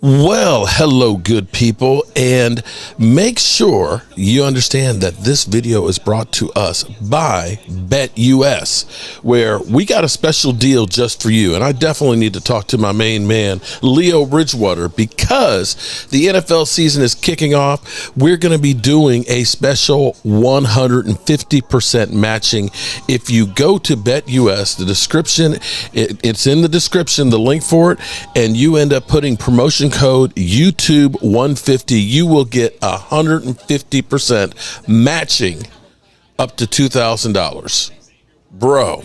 Well, hello, good people, and make sure you understand that this video is brought to us by BetUS, where we got a special deal just for you. And I definitely need to talk to my main man, Leo Bridgewater, because the NFL season is kicking off. We're going to be doing a special 150% matching. If you go to BetUS, the description, it's in the description, the link for it, and you end up putting promotion code YouTube 150, you will get 150% matching up to $2,000. Bro,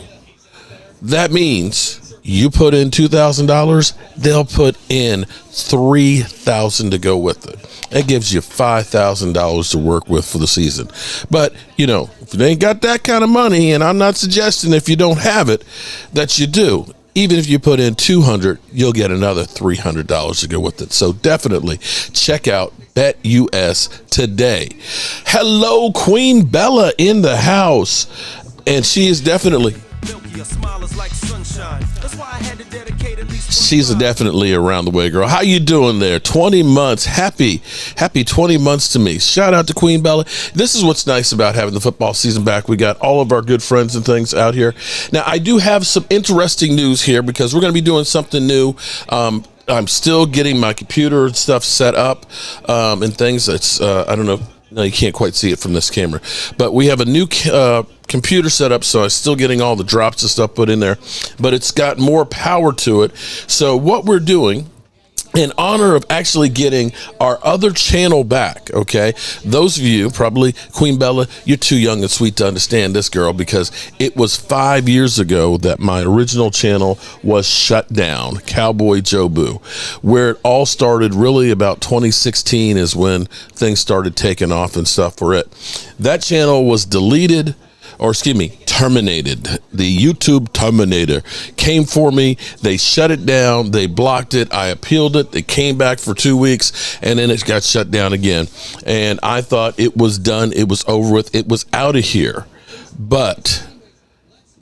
that means you put in $2,000, they'll put in $3,000 to go with it. That gives you $5,000 to work with for the season. But, you know, if you ain't got that kind of money, and I'm not suggesting if you don't have it that you do, even if you put in $200, you'll get another $300 to go with it. So definitely check out BetUS today. Hello, Queen Bella in the house. And she is definitely... She's definitely around the way, girl. How you doing there? 20 months. Happy 20 months to me. Shout out to Queen Bella. This is what's nice about having the football season back. We got all of our good friends and things out here. Now, I do have some interesting news here because we're going to be doing something new. I'm still getting my computer and stuff set up and things. It's I don't know. No, you can't quite see it from this camera, but we have a new computer set up, so I'm still getting all the drops and stuff put in there, but it's got more power to it. So what we're doing, in honor of actually getting our other channel back, okay? Those of you, probably Queen Bella, you're too young and sweet to understand this, girl, because it was 5 years ago that my original channel was shut down, Cowboy Jobu. Where it all started, really about 2016 is when things started taking off and stuff for it. That channel was deleted, or excuse me, terminated. The YouTube terminator came for me. They shut it down. They blocked it. I appealed it. It came back for 2 weeks, and then it got shut down again. And I thought it was done. It was over with. It was out of here. But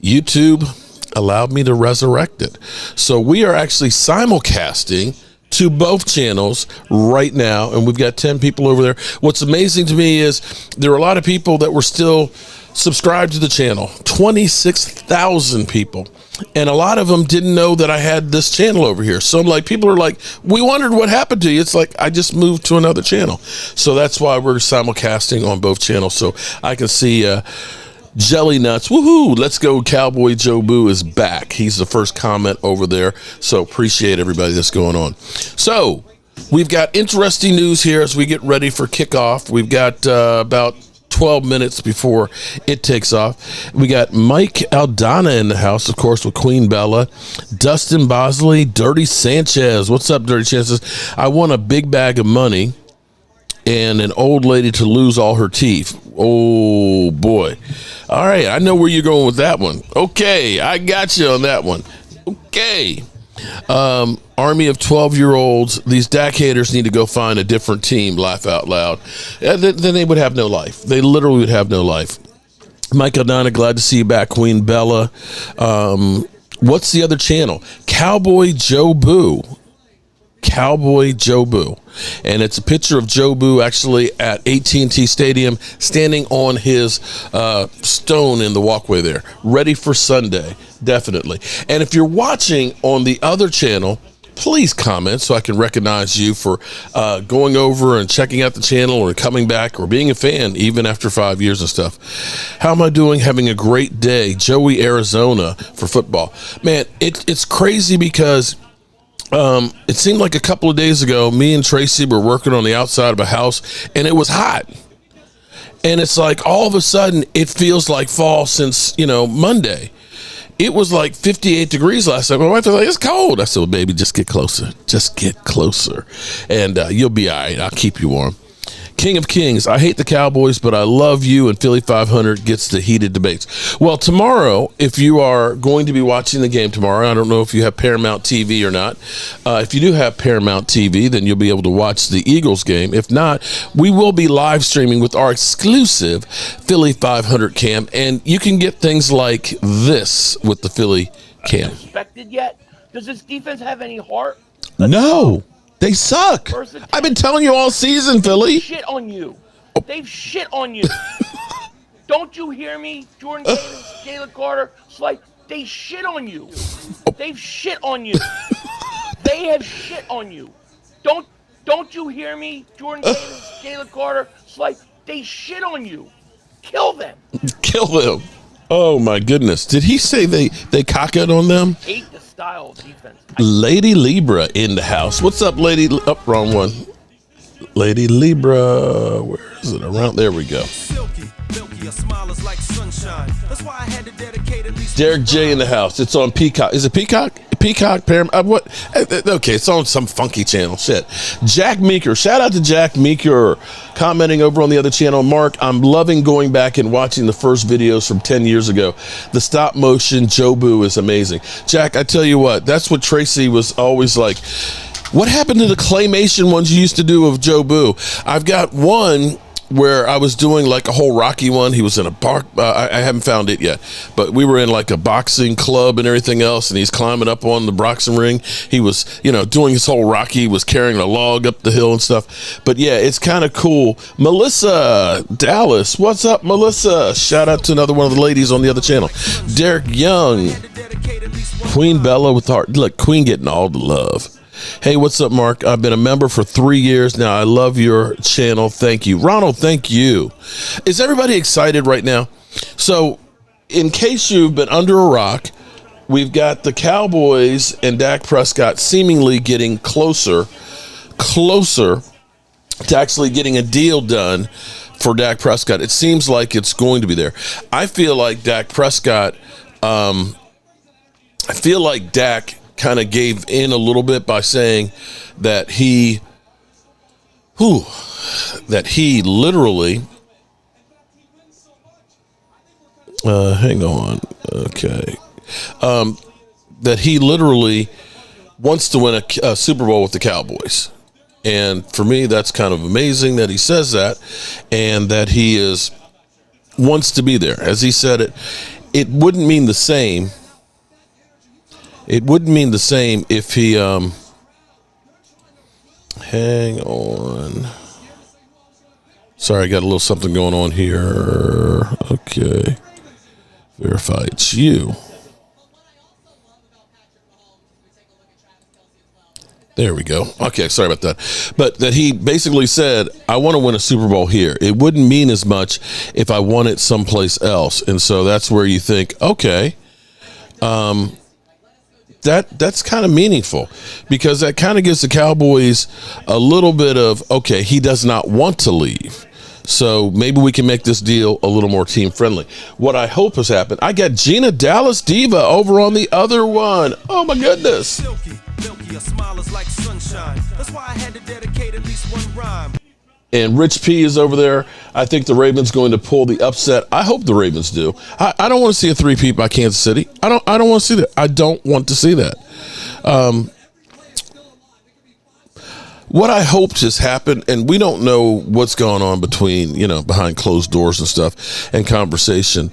YouTube allowed me to resurrect it. So we are actually simulcasting to both channels right now, and we've got 10 people over there. What's amazing to me is there are a lot of people that were still subscribed to the channel, 26,000 people, and a lot of them didn't know that I had this channel over here. So I'm like, people are like, we wondered what happened to you. It's like, I just moved to another channel. So that's why we're simulcasting on both channels, so I can see Jelly Nuts. Woohoo! Let's go. Cowboy Jobu is back. He's the first comment over there. So appreciate everybody that's going on. So we've got interesting news here as we get ready for kickoff. We've got about 12 minutes before it takes off. We got Mike Aldana in the house, of course, with Queen Bella, Dustin Bosley, Dirty Sanchez. What's up, Dirty Sanchez? I won a big bag of money and an old lady to lose all her teeth. Oh, boy. All right, I know where you're going with that one. Okay, I got you on that one. Okay. Army of 12-year-olds. These DAC haters need to go find a different team, laugh out loud. Then they would have no life. They literally would have no life. Mike Aldana, glad to see you back. Queen Bella. What's the other channel? Cowboy Jobu. Cowboy Jobu, and it's a picture of Jobu actually at AT&T Stadium standing on his stone in the walkway there, ready for Sunday, definitely. And if you're watching on the other channel, please comment so I can recognize you for going over and checking out the channel or coming back or being a fan even after 5 years and stuff. How am I doing? Having a great day. Joey, Arizona for football. Man, it's crazy because it seemed like a couple of days ago, me and Tracy were working on the outside of a house, and it was hot. And it's like all of a sudden, it feels like fall since, Monday. It was like 58 degrees last night. My wife was like, it's cold. I said, well, baby, just get closer. Just get closer. And you'll be all right. I'll keep you warm. King of Kings, I hate the Cowboys, but I love you, and Philly 500 gets the heated debates. Well, tomorrow, if you are going to be watching the game tomorrow, I don't know if you have Paramount TV or not. If you do have Paramount TV, then you'll be able to watch the Eagles game. If not, we will be live streaming with our exclusive Philly 500 cam, and you can get things like this with the Philly cam. Respected yet? Does this defense have any heart? No. They suck. I've been telling you all season, Philly. Shit on you. They've shit on you. Don't you hear me? Jordan Davis, Jalen Carter, Slight, they shit on you. They've shit on you. They have shit on you. Don't you hear me? Jordan Davis, Jalen Carter, Slight, they shit on you. Kill them. Kill them. Oh my goodness. Did he say they cock it on them? Hate the style of defense. Lady Libra in the house. What's up, Lady? Oh, wrong one. Lady Libra. Where is it? Around there we go. Derek J in the house. It's on Peacock. Is it Peacock? Peacock, Paramount. What? Okay, it's on some funky channel. Shit. Jack Meeker. Shout out to Jack Meeker commenting over on the other channel. Mark, I'm loving going back and watching the first videos from 10 years ago. The stop motion Jobu is amazing. Jack, I tell you what, that's what Tracy was always like. What happened to the claymation ones you used to do of Jobu? I've got one where I was doing like a whole Rocky one. He was in a park. I haven't found it yet, but we were in like a boxing club and everything else. And he's climbing up on the boxing ring. He was, doing his whole Rocky, was carrying a log up the hill and stuff. But yeah, it's kind of cool. Melissa Dallas. What's up, Melissa? Shout out to another one of the ladies on the other channel. Derek Young. Queen Bella with heart. Look, Queen getting all the love. Hey, what's up, Mark? I've been a member for 3 years now. I love your channel. Thank you. Ronald, thank you. Is everybody excited right now? So, in case you've been under a rock, we've got the Cowboys and Dak Prescott seemingly getting closer to actually getting a deal done for Dak Prescott. It seems like it's going to be there. I feel like Dak Prescott, Dak kind of gave in a little bit by saying that he literally hang on, okay, that he literally wants to win a Super Bowl with the Cowboys. And for me, that's kind of amazing that he says that, and that he wants to be there. As he said it wouldn't mean the same. It wouldn't mean the same if he, hang on. Sorry, I got a little something going on here. Okay. Verify it's you. There we go. Okay, sorry about that. But that he basically said, I want to win a Super Bowl here. It wouldn't mean as much if I won it someplace else. And so that's where you think, okay, that's kind of meaningful, because that kind of gives the Cowboys a little bit of, okay, he does not want to leave. So maybe we can make this deal a little more team friendly. What I hope has happened, I got Gina Dallas Diva over on the other one. Oh my goodness. Silky, a smile is like sunshine. That's why I had to dedicate at least one rhyme. And Rich P is over there. I think the Ravens going to pull the upset. I hope the Ravens do. I don't want to see a three-peat by Kansas City. I don't want to see that. I don't want to see that. What I hoped has happened, and we don't know what's going on between, behind closed doors and stuff and conversation.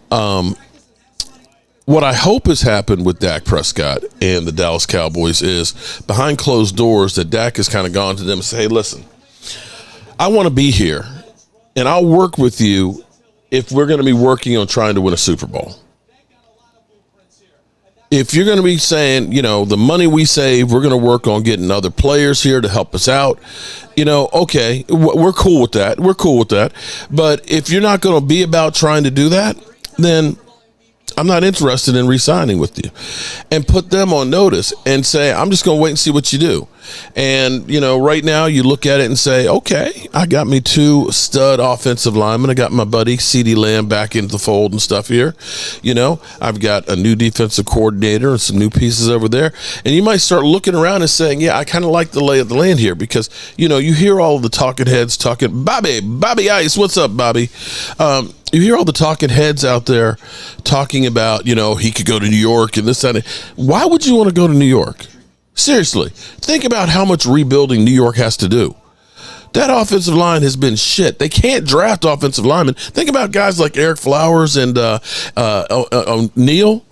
What I hope has happened with Dak Prescott and the Dallas Cowboys is behind closed doors that Dak has kind of gone to them and said, hey, listen, I want to be here, and I'll work with you if we're going to be working on trying to win a Super Bowl. If you're going to be saying, the money we save, we're going to work on getting other players here to help us out, okay, we're cool with that. We're cool with that. But if you're not going to be about trying to do that, then I'm not interested in re-signing with you. And put them on notice and say, I'm just going to wait and see what you do. And, right now you look at it and say, okay, I got me 2 stud offensive linemen. I got my buddy CeeDee Lamb back into the fold and stuff here. I've got a new defensive coordinator and some new pieces over there. And you might start looking around and saying, yeah, I kind of like the lay of the land here, because, you hear all the talking heads talking. Bobby Ice, what's up, Bobby? You hear all the talking heads out there talking about, he could go to New York and this, that. Why would you want to go to New York? Seriously, think about how much rebuilding New York has to do. That offensive line has been shit. They can't draft offensive linemen. Think about guys like Eric Flowers and Evan Neal.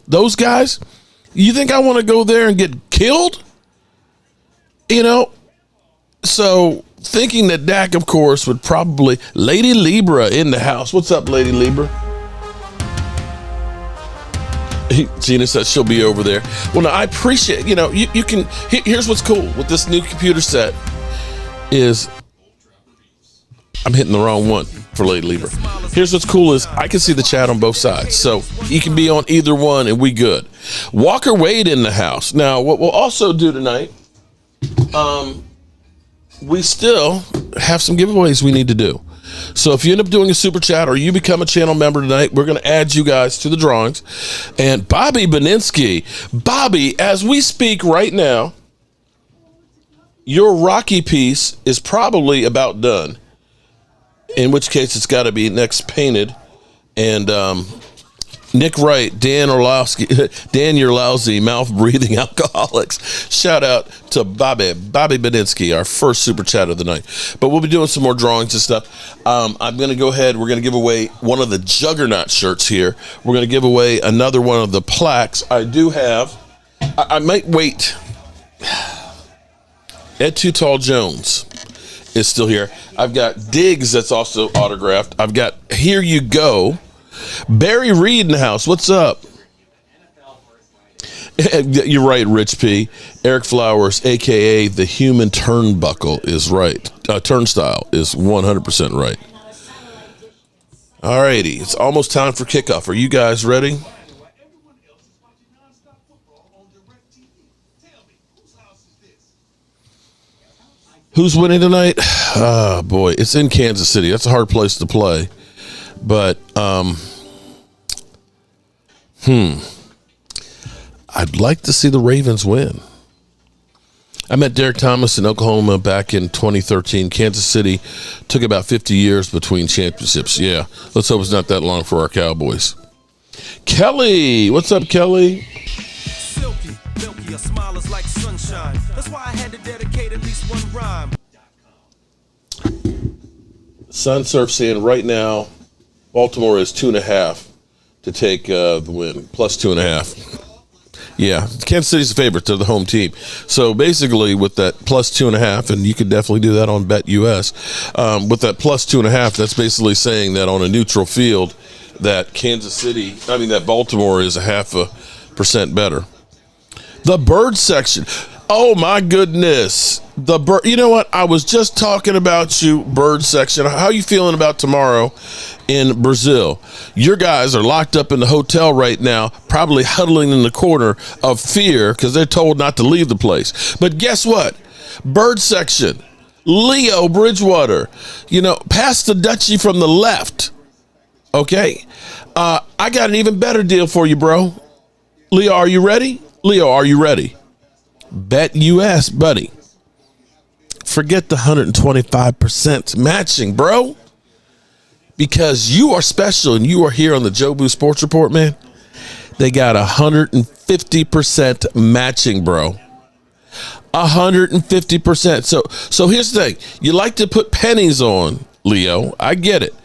Those guys. You think I want to go there and get killed? You know, so thinking that Dak, of course, would probably Lady Libra in the house. What's up, Lady Libra? Gina says she'll be over there. Well, no, I appreciate, you can, here's what's cool with this new computer set is, I'm hitting the wrong one for Lady Libra. Here's what's cool is I can see the chat on both sides. So you can be on either one and we good. Walker Wade in the house. Now, what we'll also do tonight, we still have some giveaways we need to do. So if you end up doing a super chat or you become a channel member tonight, we're going to add you guys to the drawings. And Bobby Beninsky, Bobby, as we speak right now, your Rocky piece is probably about done. In which case it's got to be next painted. And Nick Wright, Dan Yerlowski, mouth-breathing alcoholics. Shout out to Bobby Beninsky, our first super chat of the night. But we'll be doing some more drawings and stuff. I'm going to go ahead. We're going to give away one of the Juggernaut shirts here. We're going to give away another one of the plaques. I do have, I might wait. Ed Too Tall Jones is still here. I've got Diggs that's also autographed. I've got Here You Go. Barry Reed in the house. What's up? You're right, Rich P. Eric Flowers, a.k.a. the human turnbuckle, is right. Turnstile is 100% right. All righty. It's almost time for kickoff. Are you guys ready? Who's winning tonight? Oh, boy. It's in Kansas City. That's a hard place to play. But, I'd like to see the Ravens win. I met Derek Thomas in Oklahoma back in 2013. Kansas City took about 50 years between championships. Yeah, let's hope it's not that long for our Cowboys. Kelly, what's up, Kelly? Silky, milky, a smile is like sunshine. That's why I had to dedicate at least one rhyme. Sunsurf saying right now, Baltimore is 2.5 to take the win, plus 2.5. Yeah, Kansas City's the favorite. They're the home team. So basically, with that plus 2.5, and you could definitely do that on BetUS, with that plus 2.5, that's basically saying that on a neutral field, that that Baltimore is 0.5% better. The bird section. Oh my goodness. You know what? I was just talking about you, bird section. How are you feeling about tomorrow in Brazil? Your guys are locked up in the hotel right now, probably huddling in the corner of fear because they're told not to leave the place. But guess what? Bird section. Leo Bridgewater. Pass the Dutchie from the left. Okay? I got an even better deal for you, bro. Leo, are you ready? BetUS, buddy. Forget the 125% matching, bro. Because you are special and you are here on the Joe Boo Sports Report, man. They got 150% matching, bro. 150%. So here's the thing. You like to put pennies on, Leo. I get it.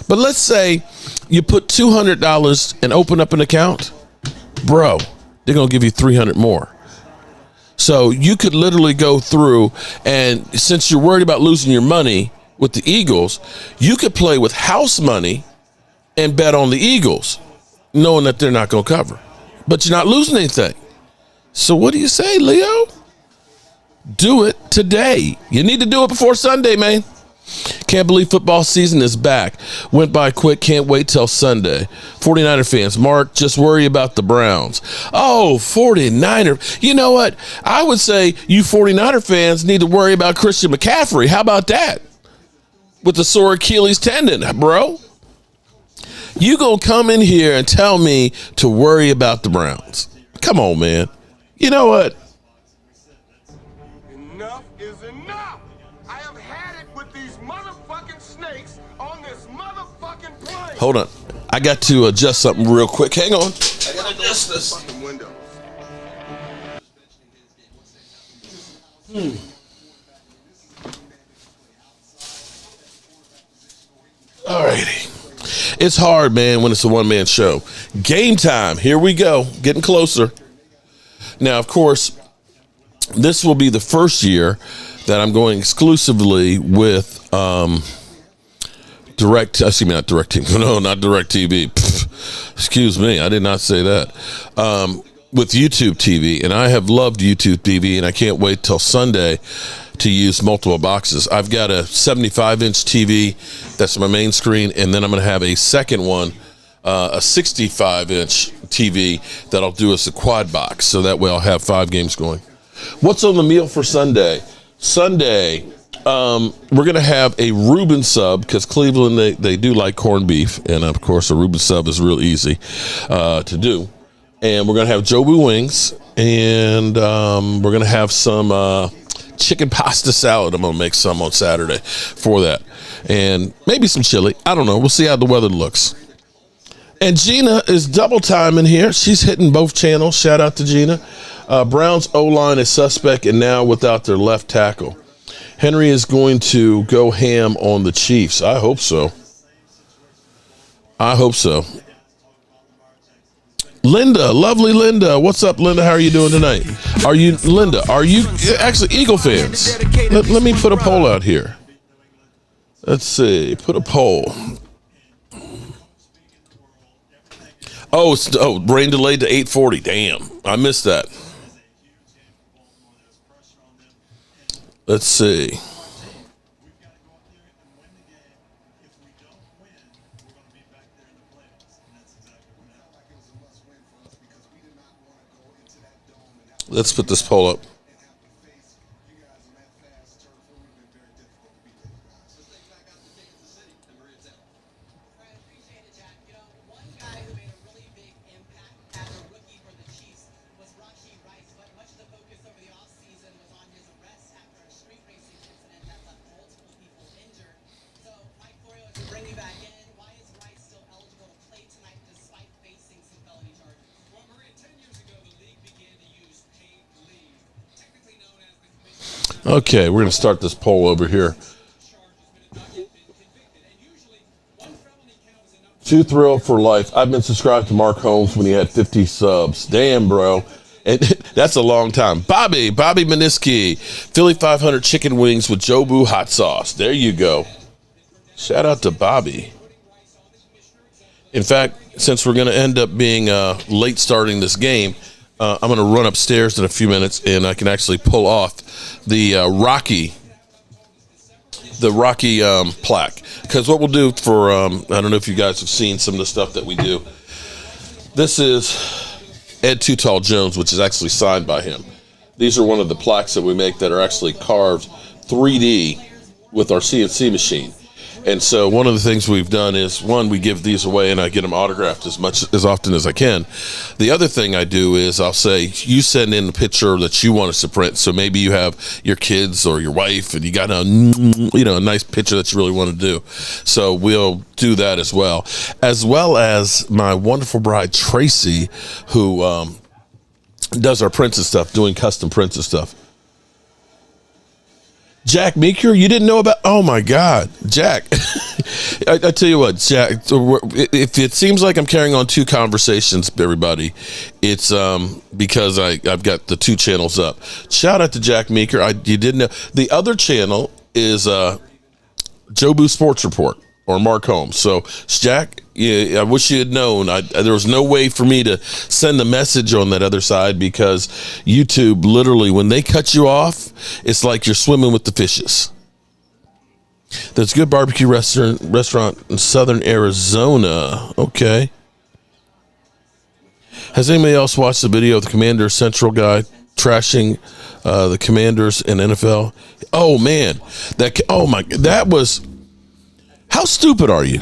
But let's say you put $200 and open up an account. Bro, they're going to give you $300 more. So you could literally go through, and since you're worried about losing your money with the Eagles, you could play with house money and bet on the Eagles, knowing that they're not going to cover. But you're not losing anything. So what do you say, Leo? Do it today. You need to do it before Sunday, man. Can't believe football season is back. Went by quick. Can't wait till Sunday. 49er fans, Mark, just worry about the Browns. Oh, 49er. You know what? I would say you 49er fans need to worry about Christian McCaffrey. How about that? With the sore Achilles tendon, bro. You gonna come in here and tell me to worry about the Browns? Come on, man. You know what? Enough is enough. I have had it with these motherfucking snakes on this motherfucking plane. Hold on. I got to adjust something real quick. Hang on. I gotta adjust this. Fucking window. All righty. It's hard, man, when it's a one-man show. Game time. Here we go. Getting closer. Now, of course, this will be the first year that I'm going exclusively with not Direct TV. No, not Direct TV. Excuse me, I did not say that. With YouTube TV, and I have loved YouTube TV, and I can't wait till Sunday to use multiple boxes. I've got a 75-inch TV that's my main screen, and then I'm going to have a second one, a 65-inch TV that I'll do as a quad box, so that way I'll have 5 games going. What's on the meal for Sunday? Sunday, we're going to have a Reuben sub, because Cleveland, they do like corned beef, and of course a Reuben sub is real easy to do. And we're going to have Jobu wings, and we're going to have some chicken pasta salad. I'm going to make some on Saturday for that. And maybe some chili. I don't know. We'll see how the weather looks. And Gina is double timing here. She's hitting both channels. Shout out to Gina. Browns O-line is suspect and now without their left tackle. Henry is going to go ham on the Chiefs. I hope so. Linda, lovely Linda. What's up, Linda? How are you doing tonight? Are you actually Eagle fans? Let me put a poll out here. Let's see. Put a poll. Rain delayed to 8:40. Damn, I missed that. Let's see. Let's put this poll up. Okay, we're going to start this poll over here. Too thrilled for life. I've been subscribed to Mark Holmes when he had 50 subs. Damn, bro. And that's a long time. Bobby Meniski. Philly 500 chicken wings with Jobu hot sauce. There you go. Shout out to Bobby. In fact, since we're going to end up being late starting this game, I'm going to run upstairs in a few minutes, and I can actually pull off the Rocky plaque. Because what we'll do for, I don't know if you guys have seen some of the stuff that we do. This is Ed Too Tall Jones, which is actually signed by him. These are one of the plaques that we make that are actually carved 3D with our CNC machine. And so one of the things we've done is, one, we give these away and I get them autographed as often as I can. The other thing I do is I'll say, you send in a picture that you want us to print. So maybe you have your kids or your wife and you got a nice picture that you really want to do. So we'll do that as well as my wonderful bride, Tracy, who does our prints and stuff, doing custom prints and stuff. Jack Meeker, you didn't know about? Oh my God, Jack! I tell you what, Jack. If it seems like I'm carrying on 2 conversations, everybody, it's because I've got the 2 channels up. Shout out to Jack Meeker. You didn't know the other channel is Jobu Sports Report or Mark Holmes. So Jack, I wish you had known. There was no way for me to send a message on that other side because YouTube literally, when they cut you off, it's like you're swimming with the fishes. There's a good barbecue restaurant in southern Arizona. Okay. Has anybody else watched the video of the Commanders Central guy trashing the Commanders in NFL? Oh man, that was. How stupid are you?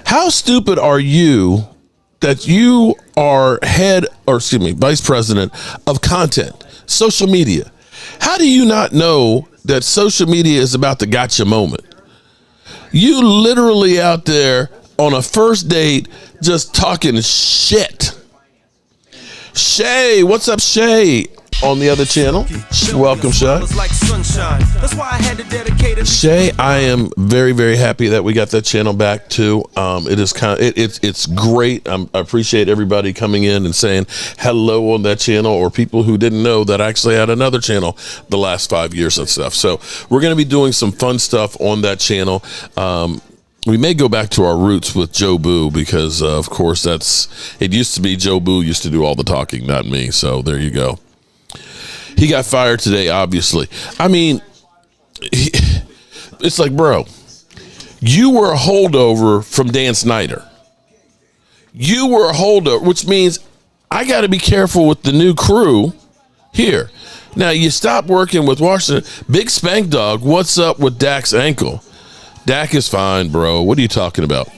How stupid are you that you are vice president of content, social media? How do you not know that social media is about the gotcha moment? You literally out there on a first date just talking shit. Shay, what's up, Shay? on the other channel. Welcome, Shay. Shay, I am very, very happy that we got that channel back too. It is it's great. I appreciate everybody coming in and saying hello on that channel, or people who didn't know that I actually had another channel the last 5 years and stuff. So we're going to be doing some fun stuff on that channel. We may go back to our roots with Joe Boo because, of course, it used to be Joe Boo used to do all the talking, not me. So there you go. He got fired today, obviously. I mean, it's like, bro, you were a holdover from Dan Snyder. You were a holdover, which means I got to be careful with the new crew here. Now, you stop working with Washington. Big Spank Dog, what's up with Dak's ankle? Dak is fine, bro. What are you talking about?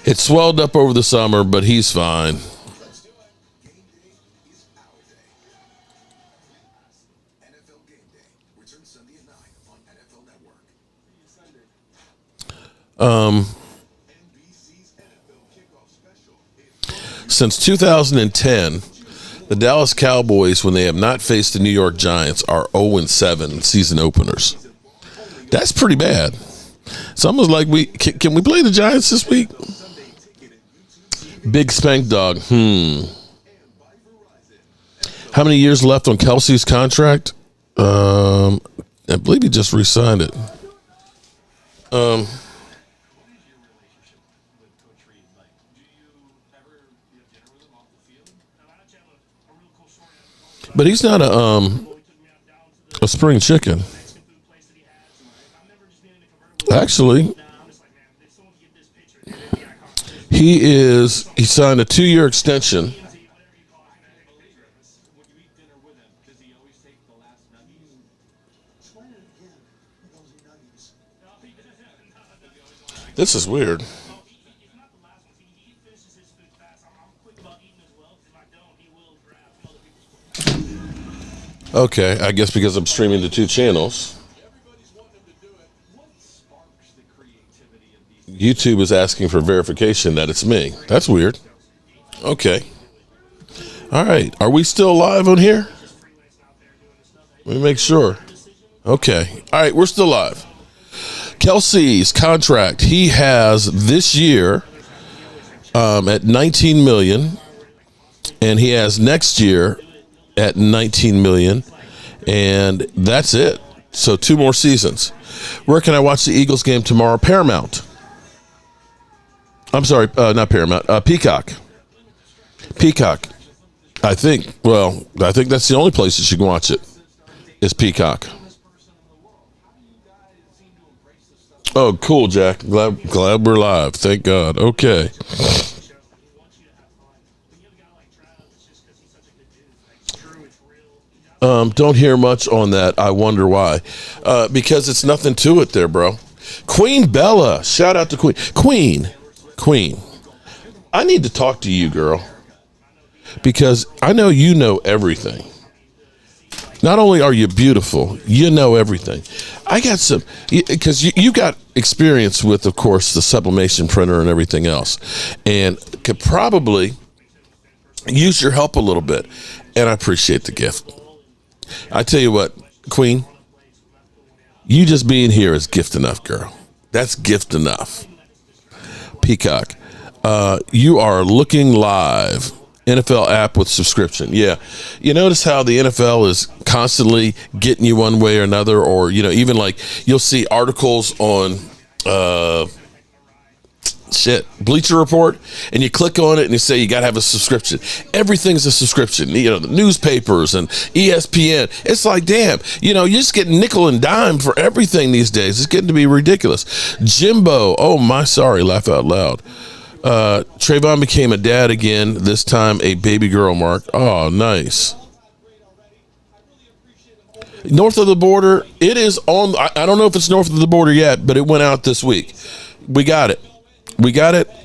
It swelled up over the summer, but he's fine. Since 2010, the Dallas Cowboys, when they have not faced the New York Giants, are 0-7 season openers. That's pretty bad. It's almost like can we play the Giants this week? Big Spank Dog. How many years left on Kelsey's contract? I believe he just re-signed it. But he's not a spring chicken. Actually, he signed a 2-year extension. This is weird. Okay, I guess because I'm streaming to 2 channels. YouTube is asking for verification that it's me. That's weird. Okay. All right. Are we still live on here? Let me make sure. Okay. All right. We're still live. Kelsey's contract, he has this year at $19 million, and he has next year at $19 million, and that's it. So 2 more seasons. Where can I watch the Eagles game tomorrow? Paramount. I'm sorry, not Paramount. Peacock. Peacock. I think that's the only place that you can watch it is Peacock. Oh, cool, Jack. Glad we're live. Thank God. Okay. Don't hear much on that. I wonder why. Because it's nothing to it there, bro. Queen Bella. Shout out to Queen. Queen. I need to talk to you, girl. Because I know you know everything. Not only are you beautiful, you know everything. I got some, because you got experience with, of course, the sublimation printer and everything else, and could probably use your help a little bit. And I appreciate the gift. I tell you what, Queen, you just being here is gift enough, girl. That's gift enough. Peacock, you are looking live. NFL app with subscription. Yeah. You notice how the NFL is constantly getting you one way or another, or, even like you'll see articles on Bleacher Report, and you click on it and you say you got to have a subscription. Everything's a subscription. The newspapers and ESPN. It's like, damn, you're just getting nickel and dime for everything these days. It's getting to be ridiculous. Jimbo. Oh, my, sorry. Laugh out loud. Trayvon became a dad again, this time a baby girl, Mark. Oh, nice. North of the border, it is on. I don't know if it's north of the border yet, but it went out this week. We got it.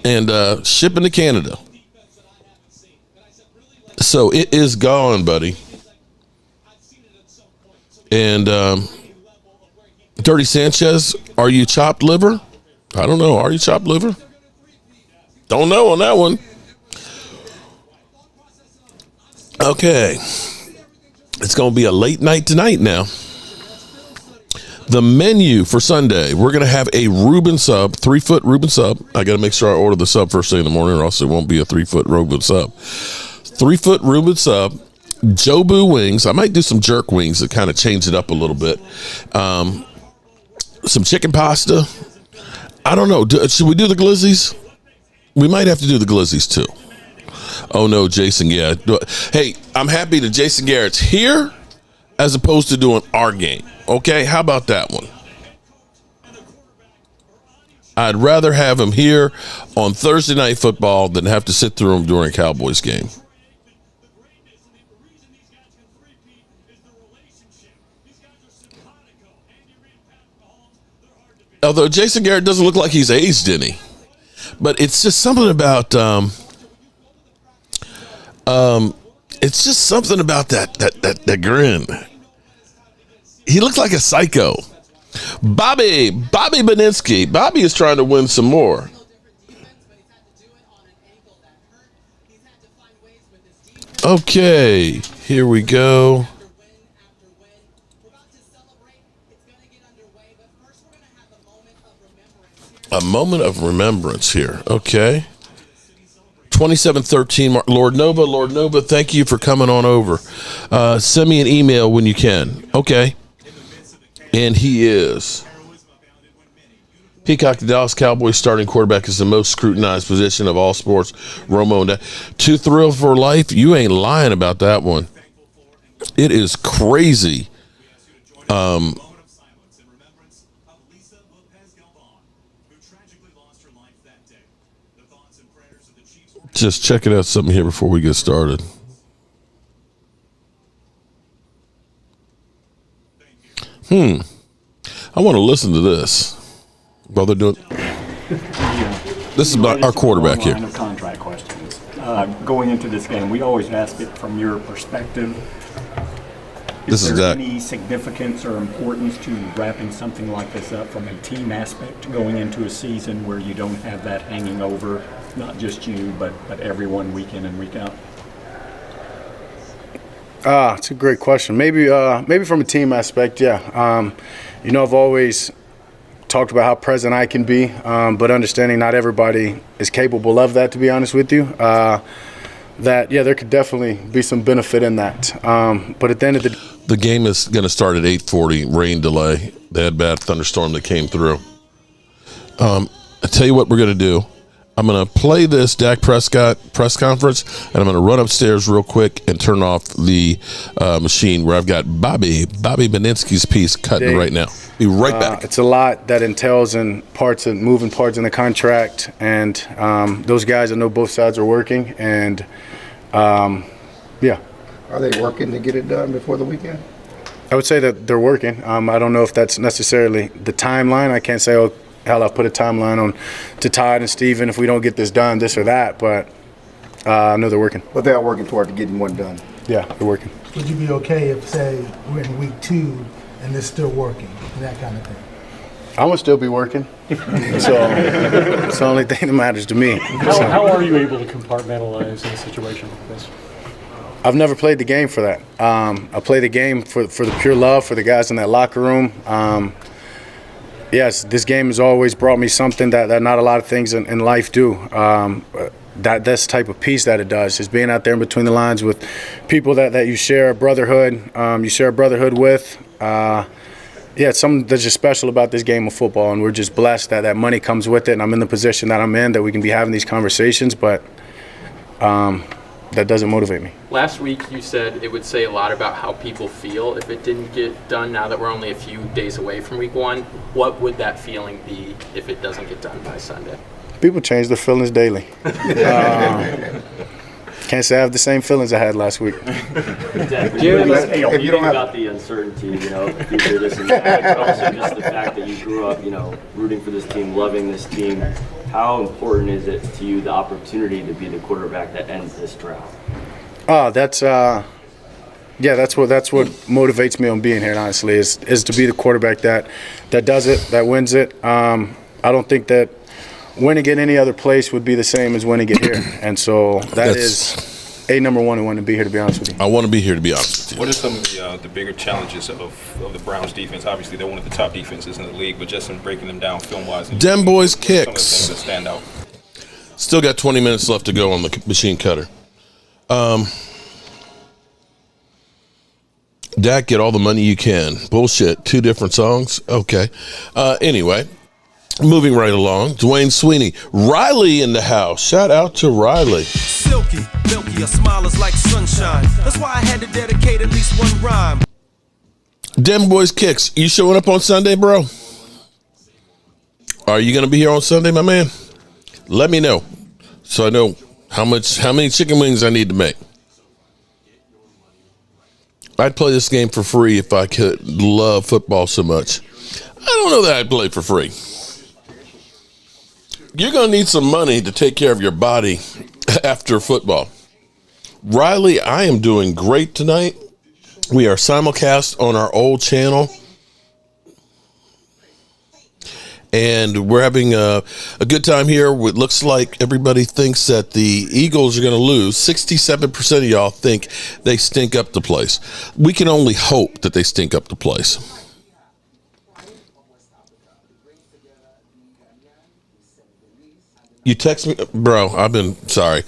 And shipping to Canada. So it is gone, buddy. And Dirty Sanchez, are you chopped liver? I don't know. Are you chopped liver? Don't know on that one. Okay. It's going to be a late night tonight now. The menu for Sunday, we're going to have a Reuben sub, 3-foot Reuben sub. I got to make sure I order the sub first thing in the morning, or else it won't be a 3-foot Reuben sub. 3-foot Reuben sub, Jobu wings. I might do some jerk wings to kind of change it up a little bit. Some chicken pasta. I don't know. Should we do the glizzies? We might have to do the glizzies too. Oh no, Jason. Yeah. Hey, I'm happy that Jason Garrett's here as opposed to doing our game. Okay, how about that one? I'd rather have him here on Thursday Night Football than have to sit through him during a Cowboys game. Although Jason Garrett doesn't look like he's aged any. But it's just something about it's just something about that grin. He looks like a psycho. Bobby Beninsky. Bobby is trying to win some more. Okay, here we go. A moment of remembrance here. Okay. 2713 Lord Nova, thank you for coming on over. Send me an email when you can. Okay. And he is. Peacock, the Dallas Cowboys starting quarterback, is the most scrutinized position of all sports. Romo and that. Too thrilled for life? You ain't lying about that one. It is crazy. Just checking out something here before we get started. I want to listen to this. While they're doing. This is about our quarterback here. Line of contract questions. Going into this game, we always ask it from your perspective. Is there any significance or importance to wrapping something like this up from a team aspect going into a season where you don't have that hanging over, not just you, but everyone week in and week out? It's a great question. Maybe from a team aspect, yeah. I've always talked about how present I can be, but understanding not everybody is capable of that, to be honest with you. There could definitely be some benefit in that. But at the end of the game is going to start at 8:40, rain delay. They had bad thunderstorm that came through. I tell you what we're going to do. I'm going to play this Dak Prescott press conference, and I'm going to run upstairs real quick and turn off the machine where I've got Bobby Beninsky's piece cutting right now. Be right back. It's a lot that entails in moving parts in the contract, and those guys, I know both sides are working, and yeah. Are they working to get it done before the weekend? I would say that they're working. I don't know if that's necessarily the timeline. I can't say, I've put a timeline on to Todd and Steven if we don't get this done, this or that, but I know they're working. But they are working toward getting one done. Yeah, they're working. Would you be okay if, say, we're in week 2 and it's still working, and that kind of thing? I'm going to still be working. So it's the only thing that matters to me. How are you able to compartmentalize in a situation like this? I've never played the game for that. I play the game for the pure love for the guys in that locker room. Yes, this game has always brought me something that not a lot of things in life do. That's the type of piece that it does, is being out there in between the lines with people that you share a brotherhood. With. It's something that's just special about this game of football, and we're just blessed that money comes with it, and I'm in the position that I'm in, that we can be having these conversations, but that doesn't motivate me. Last week you said it would say a lot about how people feel if it didn't get done. Now that we're only a few days away from week 1, what would that feeling be if it doesn't get done by Sunday? People change their feelings daily. Can't say I have the same feelings I had last week. If you don't about the uncertainty, future this and that, but also just the fact that you grew up, rooting for this team, loving this team, how important is it to you, the opportunity to be the quarterback that ends this drought? That's what motivates me on being here, honestly, is to be the quarterback that does it, that wins it. I don't think that winning it any other place would be the same as winning it here. And so number one and want to be here, to be honest with you. I want to be here, to be honest with you. What are some of the bigger challenges of the Browns defense? Obviously, they're one of the top defenses in the league, but just in breaking them down film-wise. Dem boys kicks. Some of the things that stand out. Still got 20 minutes left to go on the machine cutter. Dak, get all the money you can. Bullshit. 2 different songs? Okay. Anyway, moving right along. Dwayne Sweeney. Riley in the house. Shout out to Riley. Silky, milky, your smile is like sunshine. That's why I had to dedicate at least one rhyme. Dem Boys Kicks. You showing up on Sunday, bro? Are you going to be here on Sunday, my man? Let me know so I know how many chicken wings I need to make. I'd play this game for free if I could love football so much. I don't know that I'd play for free. You're going to need some money to take care of your body after football. Riley, I am doing great tonight. We are simulcast on our old channel. And we're having a good time here. It looks like everybody thinks that the Eagles are going to lose. 67% of y'all think they stink up the place. We can only hope that they stink up the place. You text me, bro, I've been, sorry.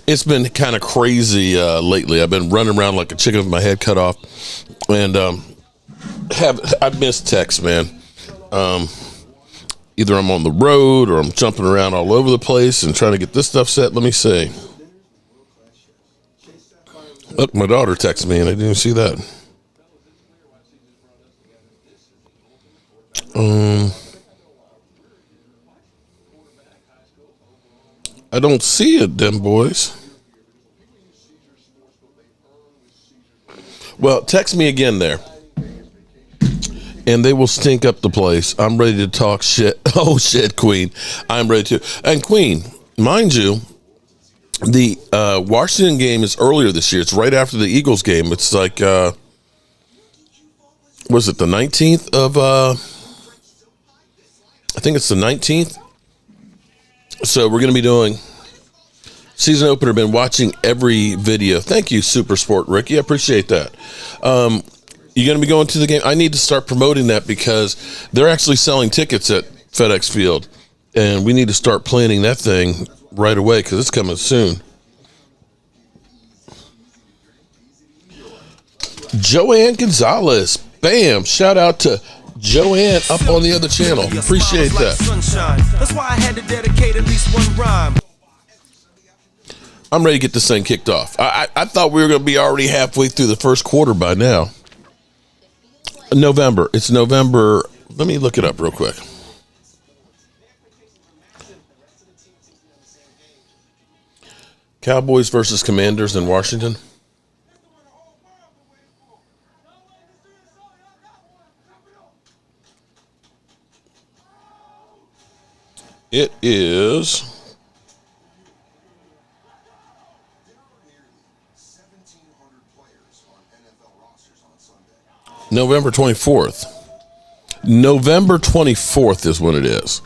It's been kind of crazy lately. I've been running around like a chicken with my head cut off. And I've missed texts, man. Either I'm on the road or I'm jumping around all over the place and trying to get this stuff set. Let me see. Look, my daughter texted me and I didn't even see that. I don't see it, them boys. Well, text me again there. And they will stink up the place. I'm ready to talk shit. Oh, shit, Queen. I'm ready to. And, Queen, mind you, the Washington game is earlier this year. It's right after the Eagles game. It's like, was it the 19th of, I think it's the 19th. So we're going to be doing season opener. Been watching every video. Thank you, Super Sport Ricky. I appreciate that. You going to be going to the game? I need to start promoting that because they're actually selling tickets at FedEx Field, and we need to start planning that thing right away because it's coming soon. Joanne Gonzalez, bam! Shout out to Joanne up on the other channel. Appreciate that. That's why I had to dedicate at least one rhyme. I'm ready to get this thing kicked off. I thought we were going to be already halfway through the first quarter by now. November. It's November. Let me look it up real quick. Cowboys versus Commanders in Washington. It is November 24th. November 24th is when it is.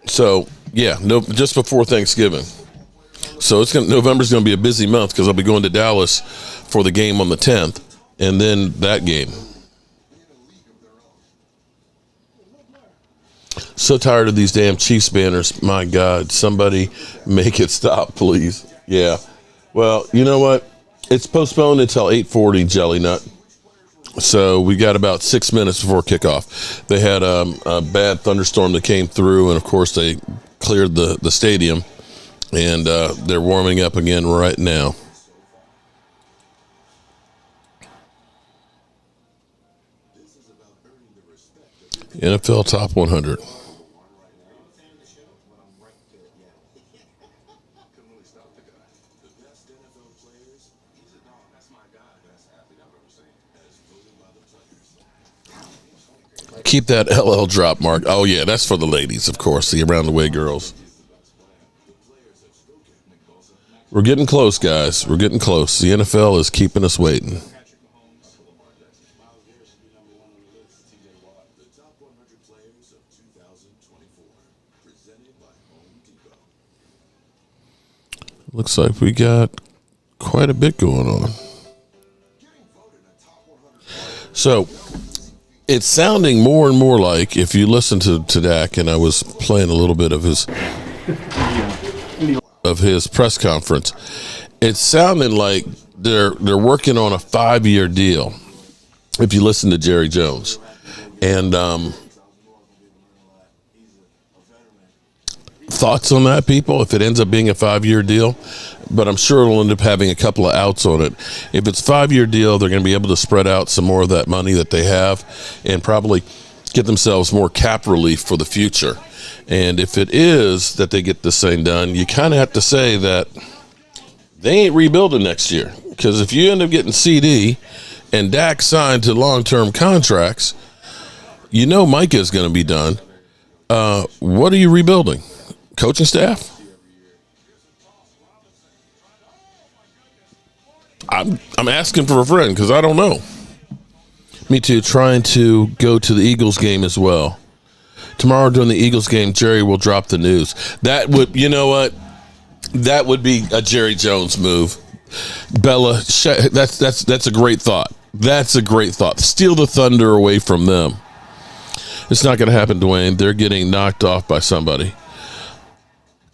So, yeah, just before Thanksgiving. So November's going to be a busy month because I'll be going to Dallas for the game on the 10th and then that game. So tired of these damn Chiefs banners. My God, somebody make it stop, please. Yeah. Well, you know what? It's postponed until 8:40, Jelly Nut. So we got about 6 minutes before kickoff. They had a bad thunderstorm that came through, and of course they cleared the stadium, and they're warming up again right now. NFL Top 100. Keep that LL drop, Mark. Oh, yeah, that's for the ladies, of course, the Around the Way girls. We're getting close, guys. We're getting close. The NFL is keeping us waiting. Looks like we got quite a bit going on. So it's sounding more and more like, if you listen to Dak, and I was playing a little bit of his press conference, it's sounding like they're working on a 5-year deal. If you listen to Jerry Jones, and thoughts on that, people? If it ends up being a 5-year deal, but I'm sure it'll end up having a couple of outs on it. If it's a 5-year deal, they're going to be able to spread out some more of that money that they have, and probably get themselves more cap relief for the future. And if it is that they get this thing done, you kind of have to say that they ain't rebuilding next year. Because if you end up getting CD and Dak signed to long-term contracts, you know Micah is going to be done. What are you rebuilding? Coaching staff? I'm asking for a friend because I don't know. Me too. Trying to go to the Eagles game as well. Tomorrow during the Eagles game, Jerry will drop the news. That would, you know what? That would be a Jerry Jones move. Bella, that's a great thought. That's a great thought. Steal the thunder away from them. It's not going to happen, Dwayne. They're getting knocked off by somebody.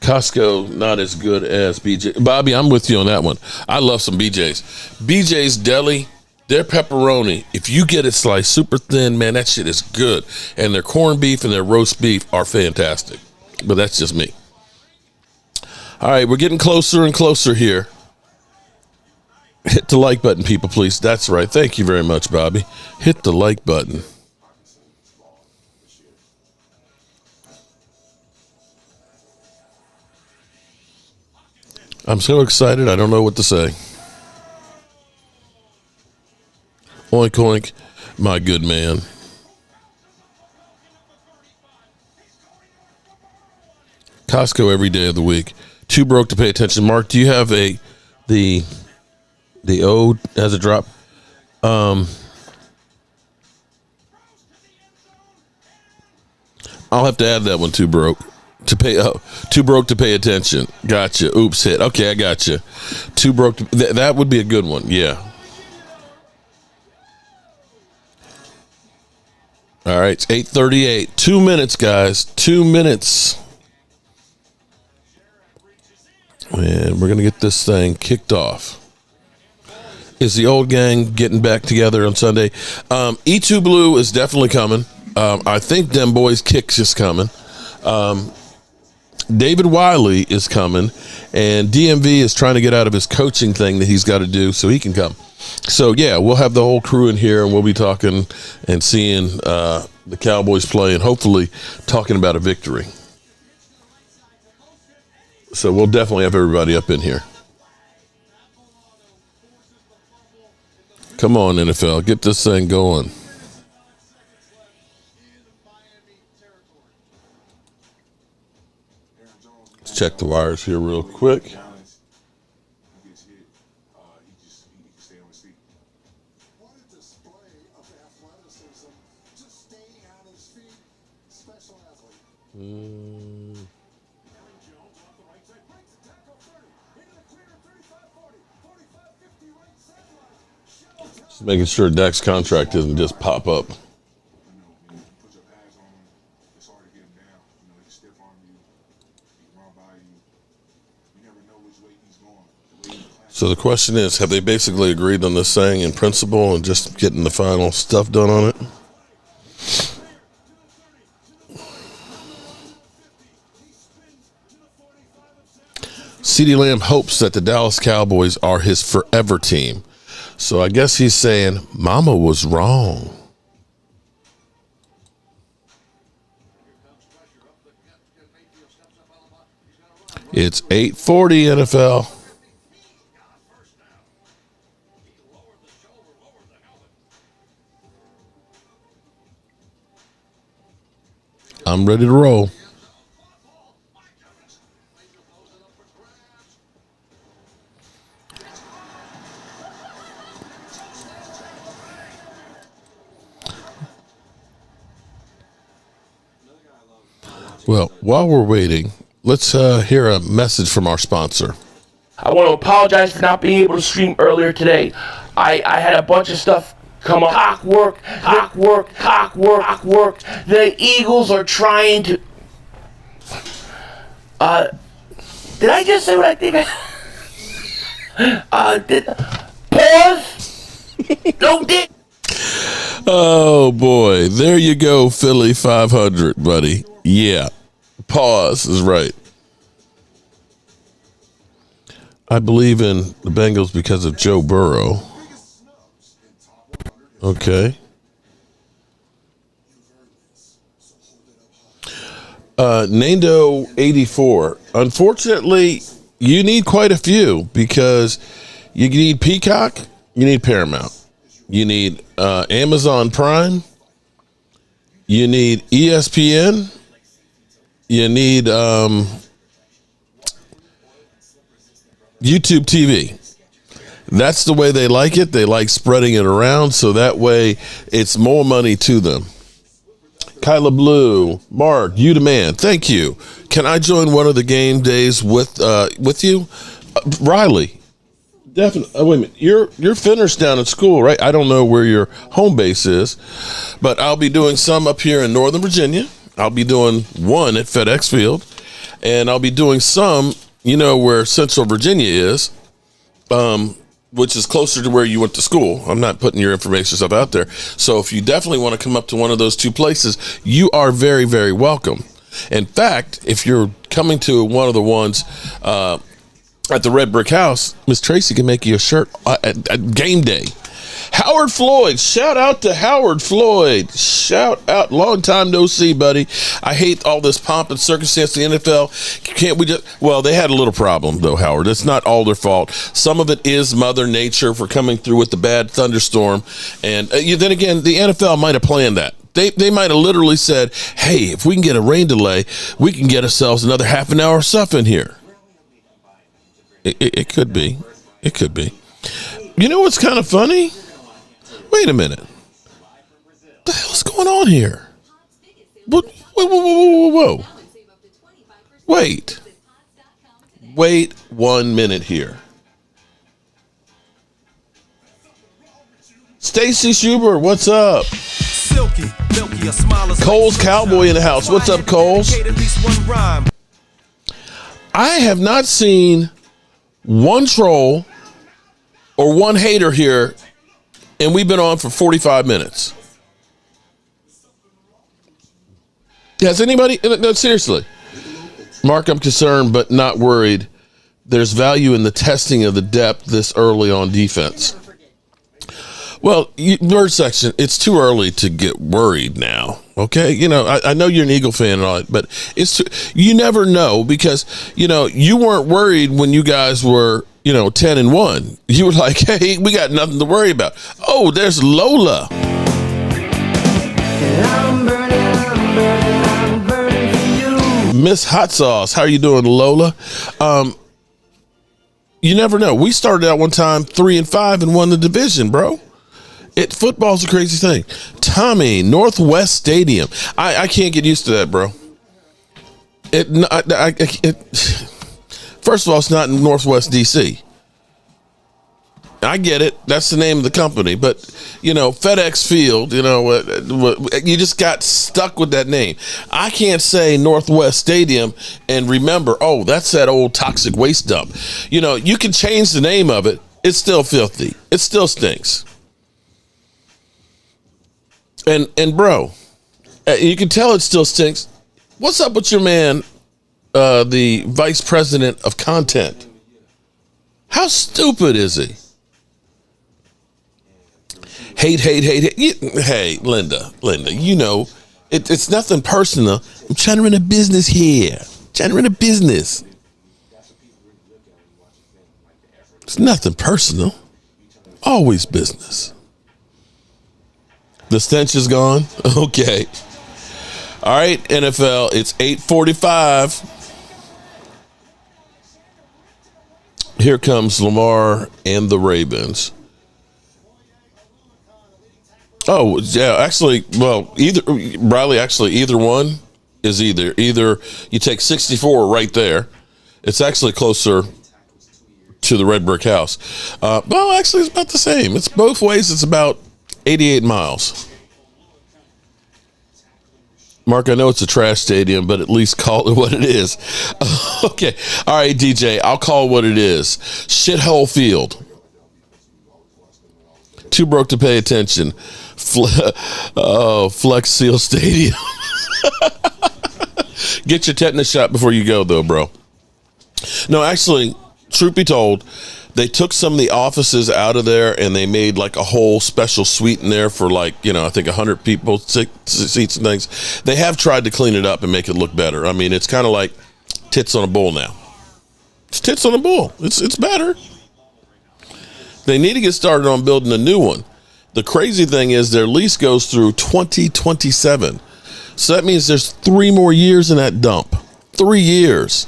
Costco, not as good as BJ. Bobby, I'm with you on that one. I love some BJ's. BJ's Deli, their pepperoni, if you get it sliced super thin, man, that shit is good. And their corned beef and their roast beef are fantastic. But that's just me. All right, we're getting closer and closer here. Hit the like button, people, please. That's right. Thank you very much, Bobby. Hit the like button. I'm so excited, I don't know what to say. Oink, oink, my good man. Costco every day of the week. Too broke to pay attention. Mark, do you have the O as a drop? I'll have to add that one. Too broke to pay. Too broke to pay attention. Gotcha. Oops, hit. Okay, I gotcha. Too broke. That would be a good one. Yeah. All right, it's 8:38. 2 minutes, guys. 2 minutes. And we're going to get this thing kicked off. Is the old gang getting back together on Sunday? E2 Blue is definitely coming. I think them boys Kicks is coming. David Wiley is coming. And DMV is trying to get out of his coaching thing that he's got to do so he can come. So, yeah, we'll have the whole crew in here, and we'll be talking and seeing the Cowboys play and hopefully talking about a victory. So we'll definitely have everybody up in here. Come on, NFL. Get this thing going. Let's check the wires here real quick. Just making sure Dak's contract doesn't just pop up. So the question is, have they basically agreed on this thing in principle and just getting the final stuff done on it? CeeDee Lamb hopes that the Dallas Cowboys are his forever team. So I guess he's saying, Mama was wrong. It's 8:40 NFL. I'm ready to roll. Well, while we're waiting, let's hear a message from our sponsor. I want to apologize for not being able to stream earlier today. I had a bunch of stuff come up. Cock work. The Eagles are trying to... did I just say what I think pause? Don't did. Oh, boy. There you go, Philly 500, buddy. Yeah. Pause is right. I believe in the Bengals because of Joe Burrow. Okay. Nando 84. Unfortunately, you need quite a few because you need Peacock, you need Paramount, you need Amazon Prime, you need ESPN, you need YouTube TV. That's the way they like it. They like spreading it around so that way it's more money to them. Kyla Blue, Mark, you the man. Thank you. Can I join one of the game days with you? Riley, definitely. Oh, wait a minute. You're finished down at school, right? I don't know where your home base is, but I'll be doing some up here in Northern Virginia. I'll be doing one at FedEx Field, and I'll be doing some, where Central Virginia is, which is closer to where you went to school. I'm not putting your information stuff out there. So if you definitely want to come up to one of those two places, you are very, very welcome. In fact, if you're coming to one of the ones at the Red Brick House, Miss Tracy can make you a shirt at game day. Howard Floyd, shout out to Howard Floyd. Shout out, long time no see, buddy. I hate all this pomp and circumstance. The NFL, can't we just, well, they had a little problem though, Howard. It's not all their fault. Some of it is Mother Nature for coming through with the bad thunderstorm. And then again, the NFL might have planned that. They might have literally said, hey, if we can get a rain delay, we can get ourselves another half an hour of stuff in here. It could be. It could be. You know what's kind of funny? Wait a minute. What the hell is going on here? Whoa. Wait 1 minute here. Stacy Schubert, what's up? Cole's Cowboy in the house. What's up, Cole's? I have not seen one troll or one hater here, and we've been on for 45 minutes. Has anybody? No, seriously. Mark, I'm concerned but not worried. There's value in the testing of the depth this early on defense. Well, bird section, it's too early to get worried now. Okay, I know you're an Eagle fan and all that, but you never know because you weren't worried when you guys were 10-1. You were like, hey, we got nothing to worry about. Oh, there's Lola. I'm burning for you. Miss Hot Sauce, how are you doing, Lola? You never know. We started out one time 3-5 and won the division, bro. Football's a crazy thing. Tommy, Northwest Stadium. I can't get used to that, bro. First of all, it's not in Northwest DC. I get it. That's the name of the company. But, FedEx Field, you just got stuck with that name. I can't say Northwest Stadium and remember, oh, that's that old toxic waste dump. You can change the name of it. It's still filthy. It still stinks. And bro, you can tell it still stinks. What's up with your man, the vice president of content? How stupid is he? Hate. Hey, Linda, it's nothing personal. I'm trying to run a business here. It's nothing personal. Always business. The stench is gone? Okay. All right, NFL, it's 8:45. Here comes Lamar and the Ravens. Oh, yeah, either one is either you take 64 right there. It's actually closer to the red brick house. Well, actually, it's about the same. It's both ways. It's about 88 miles. Mark, I know it's a trash stadium, but at least call it what it is. Okay. All right, DJ, I'll call it what it is. Shithole Field. Too broke to pay attention. Flex Seal Stadium. Get your tetanus shot before you go, though, bro. No, actually, truth be told, they took some of the offices out of there and they made like a whole special suite in there for like, I think 100 people, seats and things. They have tried to clean it up and make it look better. I mean, it's kind of like tits on a bull now. It's tits on a bull. It's better. They need to get started on building a new one. The crazy thing is their lease goes through 2027. So that means there's 3 more years in that dump. 3 years.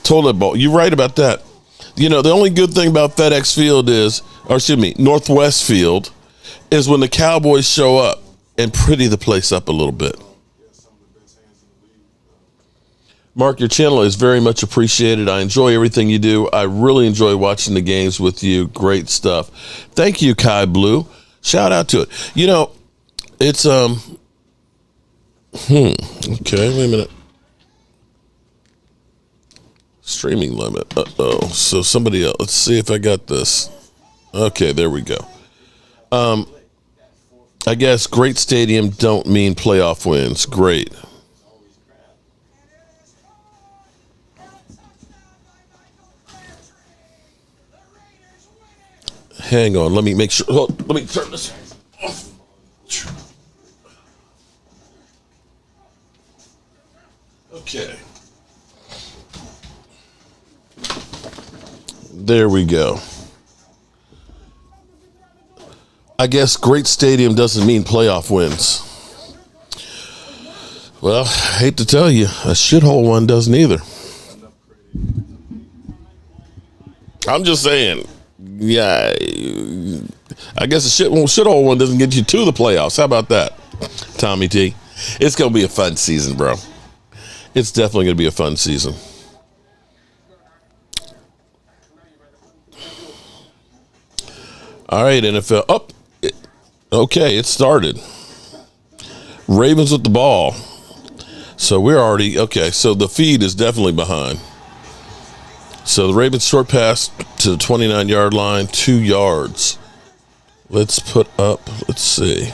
Toilet bowl. You're right about that. The only good thing about FedEx Field Northwest Field is when the Cowboys show up and pretty the place up a little bit. Mark, your channel is very much appreciated. I enjoy everything you do. I really enjoy watching the games with you. Great stuff. Thank you, Kai Blue. Shout out to it. It's, okay, wait a minute. Streaming limit. Uh-oh. So somebody else. Let's see if I got this. Okay, there we go. I guess great stadium don't mean playoff wins. Great. Hang on. Let me make sure. Let me turn this off. Okay. There we go. I guess great stadium doesn't mean playoff wins. Well, I hate to tell you, a shithole one doesn't either. I'm just saying, yeah, I guess a shithole one doesn't get you to the playoffs. How about that, Tommy T? It's going to be a fun season, bro. It's definitely going to be a fun season. All right, NFL. Okay, it started. Ravens with the ball. So we're already, okay, so the feed is definitely behind. So the Ravens short pass to the 29-yard line, 2 yards. Let's see.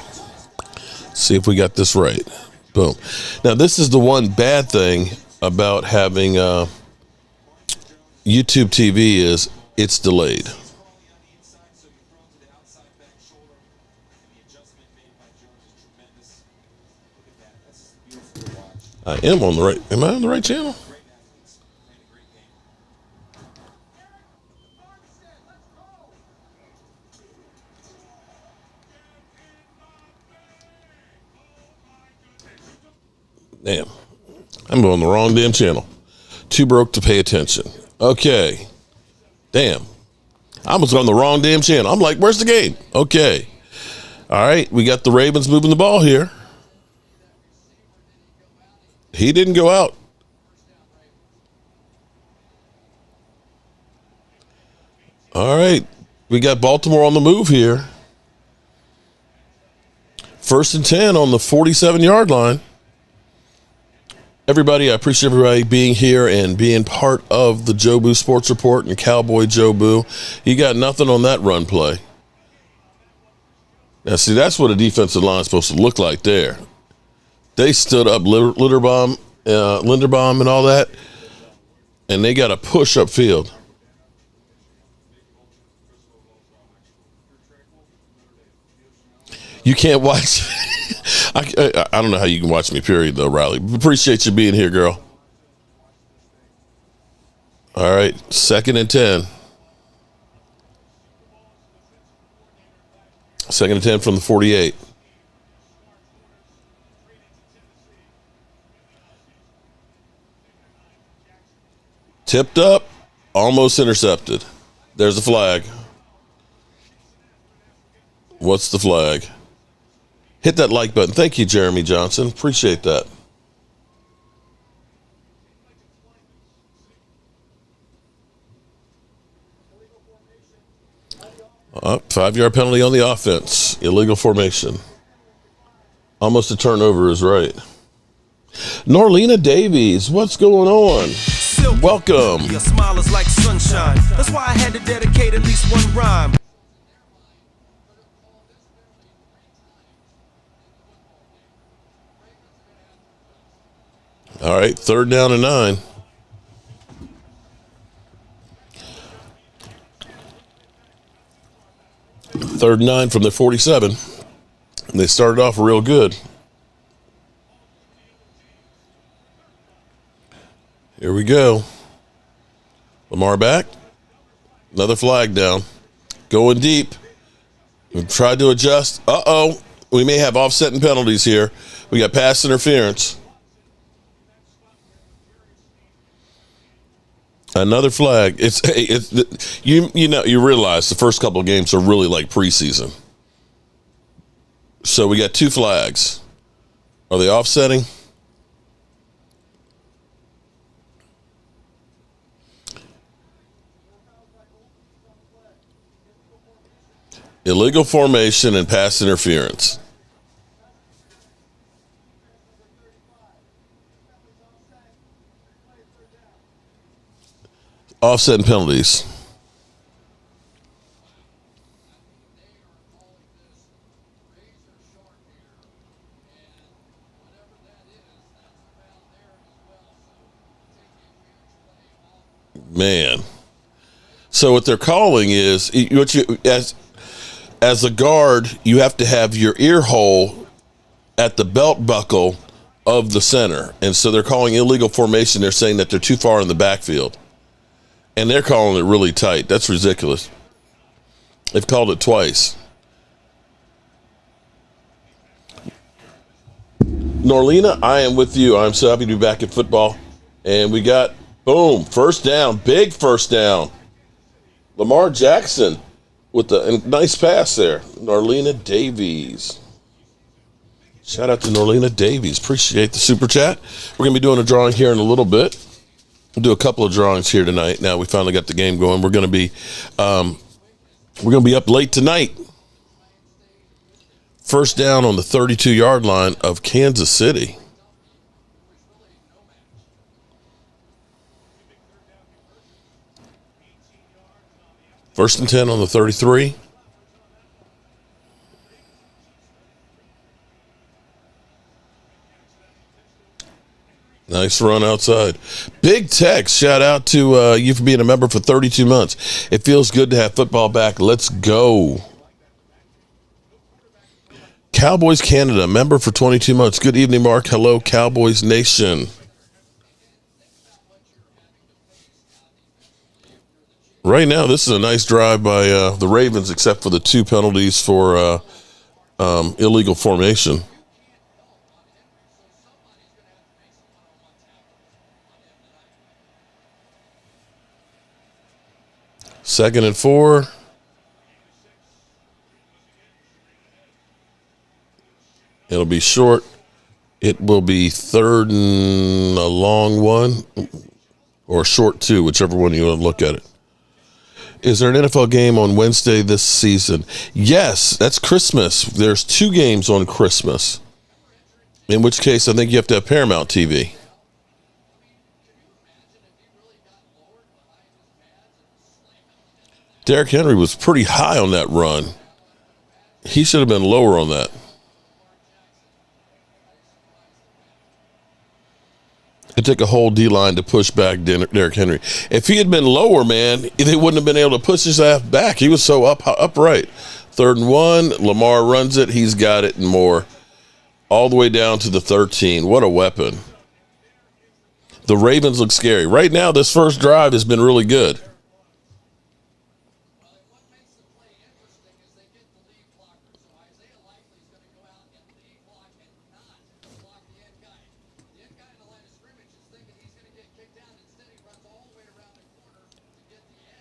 See if we got this right. Boom. Now, this is the one bad thing about having YouTube TV is it's delayed. I am on the right. Am I on the right channel? Damn. I'm on the wrong damn channel. Too broke to pay attention. Okay. Damn. I was on the wrong damn channel. I'm like, where's the game? Okay. All right. We got the Ravens moving the ball here. He didn't go out. All right. We got Baltimore on the move here. 1st and 10 on the 47-yard line. Everybody, I appreciate everybody being here and being part of the Joe Boo Sports Report and Cowboy Joe Boo. You got nothing on that run play. Now, see, that's what a defensive line is supposed to look like there. They stood up Linderbaum and all that, and they got a push upfield. You can't watch. I don't know how you can watch me, period, though, Riley. Appreciate you being here, girl. All right, 2nd and 10. 2nd and 10 from the 48. Tipped up, almost intercepted. There's a flag. What's the flag? Hit that like button. Thank you, Jeremy Johnson. Appreciate that. 5-yard penalty on the offense. Illegal formation. Almost a turnover is right. Norlena Davies, what's going on? Welcome. Your smile is like sunshine. That's why I had to dedicate at least one rhyme. All right, 3rd down and 9. Third and 9 from the 47. And they started off real good. Here we go. Lamar back. Another flag down. Going deep. We've tried to adjust. Uh-oh. We may have offsetting penalties here. We got pass interference. Another flag. You realize the first couple of games are really like preseason. So we got 2 flags. Are they offsetting? Illegal formation and pass interference. Offset and penalties. Man. So what they're calling is as a guard, you have to have your ear hole at the belt buckle of the center. And so they're calling illegal formation. They're saying that they're too far in the backfield. And they're calling it really tight. That's ridiculous. They've called it twice. Norlena, I am with you. I'm so happy to be back at football. And we got, boom, first down, big first down. Lamar Jackson with a nice pass there. Norlena Davies. Shout out to Norlena Davies. Appreciate the super chat. We're going to be doing a drawing here in a little bit. We'll do a couple of drawings here tonight. Now we finally got the game going. We're going to be up late tonight. First down on the 32-yard line of Kansas City. First and 10 on the 33. Nice run outside. Big text. Shout out to you for being a member for 32 months. It feels good to have football back. Let's go. Cowboys Canada, member for 22 months. Good evening, Mark. Hello, Cowboys Nation. Right now, this is a nice drive by the Ravens, except for the 2 penalties for illegal formation. Second and 4. It'll be short. It will be 3rd and a long one, or short 2, whichever one you want to look at it. Is there an NFL game on Wednesday this season? Yes, that's Christmas. There's 2 games on Christmas, in which case I think you have to have Paramount TV. Derrick Henry was pretty high on that run. He should have been lower on that. It took a whole D-line to push back Derrick Henry. If he had been lower, man, they wouldn't have been able to push his ass back. He was so upright. 3rd and 1, Lamar runs it. He's got it and more. All the way down to the 13. What a weapon. The Ravens look scary. Right now, this first drive has been really good.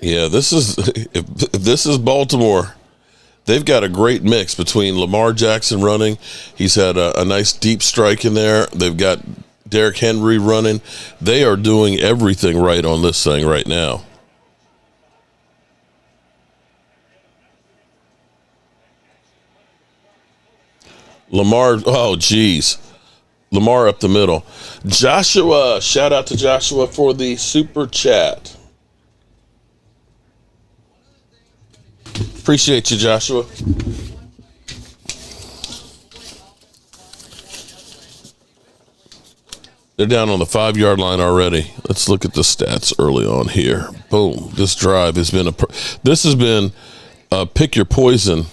Yeah, if this is Baltimore, they've got a great mix between Lamar Jackson running. He's had a nice deep strike in there. They've got Derrick Henry running. They are doing everything right on this thing right now. Lamar, oh, geez. Lamar up the middle. Joshua, shout out to Joshua for the super chat. Appreciate you, Joshua. They're down on the 5-yard line already. Let's look at the stats early on here. Boom. This drive has been a pick your poison.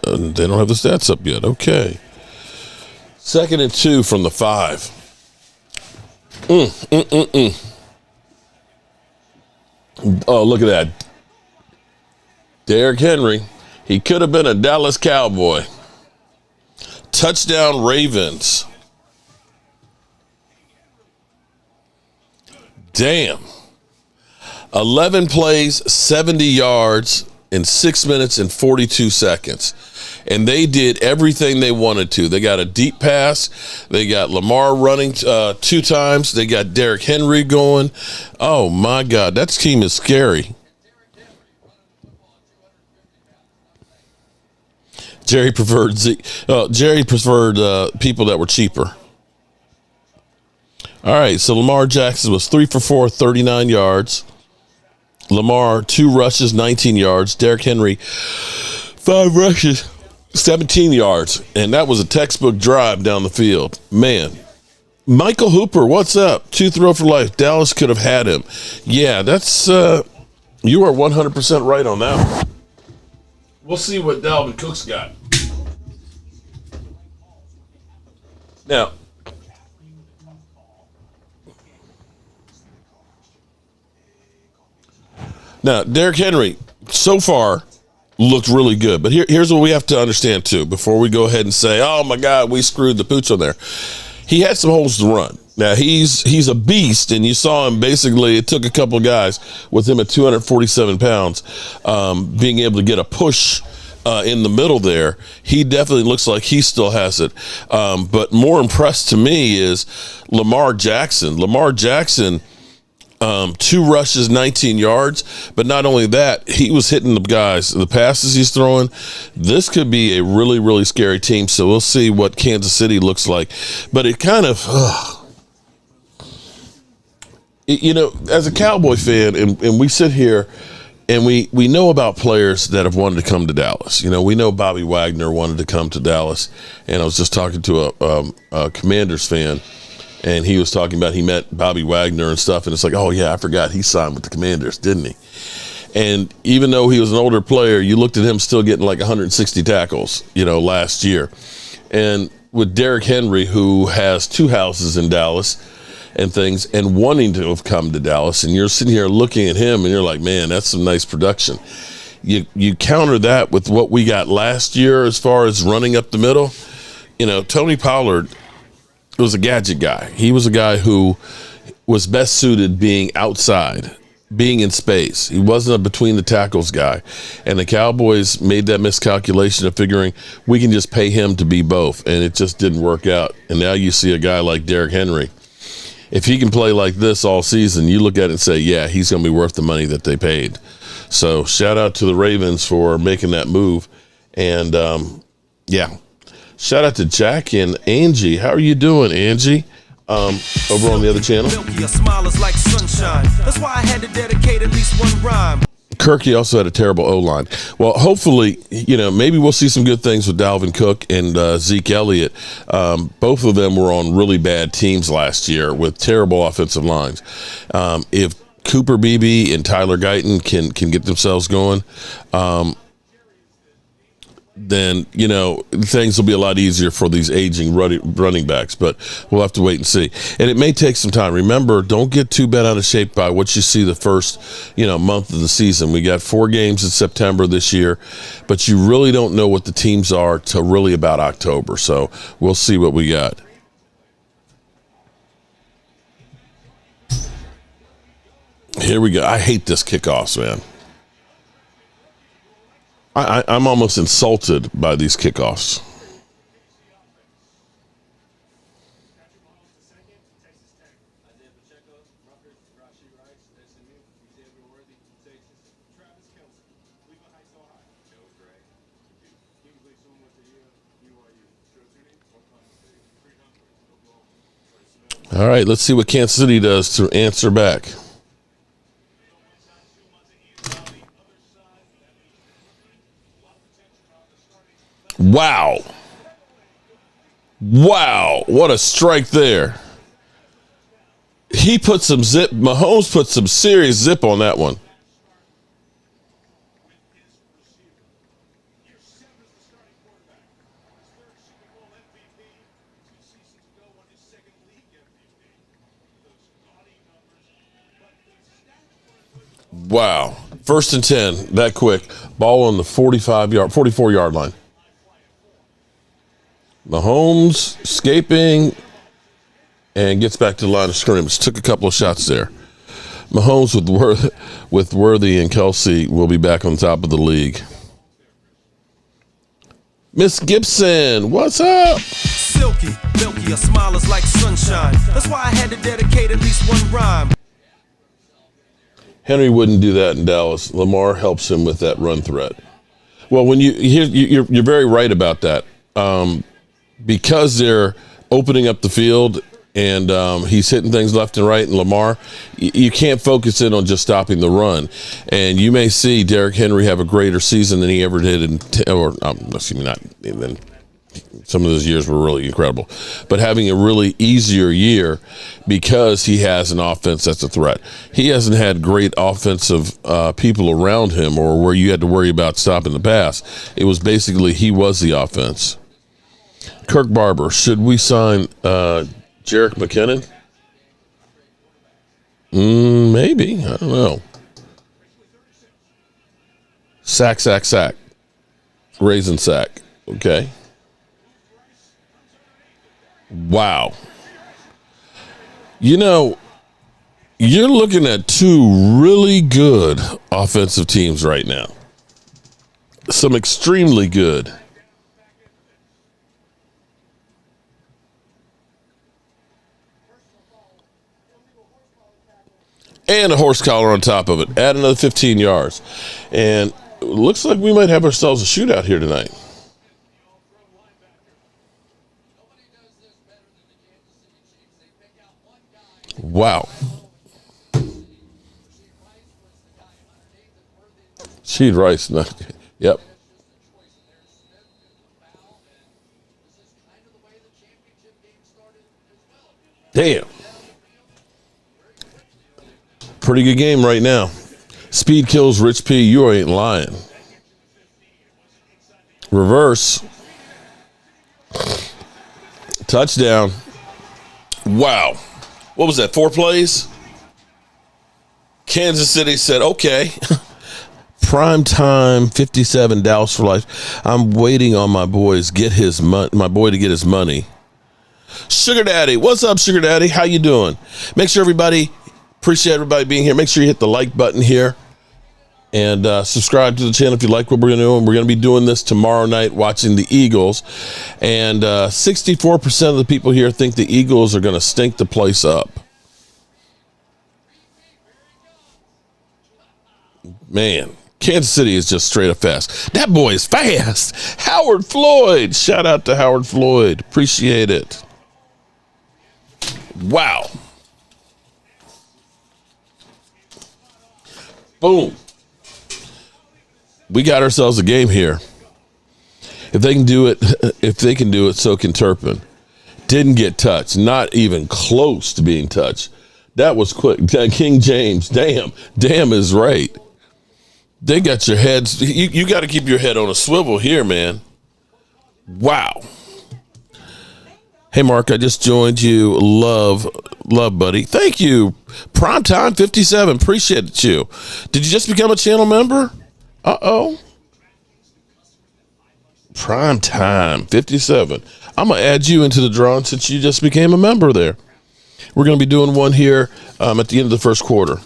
They don't have the stats up yet. Okay. 2nd and 2 from the 5. Oh, look at that. Derrick Henry. He could have been a Dallas Cowboy. Touchdown Ravens. Damn. 11 plays, 70 yards in 6 minutes and 42 seconds. And they did everything they wanted to. They got a deep pass. They got Lamar running 2 times. They got Derrick Henry going. Oh, my God. That team is scary. Jerry preferred people that were cheaper. All right, so Lamar Jackson was 3 for 4, 39 yards. Lamar, 2 rushes, 19 yards. Derrick Henry, 5 rushes, 17 yards. And that was a textbook drive down the field. Man. Michael Hooper, what's up? 2 throw for life. Dallas could have had him. Yeah, that's you are 100% right on that one. We'll see what Dalvin Cook's got. Now, Derrick Henry, so far, looked really good. But here's what we have to understand, too, before we go ahead and say, oh, my God, we screwed the pooch on there. He had some holes to run. Now, he's a beast, and you saw him basically, it took a couple of guys with him at 247 pounds being able to get a push in the middle there. He definitely looks like he still has it. But more impressed to me is Lamar Jackson. Lamar Jackson, 2 rushes, 19 yards. But not only that, he was hitting the guys. The passes he's throwing, this could be a really, really scary team. So we'll see what Kansas City looks like. But it kind of, as a Cowboy fan, and we sit here, and we know about players that have wanted to come to Dallas. We know Bobby Wagner wanted to come to Dallas. And I was just talking to a Commanders fan, and he was talking about he met Bobby Wagner and stuff. And it's like, oh, yeah, I forgot he signed with the Commanders, didn't he? And even though he was an older player, you looked at him still getting like 160 tackles, last year. And with Derrick Henry, who has 2 houses in Dallas and things, and wanting to have come to Dallas, and you're sitting here looking at him, and you're like, man, that's some nice production. You counter that with what we got last year as far as running up the middle. Tony Pollard was a gadget guy. He was a guy who was best suited being outside, being in space. He wasn't a between the tackles guy. And the Cowboys made that miscalculation of figuring we can just pay him to be both, and it just didn't work out. And now you see a guy like Derrick Henry. If he can play like this all season, you look at it and say, yeah, he's going to be worth the money that they paid. So shout out to the Ravens for making that move. And, shout out to Jack and Angie. How are you doing, Angie? Over on the other channel. That's why I had to dedicate at least one rhyme. Kirky also had a terrible O-line. Well, hopefully, maybe we'll see some good things with Dalvin Cook and Zeke Elliott. Both of them were on really bad teams last year with terrible offensive lines. If Cooper Beebe and Tyler Guyton can get themselves going, then, things will be a lot easier for these aging running backs. But we'll have to wait and see. And it may take some time. Remember, don't get too bent out of shape by what you see the first, month of the season. We got 4 games in September this year, but you really don't know what the teams are till really about October. So we'll see what we got. Here we go. I hate this kickoffs, man. I'm almost insulted by these kickoffs. All right, let's see what Kansas City does to answer back. Wow. Wow, what a strike there. He put some zip. Mahomes put some serious zip on that one. Wow. 1st and 10, that quick. Ball on the 44-yard line. Mahomes escaping and gets back to the line of scrimmage. Took a couple of shots there. Mahomes with Worthy and Kelsey will be back on top of the league. Miss Gibson, what's up? Silky, milky, your smile is like sunshine. That's why I had to dedicate at least one rhyme. Henry wouldn't do that in Dallas. Lamar helps him with that run threat. Well, when you're very right about that. Because they're opening up the field and he's hitting things left and right, and Lamar, you can't focus in on just stopping the run. And you may see Derrick Henry have a greater season than he ever did some of those years were really incredible, but having a really easier year because he has an offense that's a threat. He hasn't had great offensive people around him or where you had to worry about stopping the pass. It was basically he was the offense. Kirk Barber, should we sign Jerick McKinnon? Maybe. I don't know. Sack. Raisin sack. Okay. Wow. You know, you're looking at two really good offensive teams right now. Some extremely good. And a horse collar on top of it. Add another 15 yards. And it looks like we might have ourselves a shootout here tonight. Wow. Sheed Rice. Yep. Damn. Pretty good game right now. Speed kills Rich P. You ain't lying. Reverse. Touchdown. Wow. What was that, 4 plays? Kansas City said, okay. Prime time, 57, Dallas for life. I'm waiting on my boy to get his money. Sugar Daddy, what's up, Sugar Daddy? How you doing? Make sure appreciate everybody being here. Make sure you hit the like button here and subscribe to the channel if you like what we're going to do. And we're going to be doing this tomorrow night, watching the Eagles. And 64% of the people here think the Eagles are going to stink the place up. Man, Kansas City is just straight up fast. That boy is fast. Howard Floyd. Shout out to Howard Floyd. Appreciate it. Wow. Boom. We got ourselves a game here. If they can do it, so can Turpin. Didn't get touched. Not even close to being touched. That was quick. King James. Damn is right. They got your heads. You got to keep your head on a swivel here, man. Wow. Hey, Mark, I just joined you. Love, buddy. Thank you. Primetime 57. Appreciate you. Did you just become a channel member? Uh-oh. Primetime 57. I'm going to add you into the drawing since you just became a member there. We're going to be doing one here at the end of the first quarter.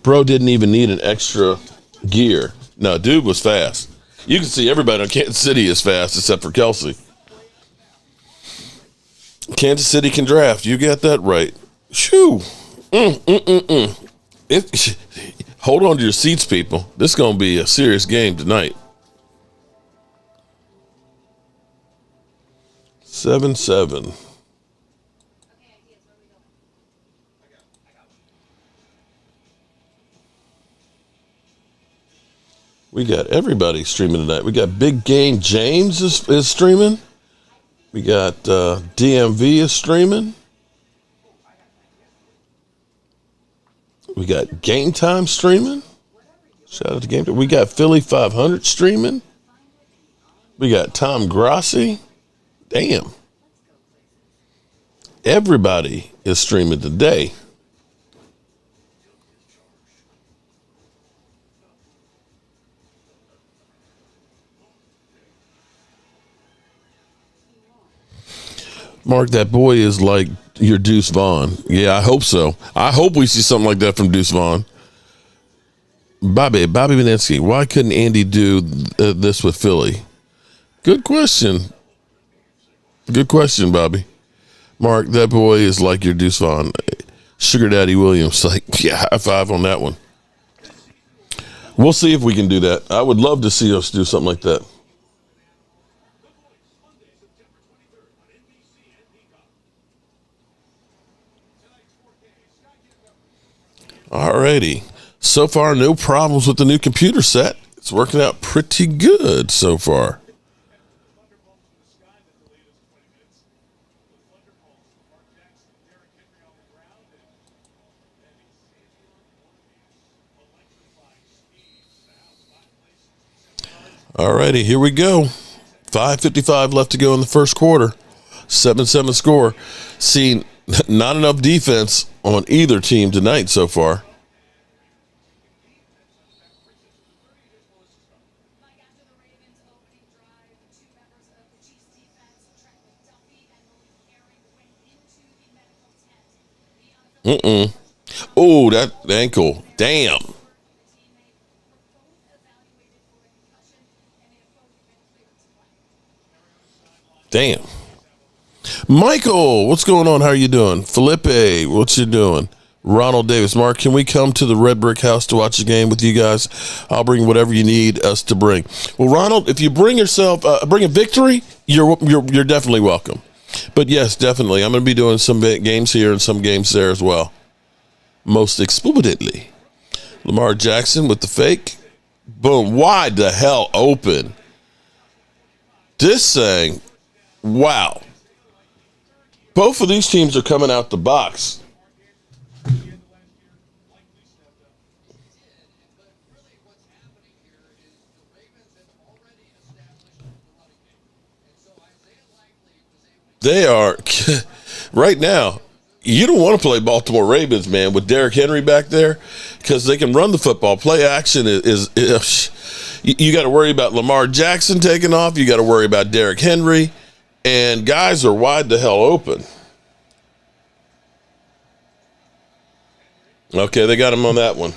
Bro didn't even need an extra gear. No, dude was fast. You can see everybody in Kansas City is fast except for Kelsey. Kansas City can draft. You got that right. Shoo. Hold on to your seats, people. This is going to be a serious game tonight. 7-7. We got everybody streaming tonight. We got Big Game James is streaming. We got DMV is streaming. We got Game Time streaming. Shout out to Game Time. We got Philly 500 streaming. We got Tom Grassi. Damn. Everybody is streaming today. Mark, that boy is like your Deuce Vaughn. Yeah, I hope so. I hope we see something like that from Deuce Vaughn. Bobby Beninsky, why couldn't Andy do this with Philly? Good question. Good question, Bobby. Mark, that boy is like your Deuce Vaughn. Sugar Daddy Williams, like, yeah, high five on that one. We'll see if we can do that. I would love to see us do something like that. Alrighty. So far, no problems with the new computer set. It's working out pretty good so far. Alrighty, here we go. 5:55 left to go in the first quarter. 7-7 score. Seen not enough defense on either team tonight so far. Oh, that ankle. Damn. Damn. Michael, what's going on? How are you doing? Felipe, what you doing? Ronald Davis. Mark, can we come to the Red Brick House to watch the game with you guys? I'll bring whatever you need us to bring. Well, Ronald, if you bring yourself, bring a victory, you're definitely welcome. But yes, definitely. I'm going to be doing some games here and some games there as well. Most explicitly. Lamar Jackson with the fake. Boom. Wide the hell open. This thing. Wow. Both of these teams are coming out the box. They are, right now, you don't want to play Baltimore Ravens, man, with Derrick Henry back there because they can run the football. Play action is you got to worry about Lamar Jackson taking off. You got to worry about Derrick Henry. And guys are wide the hell open. Okay, they got him on that one.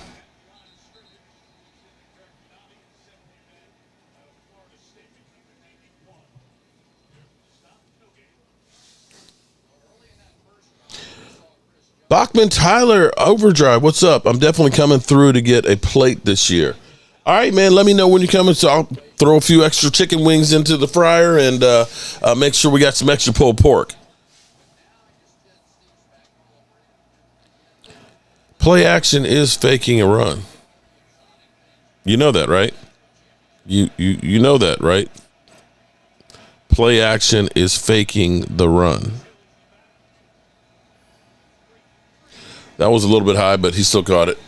Bachman Tyler Overdrive, what's up? I'm definitely coming through to get a plate this year. All right, man, let me know when you're coming, so I'll throw a few extra chicken wings into the fryer and make sure we got some extra pulled pork. Play action is faking a run. You know that, right? You know that, right? Play action is faking the run. That was a little bit high, but he still caught it.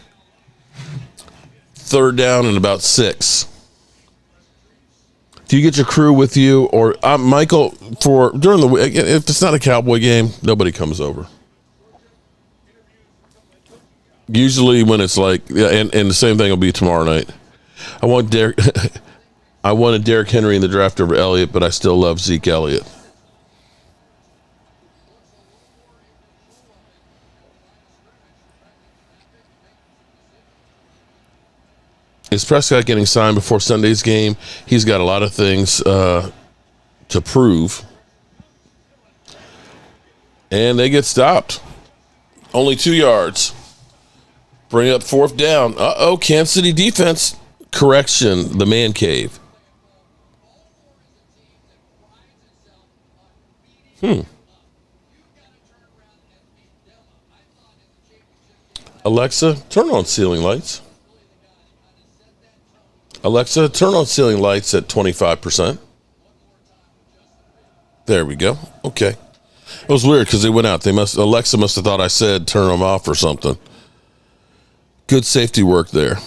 3rd down and about 6. Do you get your crew with you, or Michael? For during the week, if it's not a Cowboy game, nobody comes over. Usually, when it's like, yeah, and the same thing will be tomorrow night. I wanted Derrick Henry in the draft over Elliott, but I still love Zeke Elliott. Is Prescott getting signed before Sunday's game? He's got a lot of things to prove. And they get stopped. Only 2 yards. Bring up 4th down. Kansas City defense. Correction, the man cave. Alexa, turn on ceiling lights. Alexa, turn on ceiling lights at 25%. There we go. Okay. It was weird because they went out. Alexa must have thought I said turn them off or something. Good safety work there.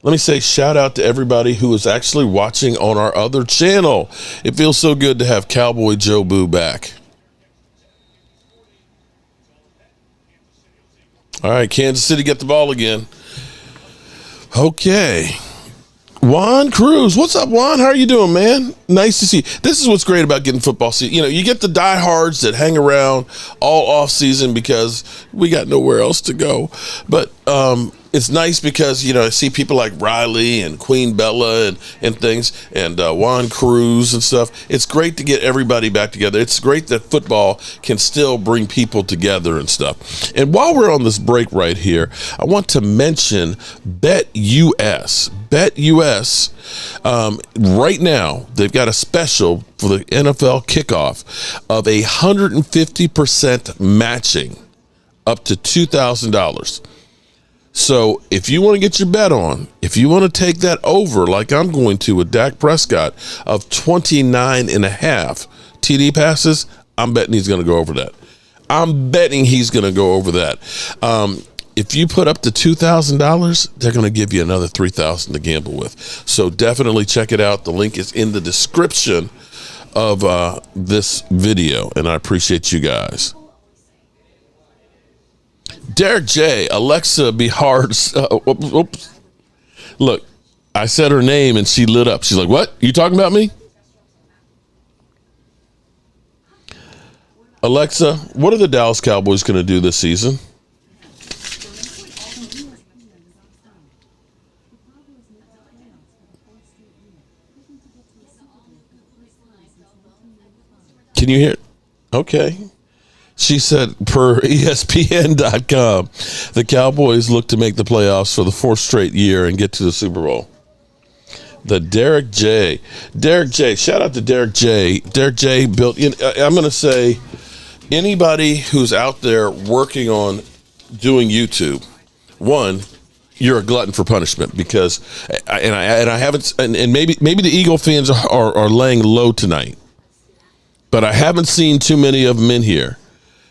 Let me say shout out to everybody who is actually watching on our other channel. It feels so good to have Cowboy Joe Boo back. All right, Kansas City get the ball again. Okay. Juan Cruz. What's up, Juan? How are you doing, man? Nice to see you. This is what's great about getting football season. You know, you get the diehards that hang around all off season because we got nowhere else to go. But it's nice because, you know, I see people like Riley and Queen Bella and things, and Juan Cruz and stuff. It's great to get everybody back together. It's great that football can still bring people together and stuff. And while we're on this break right here, I want to mention BetUS. BetUS, right now, they've got a special for the NFL kickoff of 150% matching up to $2,000. So if you want to get your bet on, if you want to take that over like I'm going to with Dak Prescott of 29.5 TD passes, I'm betting he's going to go over that. I'm betting he's going to go over that. If you put up to $2,000, they're going to give you another $3,000 to gamble with. So definitely check it out. The link is in the description of this video, and I appreciate you guys. Derek J. Alexa be hard. Oops. Look, I said her name and she lit up. She's like, what? You talking about me? Alexa, what are the Dallas Cowboys going to do this season? Can you hear it? Okay. She said, per ESPN.com, the Cowboys look to make the playoffs for the fourth straight year and get to the Super Bowl. The Derek J. Shout out to Derek J. Derek J. built, I'm going to say, anybody who's out there working on doing YouTube, one, you're a glutton for punishment because, I haven't, and maybe the Eagle fans are laying low tonight, but I haven't seen too many of them in here.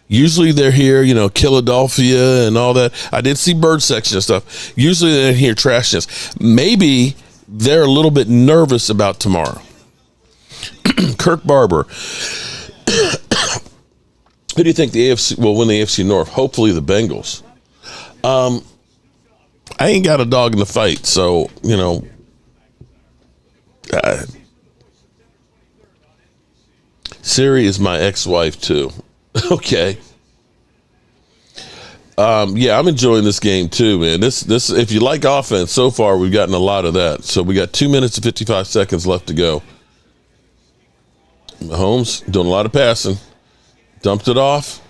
Usually they're here, Philadelphia and all that. I did see bird section and stuff. Usually they're in here trashing us. Maybe they're a little bit nervous about tomorrow. Kirk Barber. Who do you think the AFC will win the AFC North? Hopefully the Bengals. I ain't got a dog in the fight, so, Siri is my ex-wife too. Okay. Yeah, I'm enjoying this game too, man. This if you like offense, so far we've gotten a lot of that. So we got 2 minutes and 55 seconds left to go. Holmes doing a lot of passing. Dumped it off.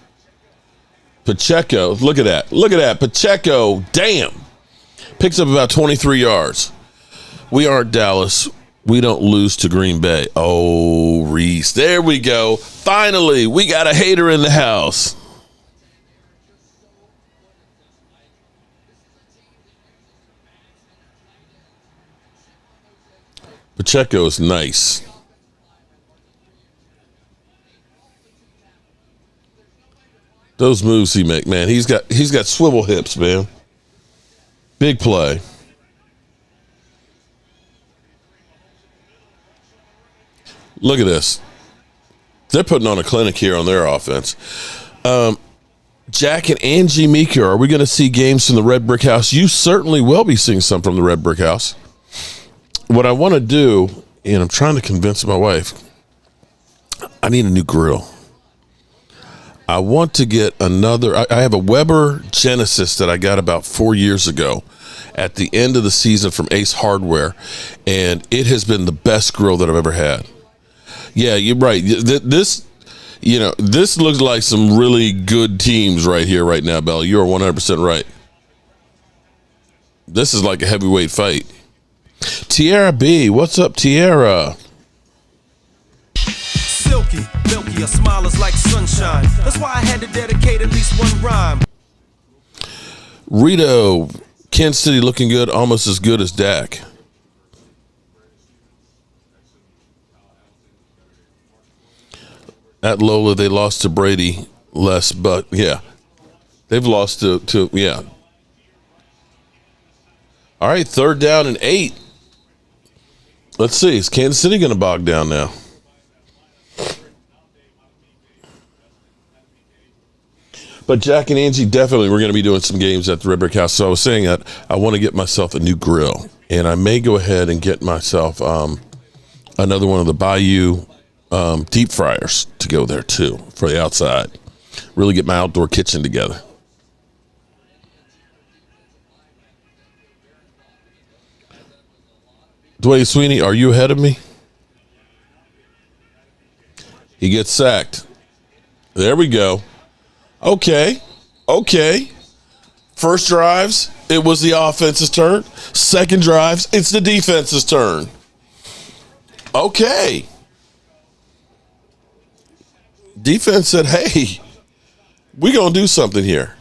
Pacheco, look at that. Pacheco, damn. Picks up about 23 yards. We aren't Dallas. We don't lose to Green Bay. Oh, Reese. There we go. Finally, we got a hater in the house. Pacheco is nice. Those moves he make, man. He's got swivel hips, man. Big play. Look at this. They're putting on a clinic here on their offense. Jack and Angie Meeker, are we going to see games from the Red Brick House? You certainly will be seeing some from the Red Brick House. What I want to do, and I'm trying to convince my wife, I need a new grill. I want to get another. I have a Weber Genesis that I got about 4 years ago at the end of the season from Ace Hardware, and it has been the best grill that I've ever had. Yeah, you're right. This looks like some really good teams right here, right now, Bella. You're 100% right. This is like a heavyweight fight. Tierra B, what's up, Tierra? Silky, milky, a smile is like sunshine. That's why I had to dedicate at least one rhyme. Rito, Kansas City looking good, almost as good as Dak. At Lola, they lost to Brady less, but yeah, they've lost to yeah. All right, 3rd down and 8. Let's see, is Kansas City going to bog down now? But Jack and Angie, definitely we're going to be doing some games at the Red Brick House. So I was saying that I want to get myself a new grill, and I may go ahead and get myself another one of the Bayou deep fryers to go there too for the outside. Really get my outdoor kitchen together. Dwayne Sweeney, are you ahead of me? He gets sacked. There we go. Okay. First drives, it was the offense's turn. Second drives, it's the defense's turn. Okay. Defense said, hey, we're going to do something here.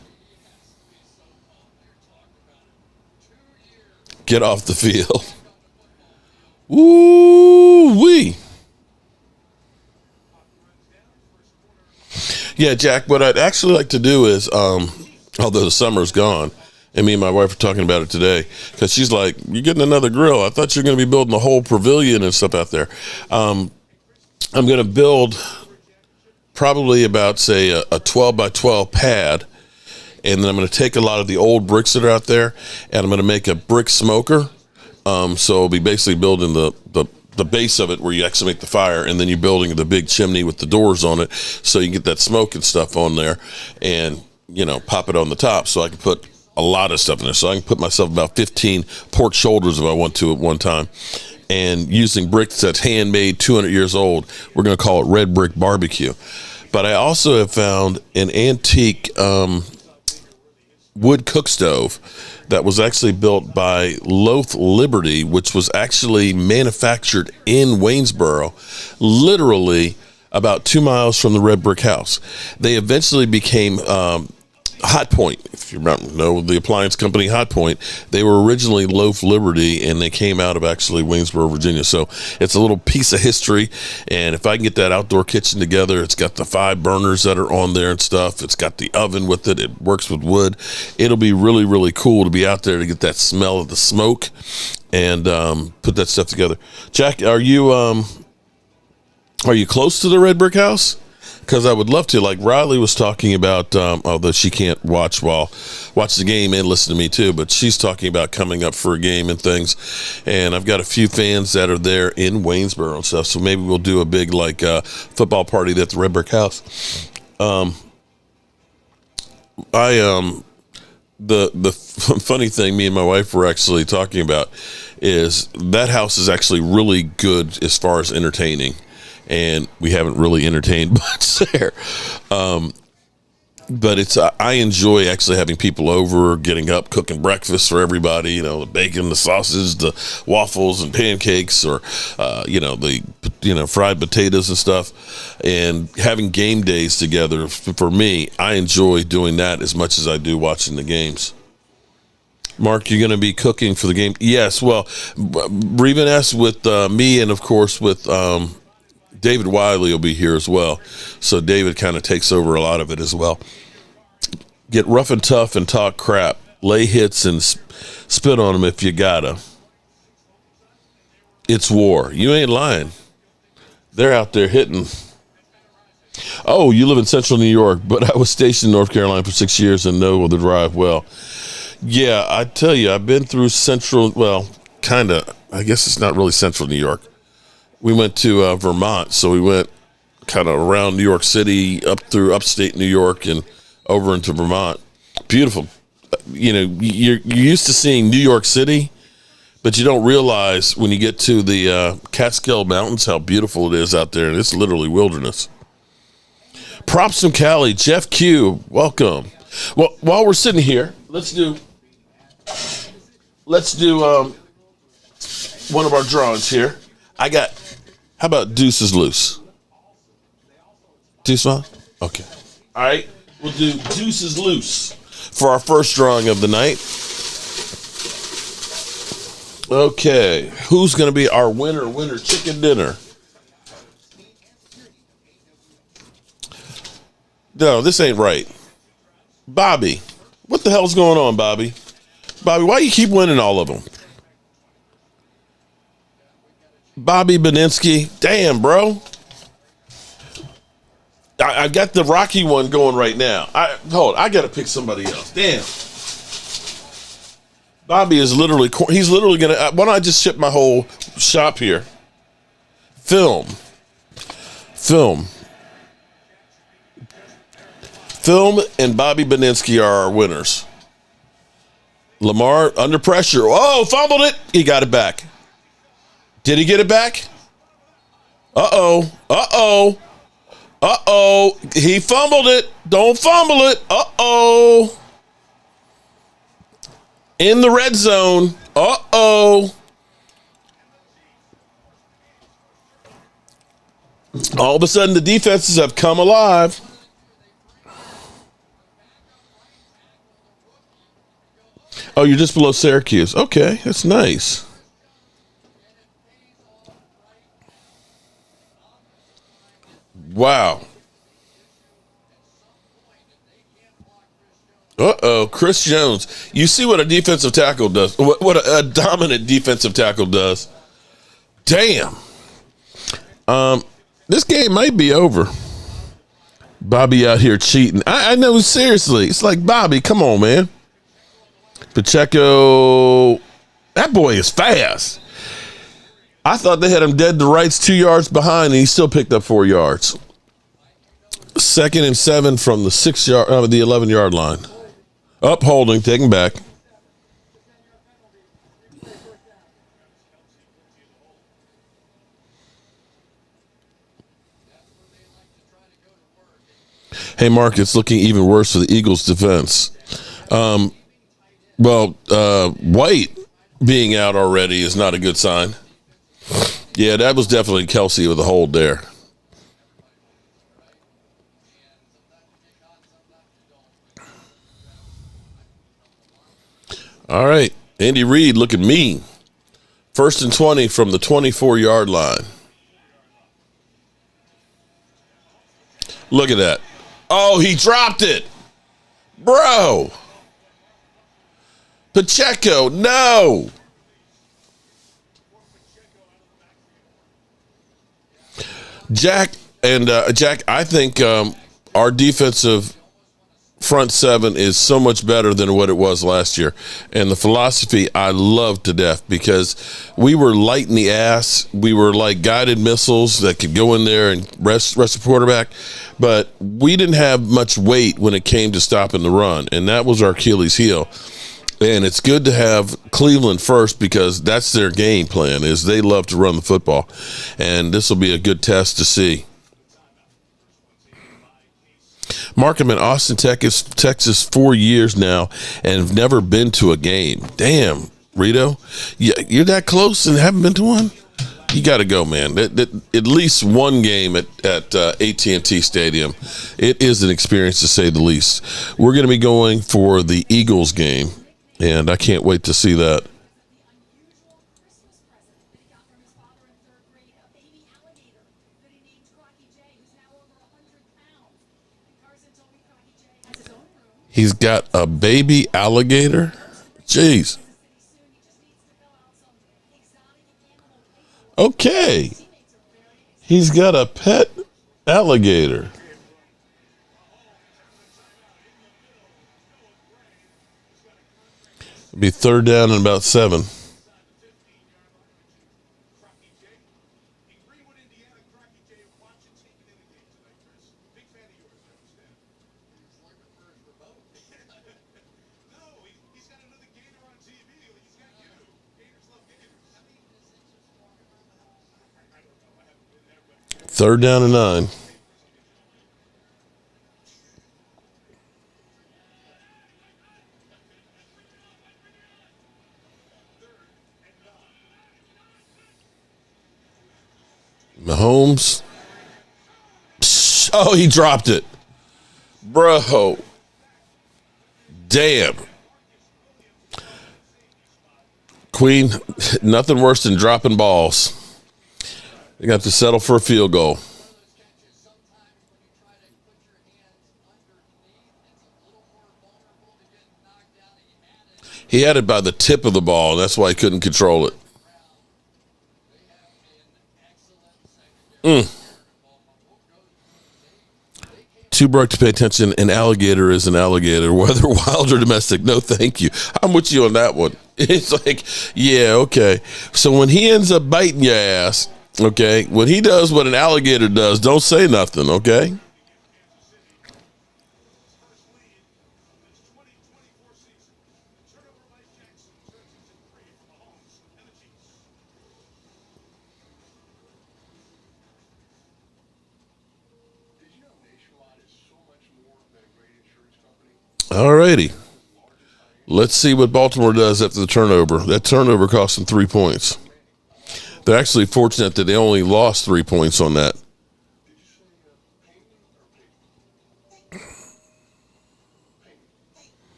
Get off the field. Woo-wee. Yeah, Jack, what I'd actually like to do is, although the summer's gone, and me and my wife are talking about it today, because she's like, you're getting another grill. I thought you were going to be building a whole pavilion and stuff out there. I'm going to build probably about, say, a 12 by 12 pad, and then I'm going to take a lot of the old bricks that are out there, and I'm going to make a brick smoker. So I'll be basically building the base of it where you actually make the fire, and then you're building the big chimney with the doors on it so you can get that smoke and stuff on there and, pop it on the top so I can put a lot of stuff in there. So I can put myself about 15 pork shoulders if I want to at one time. And using bricks that's handmade, 200 years old, we're going to call it Red Brick Barbecue. But I also have found an antique wood cook stove that was actually built by Loath Liberty, which was actually manufactured in Waynesboro, literally about 2 miles from the Red Brick House. They eventually became Hot Point. If you know the appliance company Hot Point, they were originally Loath Liberty, and they came out of actually Waynesboro, Virginia. So it's a little piece of history, and if I can get that outdoor kitchen together, it's got the 5 burners that are on there and stuff. It's got the oven with it. It works with wood. It'll be really, really cool to be out there to get that smell of the smoke and put that stuff together. Jack, are you close to the Red Brick House? Because I would love to. Like Riley was talking about, although she can't watch the game and listen to me too, but she's talking about coming up for a game and things. And I've got a few fans that are there in Waynesboro and stuff, so maybe we'll do a big football party at the Red Brick House. The funny thing me and my wife were actually talking about is that house is actually really good as far as entertaining. And we haven't really entertained much there. But it's I enjoy actually having people over, getting up, cooking breakfast for everybody, the bacon, the sausage, the waffles and pancakes, or, the fried potatoes and stuff, and having game days together. For me, I enjoy doing that as much as I do watching the games. Mark, you're going to be cooking for the game? Yes, well, Breven S with me, and of course with David Wiley will be here as well. So David kind of takes over a lot of it as well. Get rough and tough and talk crap. Lay hits and spit on them if you gotta. It's war. You ain't lying. They're out there hitting. Oh, you live in central New York, but I was stationed in North Carolina for 6 years and know the drive well. Yeah, I tell you, I've been through central, well, kind of, I guess it's not really central New York. We went to Vermont, so we went kind of around New York City, up through upstate New York, and over into Vermont. Beautiful. You're used to seeing New York City, but you don't realize when you get to the Catskill Mountains how beautiful it is out there, and it's literally wilderness. Props from Cali, Jeff Q, welcome. Well, while we're sitting here, let's do one of our drawings here. How about deuces loose? Deuce fine? Okay. All right. We'll do deuces loose for our first drawing of the night. Okay. Who's going to be our winner chicken dinner? No, this ain't right. Bobby. What the hell's going on, Bobby? Bobby, why you keep winning all of them? Bobby Beninsky. Damn, bro. I got the Rocky one going right now. I got to pick somebody else. Damn. Bobby is he's literally going to, why don't I just ship my whole shop here? Film. And Bobby Beninsky are our winners. Lamar under pressure. Oh, fumbled it. He got it back. Did he get it back? Uh-oh. He fumbled it. Don't fumble it. Uh-oh. In the red zone. Uh-oh. All of a sudden, the defenses have come alive. Oh, you're just below Syracuse. Okay, that's nice. Wow. Uh-oh, Chris Jones. You see what a defensive tackle does. What a dominant defensive tackle does. Damn. This game might be over. Bobby out here cheating. I know, seriously. It's like, Bobby, come on, man. Pacheco. That boy is fast. I thought they had him dead to rights 2 yards behind, and he still picked up 4 yards. 2nd and 7 from the 11-yard line. Up holding, taking back. Hey, Mark, it's looking even worse for the Eagles' defense. White being out already is not a good sign. Yeah, that was definitely Kelsey with a hold there. All right, Andy Reid looking mean. 1st and 20 from the 24-yard line. Look at that. Oh, he dropped it. Bro. Pacheco, no. Jack, I think our defensive front seven is so much better than what it was last year. And the philosophy I love to death, because we were light in the ass. We were like guided missiles that could go in there and rest the quarterback. But we didn't have much weight when it came to stopping the run. And that was our Achilles heel. And it's good to have Cleveland first, because that's their game plan, is they love to run the football. And this will be a good test to see. Mark, I'm in Austin, Texas 4 years now, and have never been to a game. Damn, Rito, you're that close and haven't been to one? You got to go, man. At least one game at AT&T Stadium. It is an experience, to say the least. We're going to be going for the Eagles game, and I can't wait to see that. He's got a baby alligator? Jeez. Okay. He's got a pet alligator. It'll be 3rd down and about 7. Third down and 9. Holmes. Oh, he dropped it. Bro. Damn. Queen, nothing worse than dropping balls. You got to settle for a field goal. He had it by the tip of the ball, and that's why he couldn't control it. Too broke to pay attention. An alligator is an alligator, whether wild or domestic. No, thank you. I'm with you on that one. It's like, yeah, okay. So when he ends up biting your ass, okay, when he does what an alligator does, don't say nothing, okay? All righty. Let's see what Baltimore does after the turnover. That turnover cost them 3 points. They're actually fortunate that they only lost 3 points on that.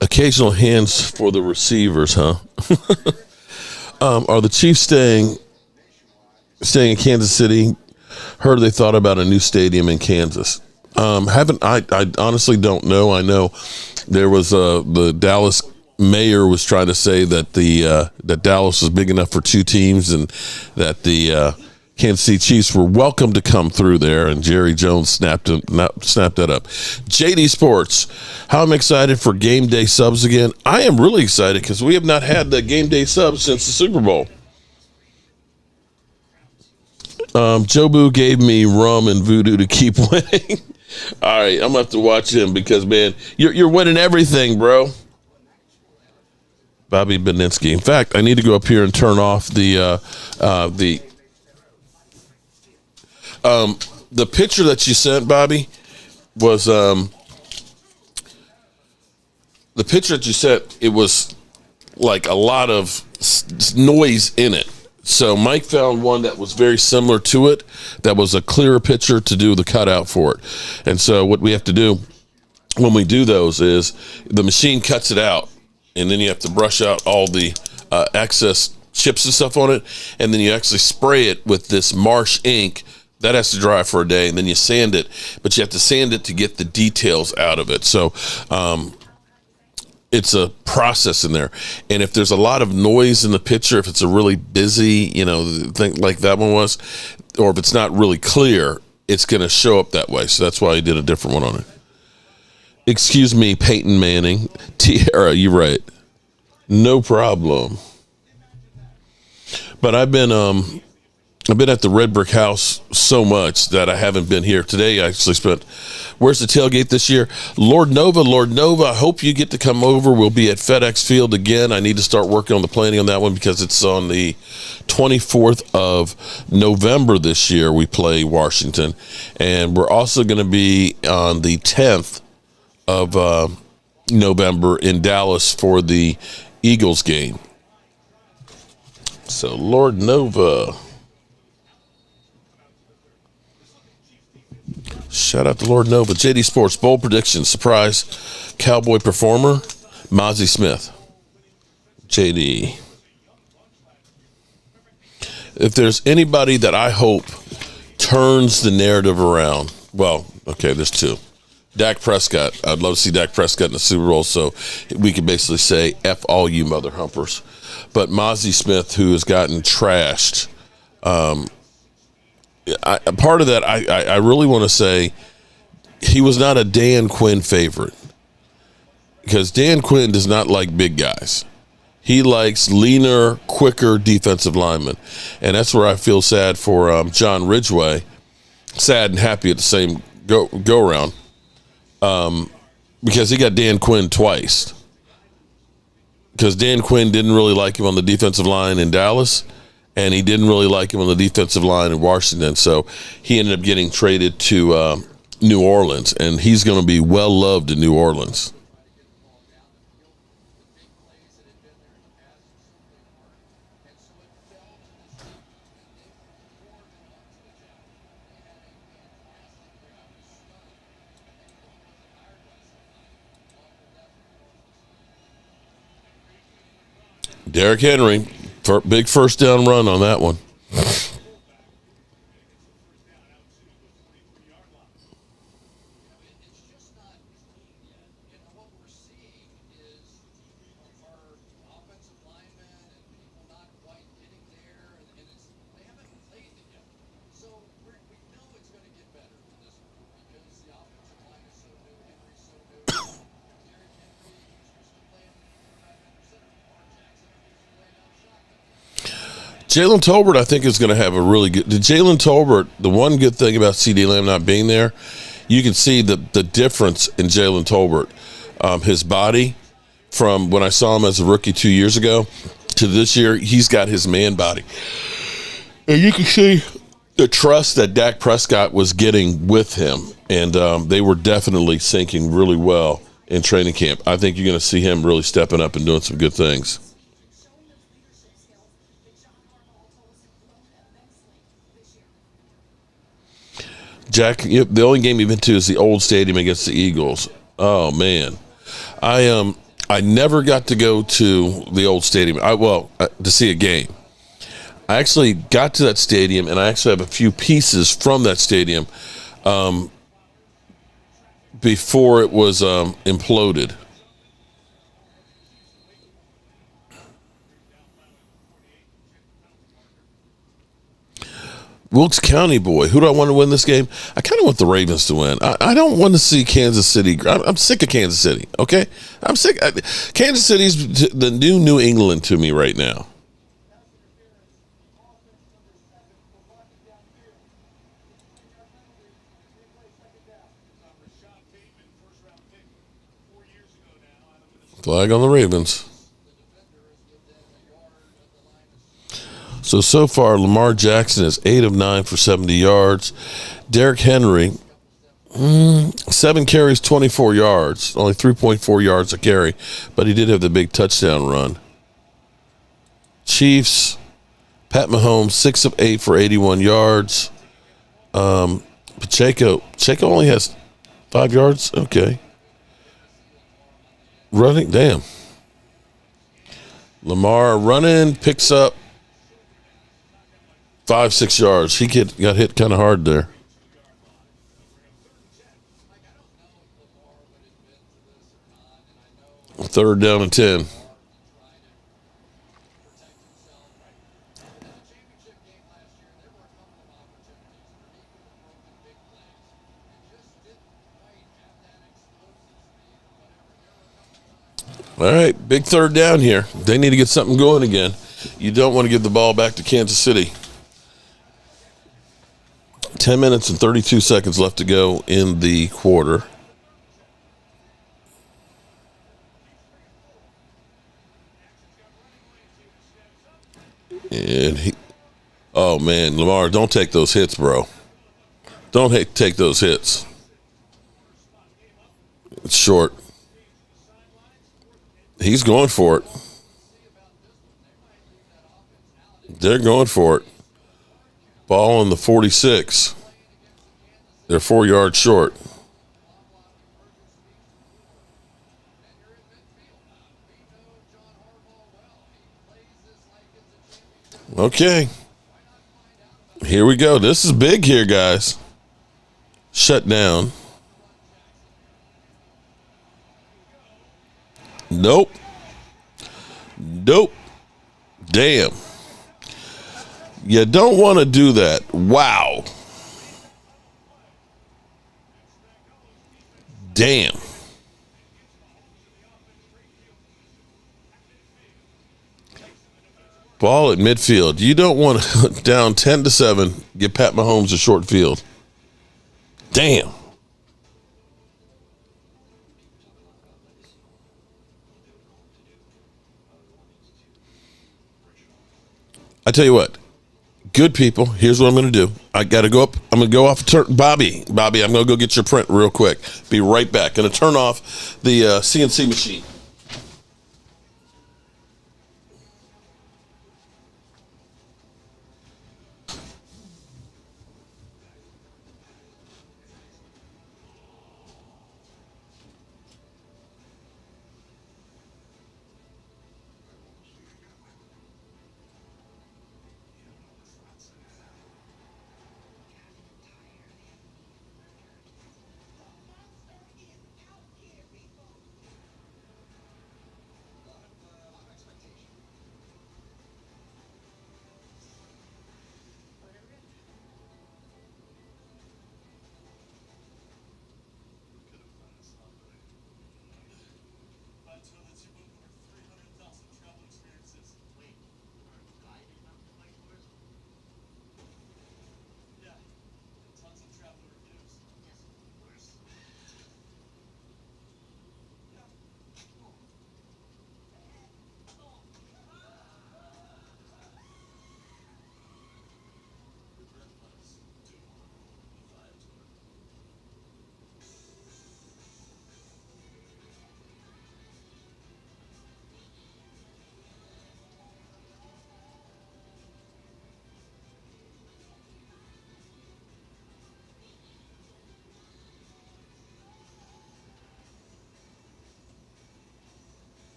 Occasional hands for the receivers, huh? Are the Chiefs staying in Kansas City? Heard they thought about a new stadium in Kansas. I honestly don't know. I know there was the Dallas mayor was trying to say that that Dallas was big enough for two teams and that the Kansas City Chiefs were welcome to come through there, and Jerry Jones snapped that up. JD Sports, how I'm excited for game day subs again. I am really excited because we have not had the game day subs since the Super Bowl. Jobu gave me rum and voodoo to keep winning. All right, I'm gonna have to watch him because, man, you're winning everything, bro. Bobby Beninsky. In fact, I need to go up here and turn off the picture that you sent, Bobby, was the picture that you sent. It was like a lot of noise in it. So Mike found one that was very similar to it, that was a clearer picture to do the cutout for it. And so what we have to do when we do those is the machine cuts it out, and then you have to brush out all the excess chips and stuff on it, and then you actually spray it with this marsh ink. That has to dry for a day, and then you sand it, but you have to sand it to get the details out of it. So it's a process in there. And if there's a lot of noise in the picture, if it's a really busy, thing like that one was, or if it's not really clear, it's going to show up that way. So that's why I did a different one on it. Excuse me, Peyton Manning. Tiara, you're right. No problem. But I've been at the Red Brick House so much that I haven't been here. Today I actually spent, where's the tailgate this year? Lord Nova, I hope you get to come over. We'll be at FedEx Field again. I need to start working on the planning on that one because it's on the 24th of November this year. We play Washington. And we're also going to be on the 10th of November in Dallas for the Eagles game. So Lord Nova. Shout out to Lord Nova. JD Sports, bold prediction, surprise Cowboy performer, Mozzie Smith. JD. If there's anybody that I hope turns the narrative around, well, okay, there's two. Dak Prescott. I'd love to see Dak Prescott in the Super Bowl so we could basically say, F all you mother humpers. But Mozzie Smith, who has gotten trashed, part of that, I really want to say he was not a Dan Quinn favorite because Dan Quinn does not like big guys. He likes leaner, quicker defensive linemen. And that's where I feel sad for John Ridgeway. Sad and happy at the same go around because he got Dan Quinn twice. Because Dan Quinn didn't really like him on the defensive line in Dallas, and he didn't really like him on the defensive line in Washington. So he ended up getting traded to New Orleans, and he's going to be well loved in New Orleans. Derrick Henry, big first down run on that one. Jalen Tolbert, I think, is going to have a really good. Jalen Tolbert, the one good thing about CD Lamb not being there, you can see the difference in Jalen Tolbert. His body from when I saw him as a rookie 2 years ago to this year, he's got his man body. And you can see the trust that Dak Prescott was getting with him. And they were definitely syncing really well in training camp. I think you're going to see him really stepping up and doing some good things. Jack, the only game you've been to is the old stadium against the Eagles. Oh man, I never got to go to the old stadium. To see a game. I actually got to that stadium, and I actually have a few pieces from that stadium before it was imploded. Wilkes County boy. Who do I want to win this game? I kind of want the Ravens to win. I don't want to see Kansas City. I'm sick of Kansas City, okay? I'm sick. Kansas City's the New England to me right now. Flag on the Ravens. So far, Lamar Jackson is 8 of 9 for 70 yards. Derrick Henry, 7 carries, 24 yards. Only 3.4 yards a carry, but he did have the big touchdown run. Chiefs, Pat Mahomes, 6 of 8 for 81 yards. Pacheco only has 5 yards? Okay. Running, damn. Lamar running, picks up 5-6 yards. He got hit kind of hard there. Third down and 10. All right, big third down here. They need to get something going again. You don't want to give the ball back to Kansas City. 10 minutes and 32 seconds left to go in the quarter. And oh man, Lamar, don't take those hits, bro. Don't take those hits. It's short. He's going for it. They're going for it. Ball on the 46. They're 4 yards short. Okay. Here we go. This is big here, guys. Shut down. Nope. Damn. You don't want to do that. Wow. Damn. Ball at midfield. You don't want to down 10-7, give Pat Mahomes a short field. Damn. I tell you what, good people, here's what I'm going to do. I got to go up. I'm going to go off. Bobby, I'm going to go get your print real quick. Be right back. Going to turn off the CNC machine.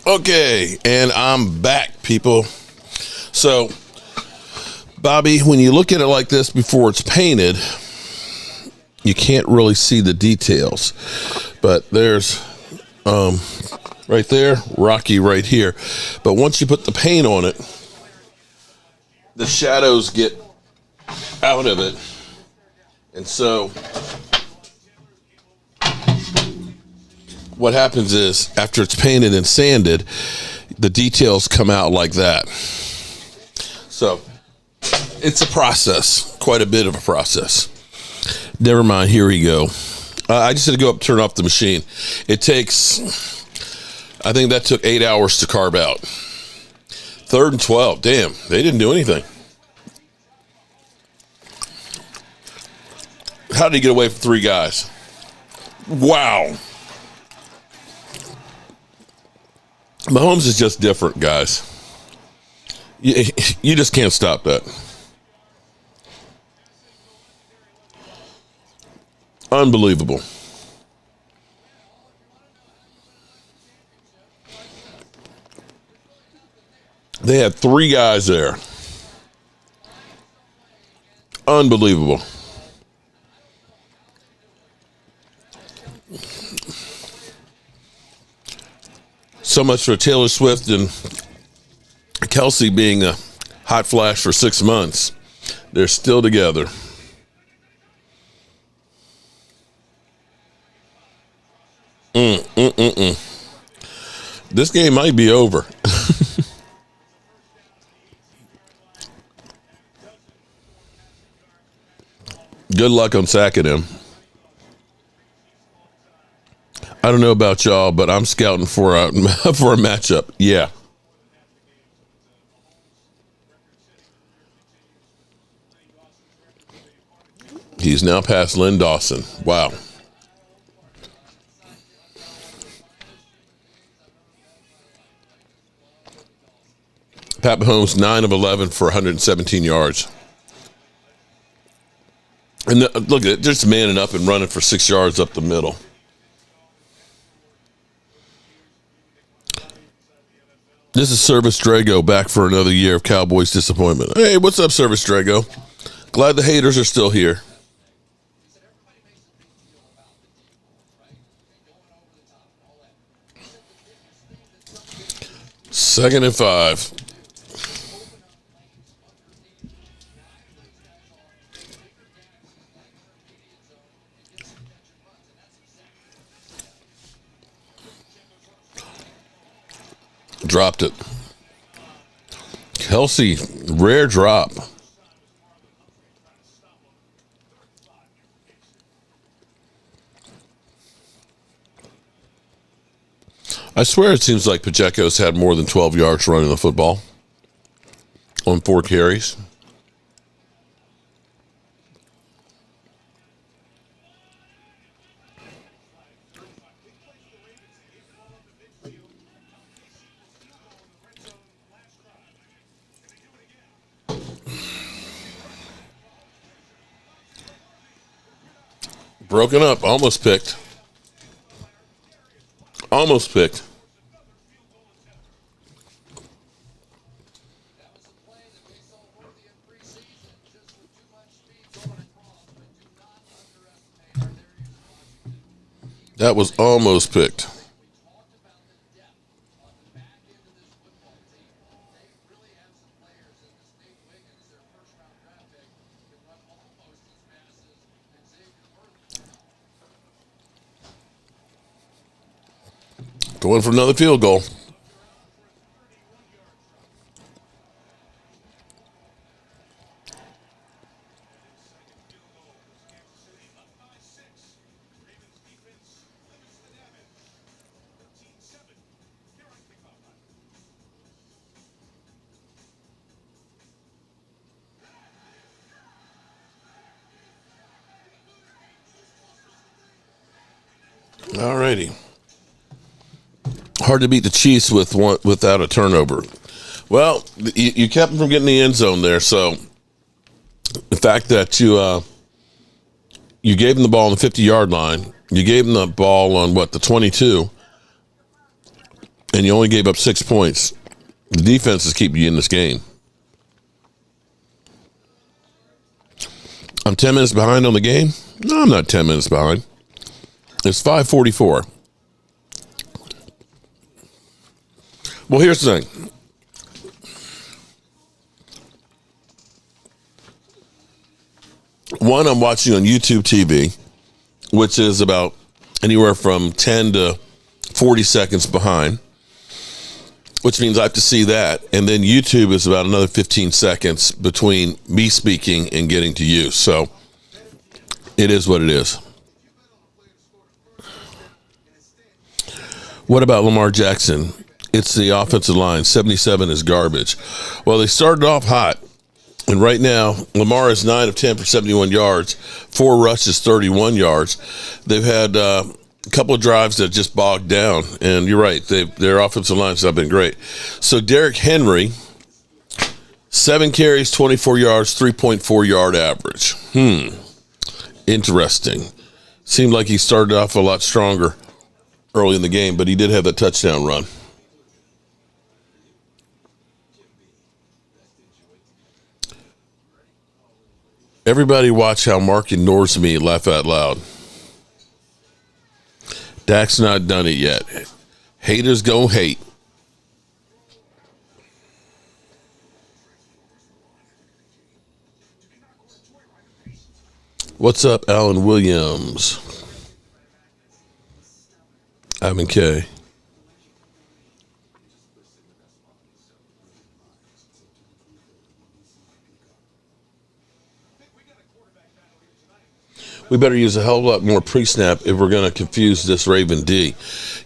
Okay, and I'm back, people. So, Bobby, when you look at it like this before it's painted, you can't really see the details. But there's right there, Rocky right here. But once you put the paint on it, the shadows get out of it. And so what happens is after it's painted and sanded, the details come out like that. So it's a process, quite a bit of a process. Never mind, here we go. I just had to go up and turn off the machine. It takes, I think that took 8 hours to carve out. 3rd and 12, damn, they didn't do anything. How did he get away from 3 guys? Wow. Holmes is just different, guys. You just can't stop that. Unbelievable. They had 3 guys there. Unbelievable. So much for Taylor Swift and Kelsey being a hot flash for 6 months. They're still together. This game might be over. Good luck on sacking him. I don't know about y'all, but I'm scouting for a matchup. Yeah. He's now past Lynn Dawson. Wow. Pat Mahomes, 9 of 11 for 117 yards. And look at it, just manning up and running for 6 yards up the middle. This is Service Drago back for another year of Cowboys disappointment. Hey, what's up, Service Drago? Glad the haters are still here. Second and 5. Dropped it. Kelsey, rare drop. I swear it seems like Pacheco's had more than 12 yards running the football on 4 carries. Broken up, almost picked. Almost picked. That was almost picked. Going for another field goal. All righty. Hard to beat the Chiefs without a turnover. Well, you kept them from getting the end zone there. So the fact that you gave them the ball on the 50-yard line, you gave them the ball on the 22, and you only gave up 6 points. The defense is keeping you in this game. I'm 10 minutes behind on the game. No, I'm not 10 minutes behind. It's 5:44. Well, here's the thing. One, I'm watching on YouTube TV, which is about anywhere from 10 to 40 seconds behind, which means I have to see that. And then YouTube is about another 15 seconds between me speaking and getting to you. So it is what it is. What about Lamar Jackson? It's the offensive line. 77 is garbage. Well, they started off hot. And right now, Lamar is 9 of 10 for 71 yards, 4 rushes, 31 yards. They've had a couple of drives that just bogged down. And you're right, their offensive lines have been great. So Derrick Henry, 7 carries, 24 yards, 3.4 yard average. Interesting. Seemed like he started off a lot stronger early in the game, but he did have that touchdown run. Everybody watch how Mark ignores me and laugh out loud. Dak's not done it yet. Haters gonna hate. What's up, Alan Williams? Ivan K. We better use a hell of a lot more pre-snap if we're going to confuse this Raven D.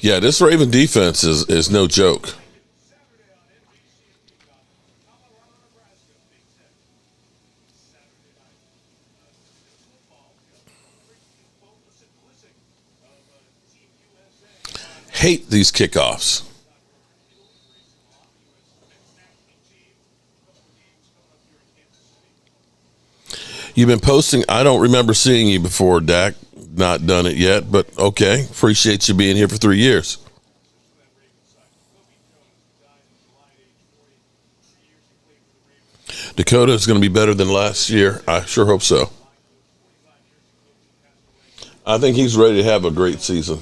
Yeah, this Raven defense is no joke. Hate these kickoffs. You've been posting. I don't remember seeing you before, Dak. Not done it yet, but okay. Appreciate you being here for 3 years. Dakota is going to be better than last year. I sure hope so. I think he's ready to have a great season.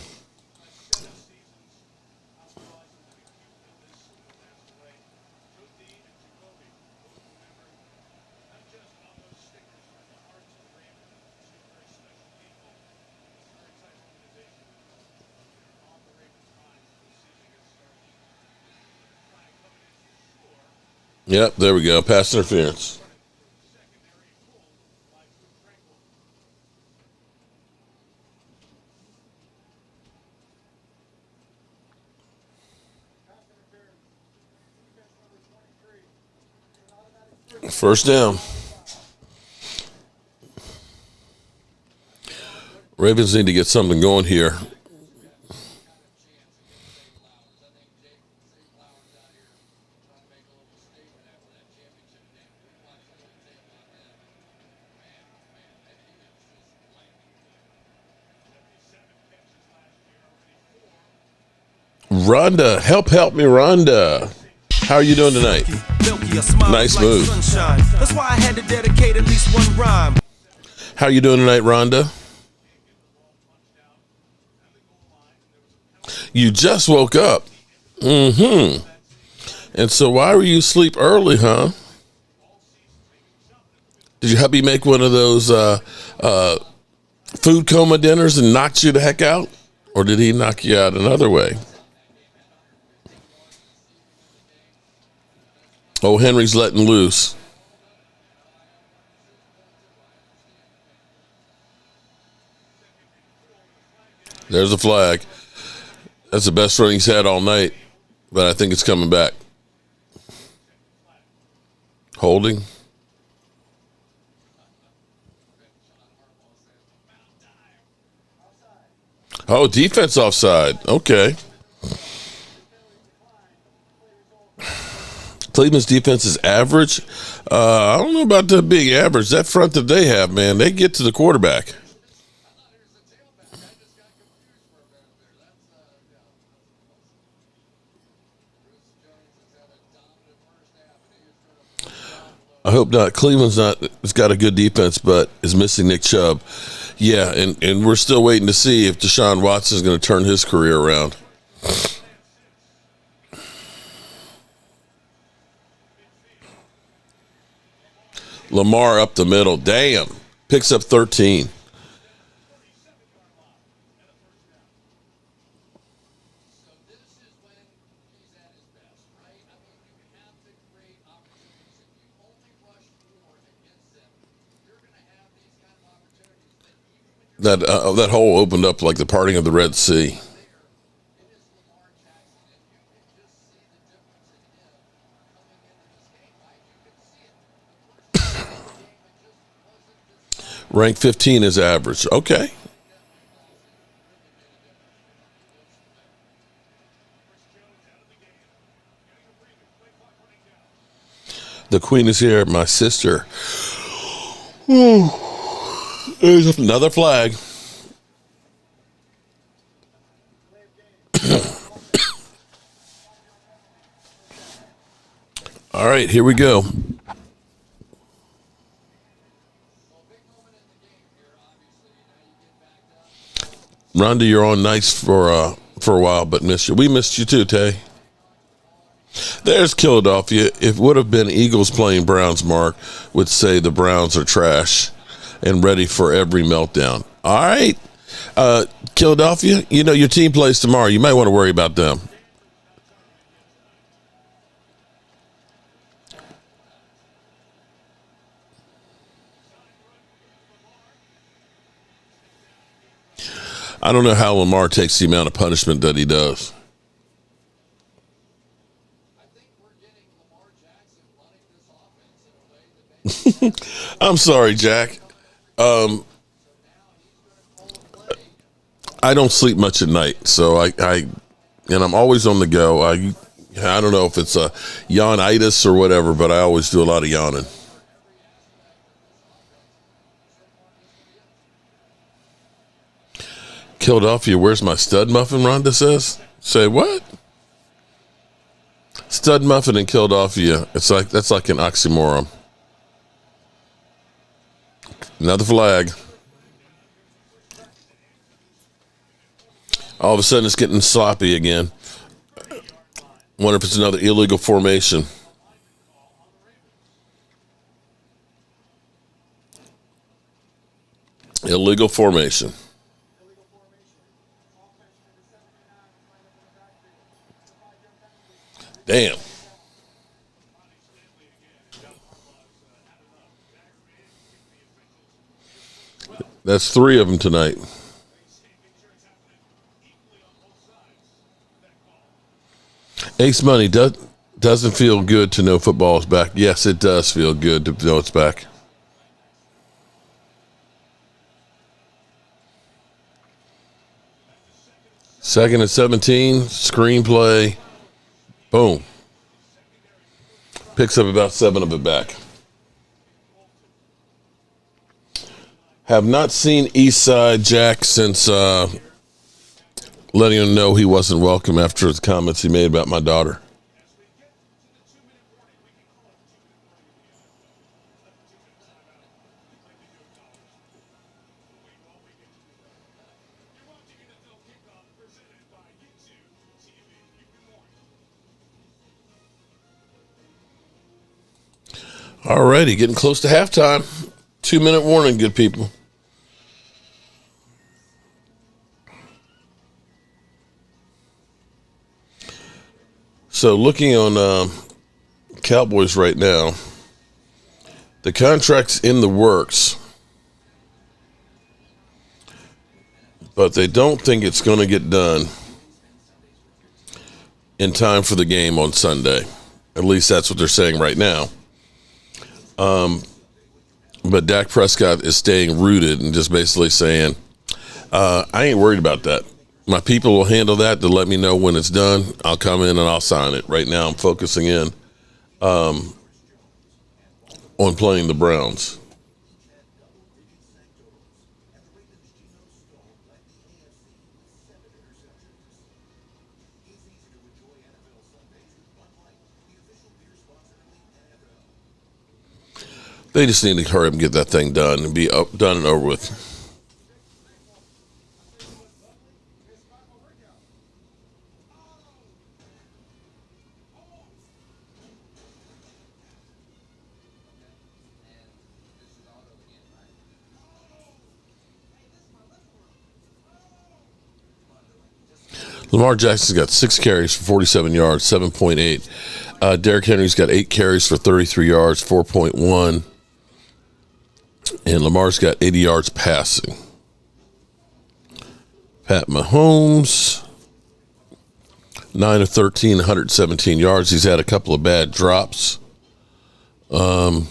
Yep, there we go. Pass interference. First down. Ravens need to get something going here. Rhonda, help me, Rhonda. How are you doing tonight? Nice move. That's why I had to dedicate at least one rhyme. How are you doing tonight, Rhonda? You just woke up. And so why were you asleep early, huh? Did your hubby make one of those food coma dinners and knocked you the heck out? Or did he knock you out another way? Oh, Henry's letting loose. There's a flag. That's the best run he's had all night, but I think it's coming back. Holding. Oh, defense offside. Okay. Cleveland's defense is average. I don't know about the big average. That front that they have, man, they get to the quarterback. I hope not. Cleveland's not. It's got a good defense, but is missing Nick Chubb. Yeah, and we're still waiting to see if Deshaun Watson is going to turn his career around. Lamar up the middle. Damn. Picks up 13. That hole opened up like the parting of the Red Sea. Rank 15 is average. Okay. The queen is here, my sister. Whew. There's another flag. All right, here we go. Rhonda, you're on nice for a while, but missed you. We missed you too, Tay. There's Philadelphia. If it would have been Eagles playing Browns, Mark would say the Browns are trash and ready for every meltdown. All right. Philadelphia, you know your team plays tomorrow. You might want to worry about them. I don't know how Lamar takes the amount of punishment that he does. I'm sorry, Jack. I don't sleep much at night, so and I'm always on the go. I don't know if it's a yawnitis or whatever, but I always do a lot of yawning. Philadelphia, where's my stud muffin? Rhonda says. Say what? Stud muffin in Philadelphia. That's like an oxymoron. Another flag. All of a sudden, it's getting sloppy again. Wonder if it's another illegal formation. Illegal formation. Damn. That's 3 of them tonight. Ace Money doesn't feel good to know football is back. Yes, it does feel good to know it's back. Second and 17, screenplay. Boom. Picks up about 7 of it back. Have not seen Eastside Jack since letting him know he wasn't welcome after his comments he made about my daughter. All righty, getting close to halftime. 2-minute warning, good people. So looking on Cowboys right now, the contract's in the works, but they don't think it's going to get done in time for the game on Sunday. At least that's what they're saying right now. But Dak Prescott is staying rooted and just basically saying, I ain't worried about that. My people will handle that to let me know when it's done. I'll come in and I'll sign it. Right now I'm focusing in on playing the Browns. They just need to hurry up and get that thing done and be done and over with. Lamar Jackson's got 6 carries for 47 yards, 7.8. Derrick Henry's got 8 carries for 33 yards, 4.1. And Lamar's got 80 yards passing. Pat Mahomes, 9 of 13, 117 yards. He's had a couple of bad drops. And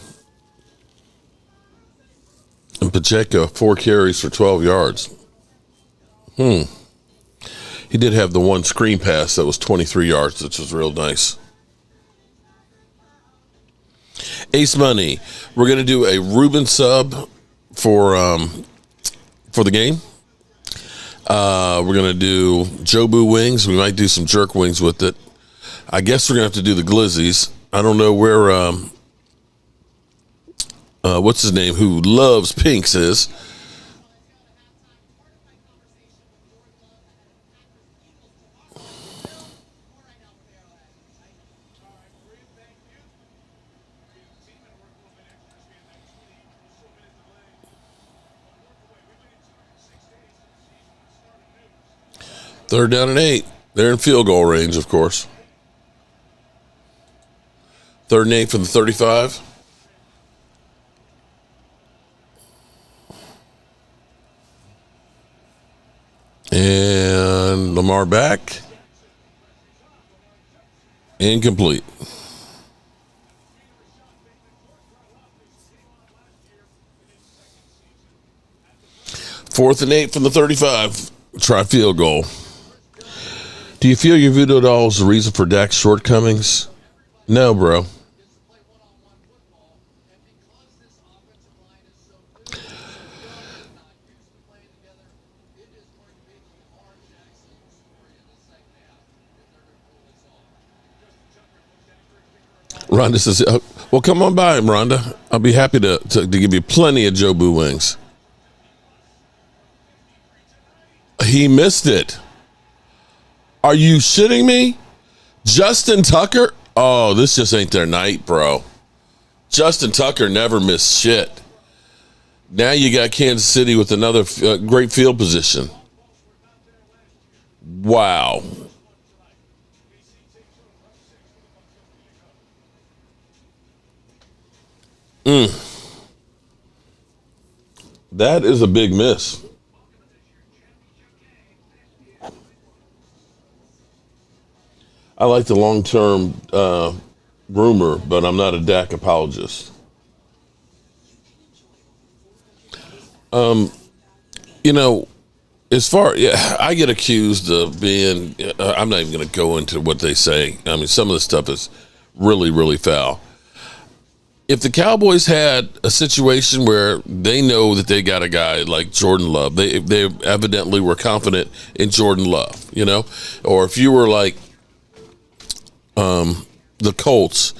Pacheco, 4 carries for 12 yards. He did have the one screen pass that was 23 yards, which was real nice. Ace Money. We're going to do a Reuben sub for the game. We're going to do Jobu wings. We might do some jerk wings with it. I guess we're going to have to do the glizzies. I don't know where, what's his name, who loves pinks is. Third down and 8. They're in field goal range, of course. 3rd and 8 from the 35. And Lamar back. Incomplete. 4th and 8 from the 35. Try field goal. Do you feel your voodoo doll is the reason for Dak's shortcomings? No, bro. Rhonda says, well, come on by, Rhonda. I'll be happy to give you plenty of Jobu wings. He missed it. Are you shitting me? Justin Tucker? Oh, this just ain't their night, bro. Justin Tucker never missed shit. Now you got Kansas City with another great field position. Wow. That is a big miss. I like the long-term rumor, but I'm not a Dak apologist. You know, I get accused of being, I'm not even going to go into what they say. I mean, some of the stuff is really, really foul. If the Cowboys had a situation where they know that they got a guy like Jordan Love, they evidently were confident in Jordan Love, you know, or if you were like the Colts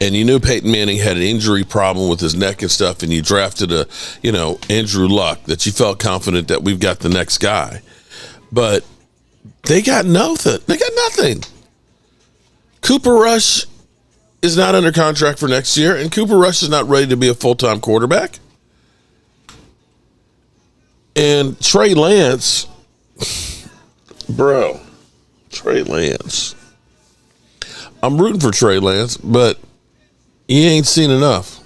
and you knew Peyton Manning had an injury problem with his neck and stuff, and you drafted Andrew Luck, that you felt confident that we've got the next guy. But they got nothing. They got nothing. Cooper Rush is not under contract for next year, and Cooper Rush is not ready to be a full-time quarterback. And Trey Lance, bro, Trey Lance. I'm rooting for Trey Lance, but he ain't seen enough.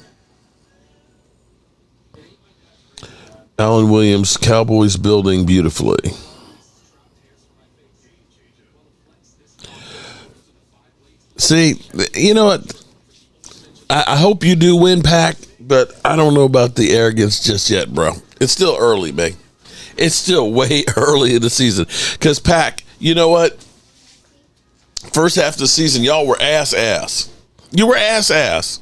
Alan Williams, Cowboys building beautifully. See, you know what? I hope you do win, Pack, but I don't know about the arrogance just yet, bro. It's still early, man. It's still way early in the season. Because, Pack, you know what? First half of the season, y'all were ass. You were ass.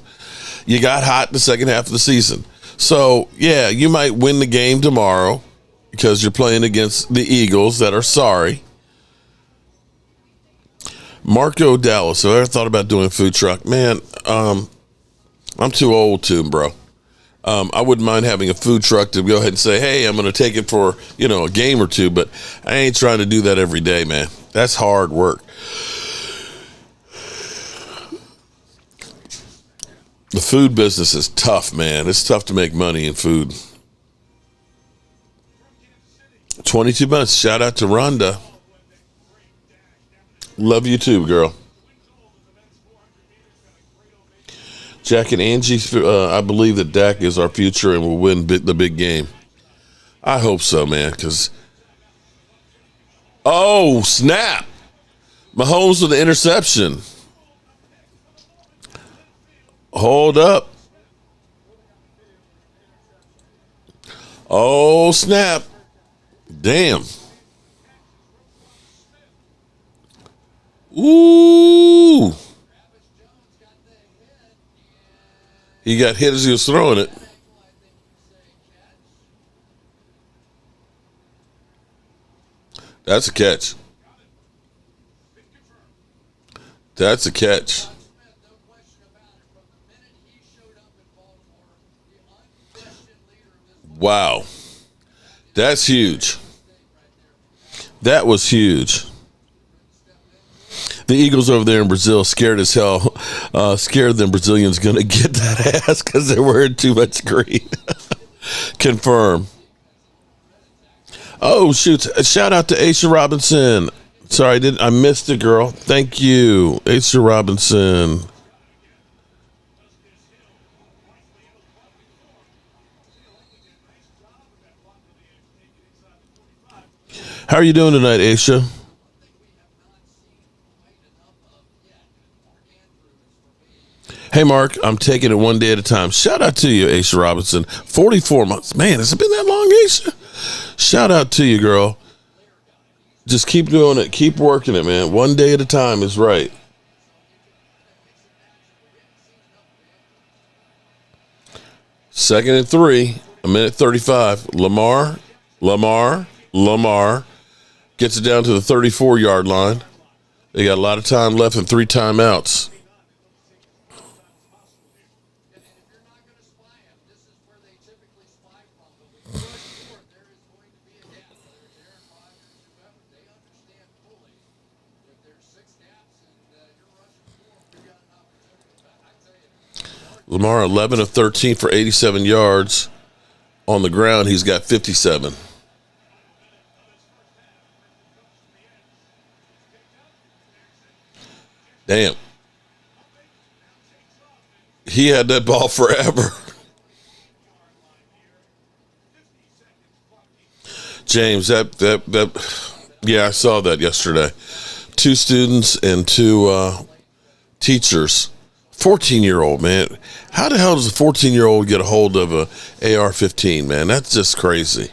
You got hot in the second half of the season. So, yeah, you might win the game tomorrow because you're playing against the Eagles that are sorry. Marco Dallas. So I ever thought about doing a food truck. Man, I'm too old to, bro. I wouldn't mind having a food truck to go ahead and say, hey, I'm going to take it for, a game or two, but I ain't trying to do that every day, man. That's hard work. The food business is tough, man. It's tough to make money in food. 22 months. Shout out to Rhonda. Love you too, girl. Jack and Angie, I believe that Dak is our future and will win the big game. I hope so, man, because... Oh, snap. Mahomes with the interception. Hold up. Oh, snap. Damn. Ooh. He got hit as he was throwing it. That's a catch. That's a catch. Wow. That's huge. That was huge. The Eagles over there in Brazil scared as hell. Scared them Brazilians going to get that ass because they're wearing too much green. Confirm. Oh, shoot. Shout out to Aisha Robinson. Sorry, I missed it, girl. Thank you, Aisha Robinson. How are you doing tonight, Aisha? Hey, Mark, I'm taking it one day at a time. Shout out to you, Aisha Robinson. 44 months. Man, has it been that long, Aisha? Shout out to you, girl. Just keep doing it. Keep working it, man. One day at a time is right. Second and 3, 1:35. Lamar gets it down to the 34-yard line. They got a lot of time left and 3 timeouts. Lamar 11 of 13 for 87 yards. On the ground, he's got 57. Damn. He had that ball forever. James, yeah, I saw that yesterday. 2 students and 2 teachers. 14-year-old, man. How the hell does a 14-year-old get a hold of a AR-15, man? That's just crazy.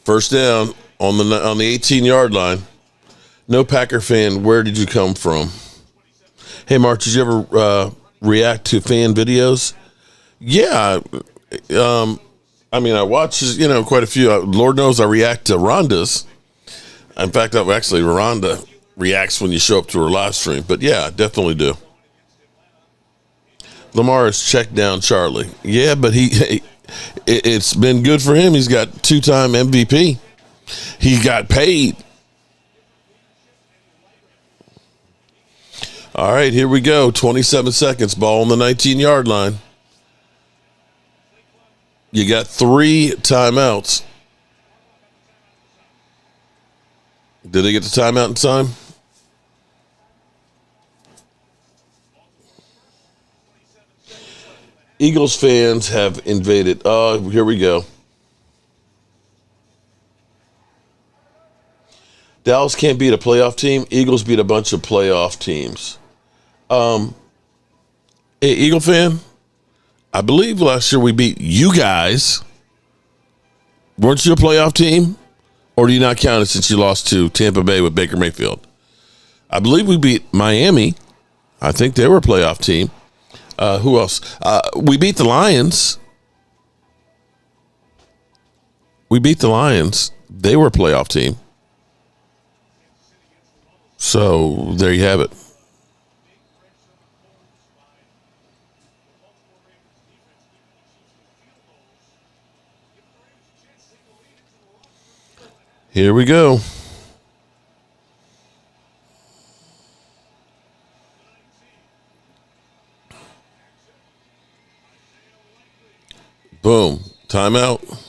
First down on the 18-yard line. No Packer fan, where did you come from? Hey, Mark, did you ever react to fan videos? Yeah. I mean, I watch, quite a few. Lord knows I react to Rhonda's. In fact, Rhonda reacts when you show up to her live stream. But yeah, I definitely do. Lamar has checked down Charlie. Yeah, but it's been good for him. He's got 2-time MVP. He got paid. All right, here we go. 27 seconds. Ball on the 19-yard line. You got 3 timeouts. Did they get the timeout in time? Eagles fans have invaded. Oh, here we go. Dallas can't beat a playoff team. Eagles beat a bunch of playoff teams. Hey, Eagle fan, I believe last year we beat you guys. Weren't you a playoff team? Or do you not count it since you lost to Tampa Bay with Baker Mayfield? I believe we beat Miami. I think they were a playoff team. Who else? We beat the Lions. They were a playoff team. So there you have it. Here we go. Boom. Timeout.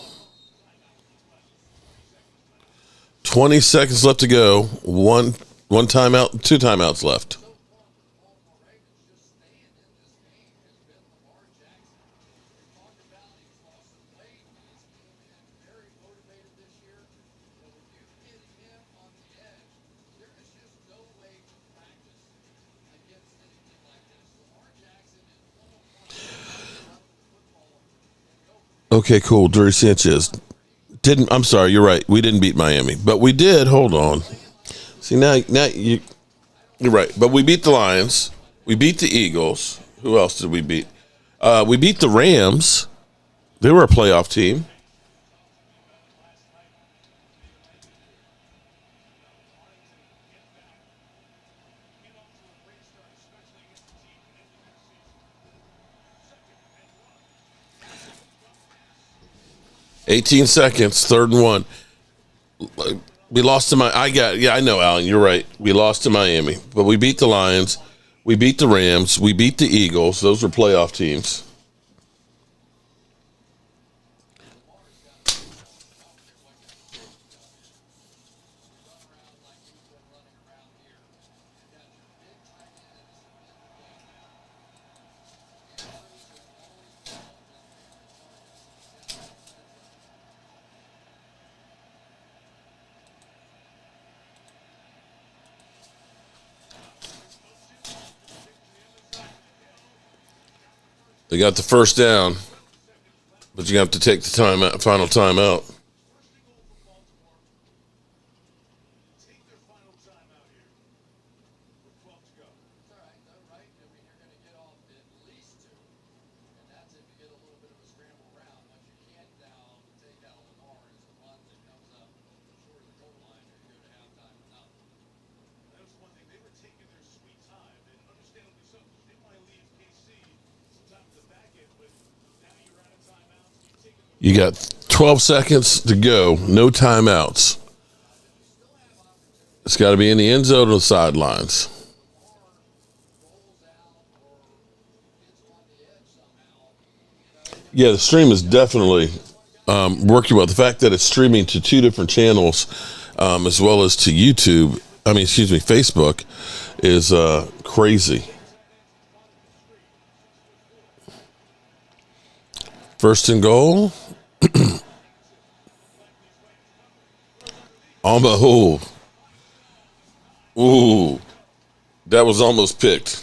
20 seconds left to go. One timeout, 2 timeouts left. Okay, cool. Drew Sanchez. I'm sorry, you're right. We didn't beat Miami, but we did. Hold on. See, now you're right. But we beat the Lions. We beat the Eagles. Who else did we beat? We beat the Rams. They were a playoff team. $18 seconds, 3rd and 1. We lost to I know, Alan, you're right. We lost to Miami, but we beat the Lions. We beat the Rams. We beat the Eagles. Those were playoff teams. They got the first down, but you have to take the final timeout. You got 12 seconds to go. No timeouts. It's got to be in the end zone or the sidelines. Yeah, the stream is definitely working well. The fact that it's streaming to 2 different channels, as well as to YouTube, Facebook, is crazy. 1st and goal. Almost. Ooh. That was almost picked.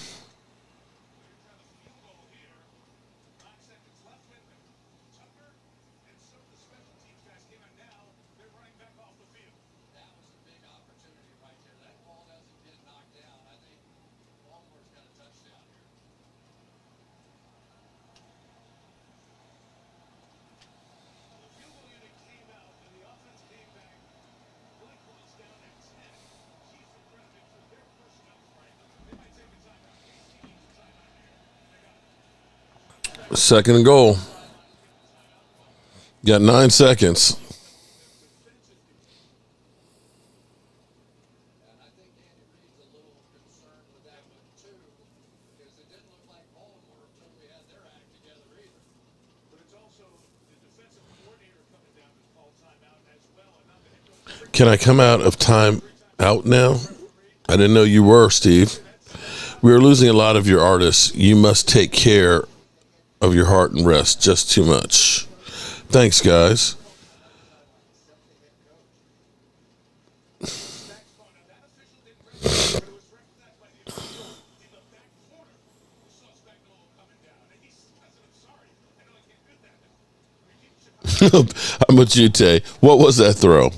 Second and goal. Got 9 seconds. Can I come out of time out now? I didn't know you were, Steve. We are losing a lot of your artists. You must take care of your heart and rest. Just too much. Thanks, guys. I'm with you, Tay. What was that throw?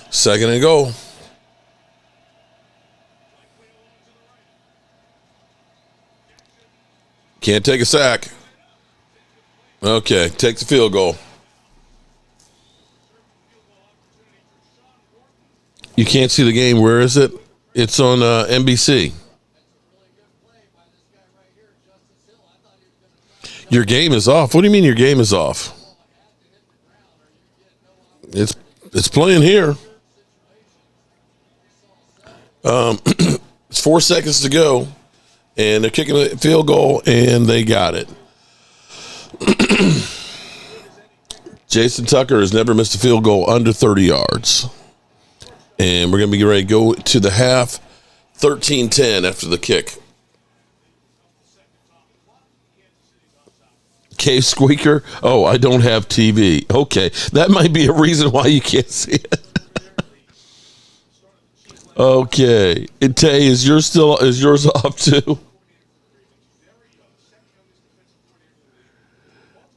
Second and goal. Can't take a sack. Okay, take the field goal. You can't see the game. Where is it? It's on NBC. Your game is off. What do you mean your game is off? It's playing here. It's 4 seconds to go, and they're kicking a field goal, and they got it. Jason Tucker has never missed a field goal under 30 yards. And we're going to be ready to go to the half, 13-10 after the kick. Cave Squeaker? Oh, I don't have TV. Okay, that might be a reason why you can't see it. Okay. Tay, is yours off too?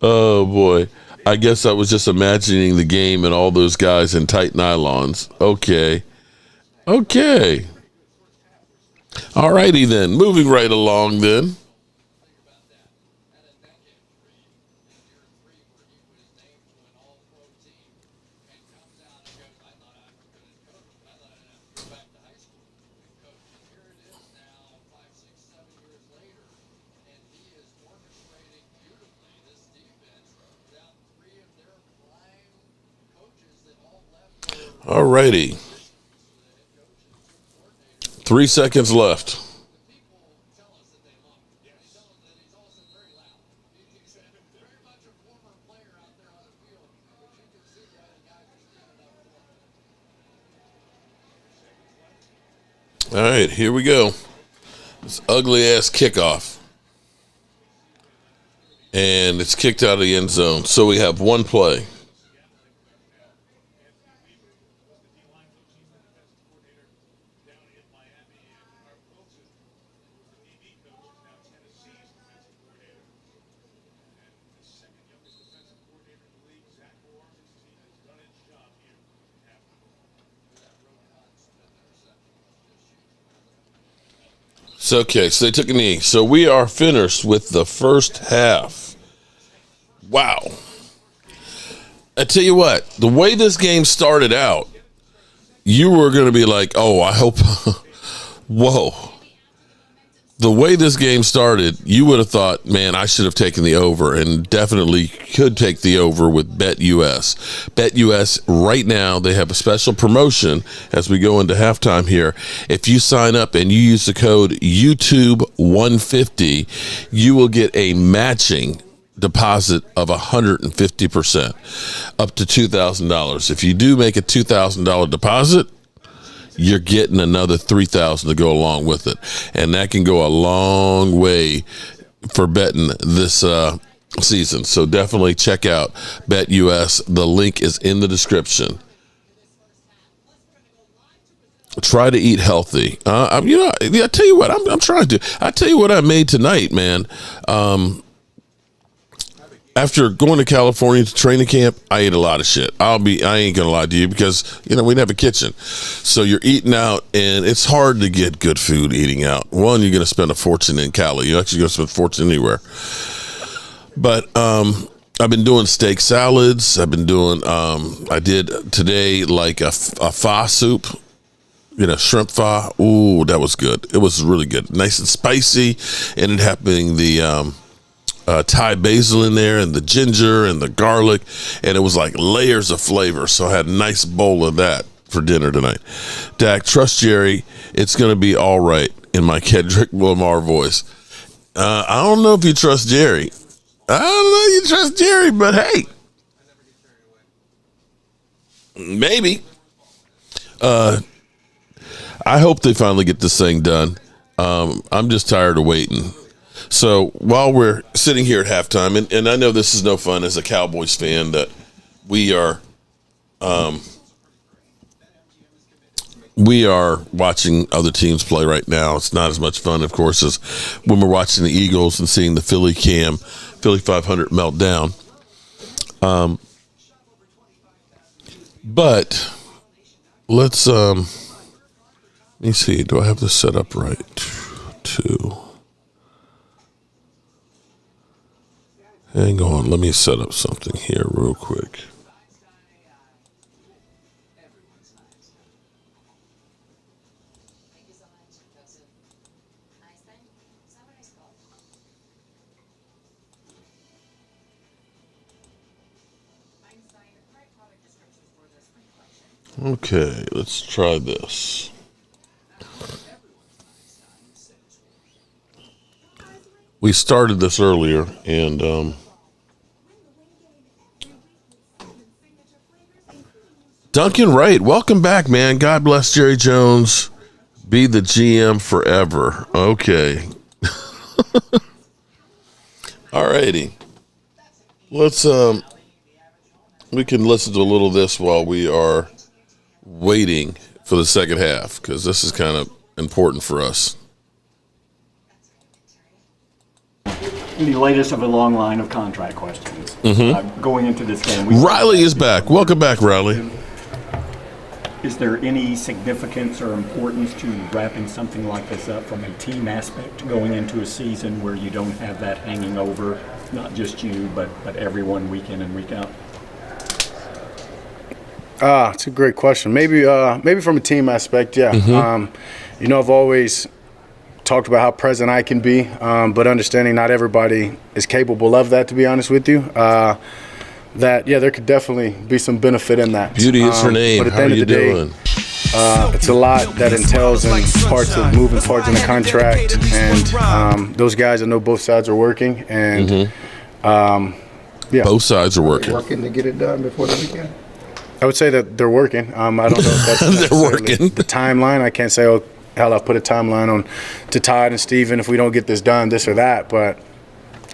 Oh, boy. I guess I was just imagining the game and all those guys in tight nylons. Okay. All righty then. Moving right along then. All righty. 3 seconds left. All right, here we go. This ugly ass kickoff. And it's kicked out of the end zone. So we have one play. Okay, so they took a knee. So we are finished with the first half. Wow. I tell you what, the way this game started out, you were going to be like, oh, I hope, whoa. The way this game started, you would have thought, man, I should have taken the over, and definitely could take the over with BetUS. BetUS, right now, they have a special promotion as we go into halftime here. If you sign up and you use the code YouTube150, you will get a matching deposit of 150%, up to $2,000. If you do make a $2,000 deposit, you're getting another $3,000 to go along with it. And that can go a long way for betting this season. So definitely check out BetUS. The link is in the description. Try to eat healthy. I tell you what, I'm trying to. I tell you what I made tonight, man. After going to California to training camp, I ate a lot of shit. I ain't gonna lie to you, because we didn't have a kitchen. So you're eating out, and it's hard to get good food eating out. One, you're gonna spend a fortune in Cali. You're actually gonna spend a fortune anywhere. But I've been doing steak salads. I've been doing I did today like a pho soup. Shrimp pho. Ooh, that was good. It was really good. Nice and spicy. Ended up having the Thai basil in there, and the ginger and the garlic, and it was like layers of flavor. So I had a nice bowl of that for dinner tonight. Dak, trust Jerry. It's going to be all right, in my Kendrick Lamar voice. I don't know if you trust Jerry. I don't know if you trust Jerry, but hey, maybe. I hope they finally get this thing done. I'm just tired of waiting. So while we're sitting here at halftime, and I know this is no fun as a Cowboys fan, that we are watching other teams play right now. It's not as much fun, of course, as when we're watching the Eagles and seeing the Philly 500 meltdown. But let's let me see. Do I have this set up right? Hang on, let me set up something here real quick. Okay, let's try this. We started this earlier, and Duncan Wright, welcome back, man. God bless Jerry Jones. Be the GM forever. Okay. All righty. Let's we can listen to a little of this while we are waiting for the second half, because this is kind of important for us. The latest of a long line of contract questions. Going into this game, Riley is back. Welcome back, Riley. Is there any significance or importance to wrapping something like this up from a team aspect going into a season where you don't have that hanging over, not just you, but everyone week in and week out? It's a great question. Maybe from a team aspect, yeah. I've always talked about how present I can be, but understanding not everybody is capable of that, to be honest with you. There could definitely be some benefit in that. Beauty is her name. But at the How end are you of the day, doing? It's a lot that entails in parts of moving parts in the contract, and those guys, I know both sides are working, and both sides are working. Working to get it done before the weekend? I would say that they're working. I don't know if that's they're working. The timeline. I can't say, oh, hell, I've put a timeline on to Todd and Steven if we don't get this done, this or that, but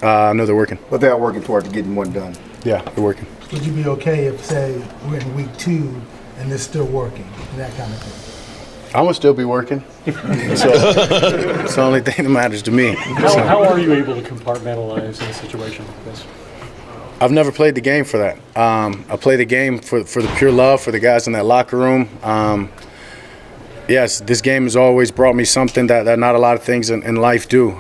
I know they're working. But they are working toward getting one done. Yeah, they're working. Would you be okay if, say, we're in week 2 and it's still working and that kind of thing? I'm gonna still be working. So it's the only thing that matters to me. How are you able to compartmentalize in a situation like this? I've never played the game for that. I play the game for the pure love for the guys in that locker room. Yes, this game has always brought me something that not a lot of things in life do.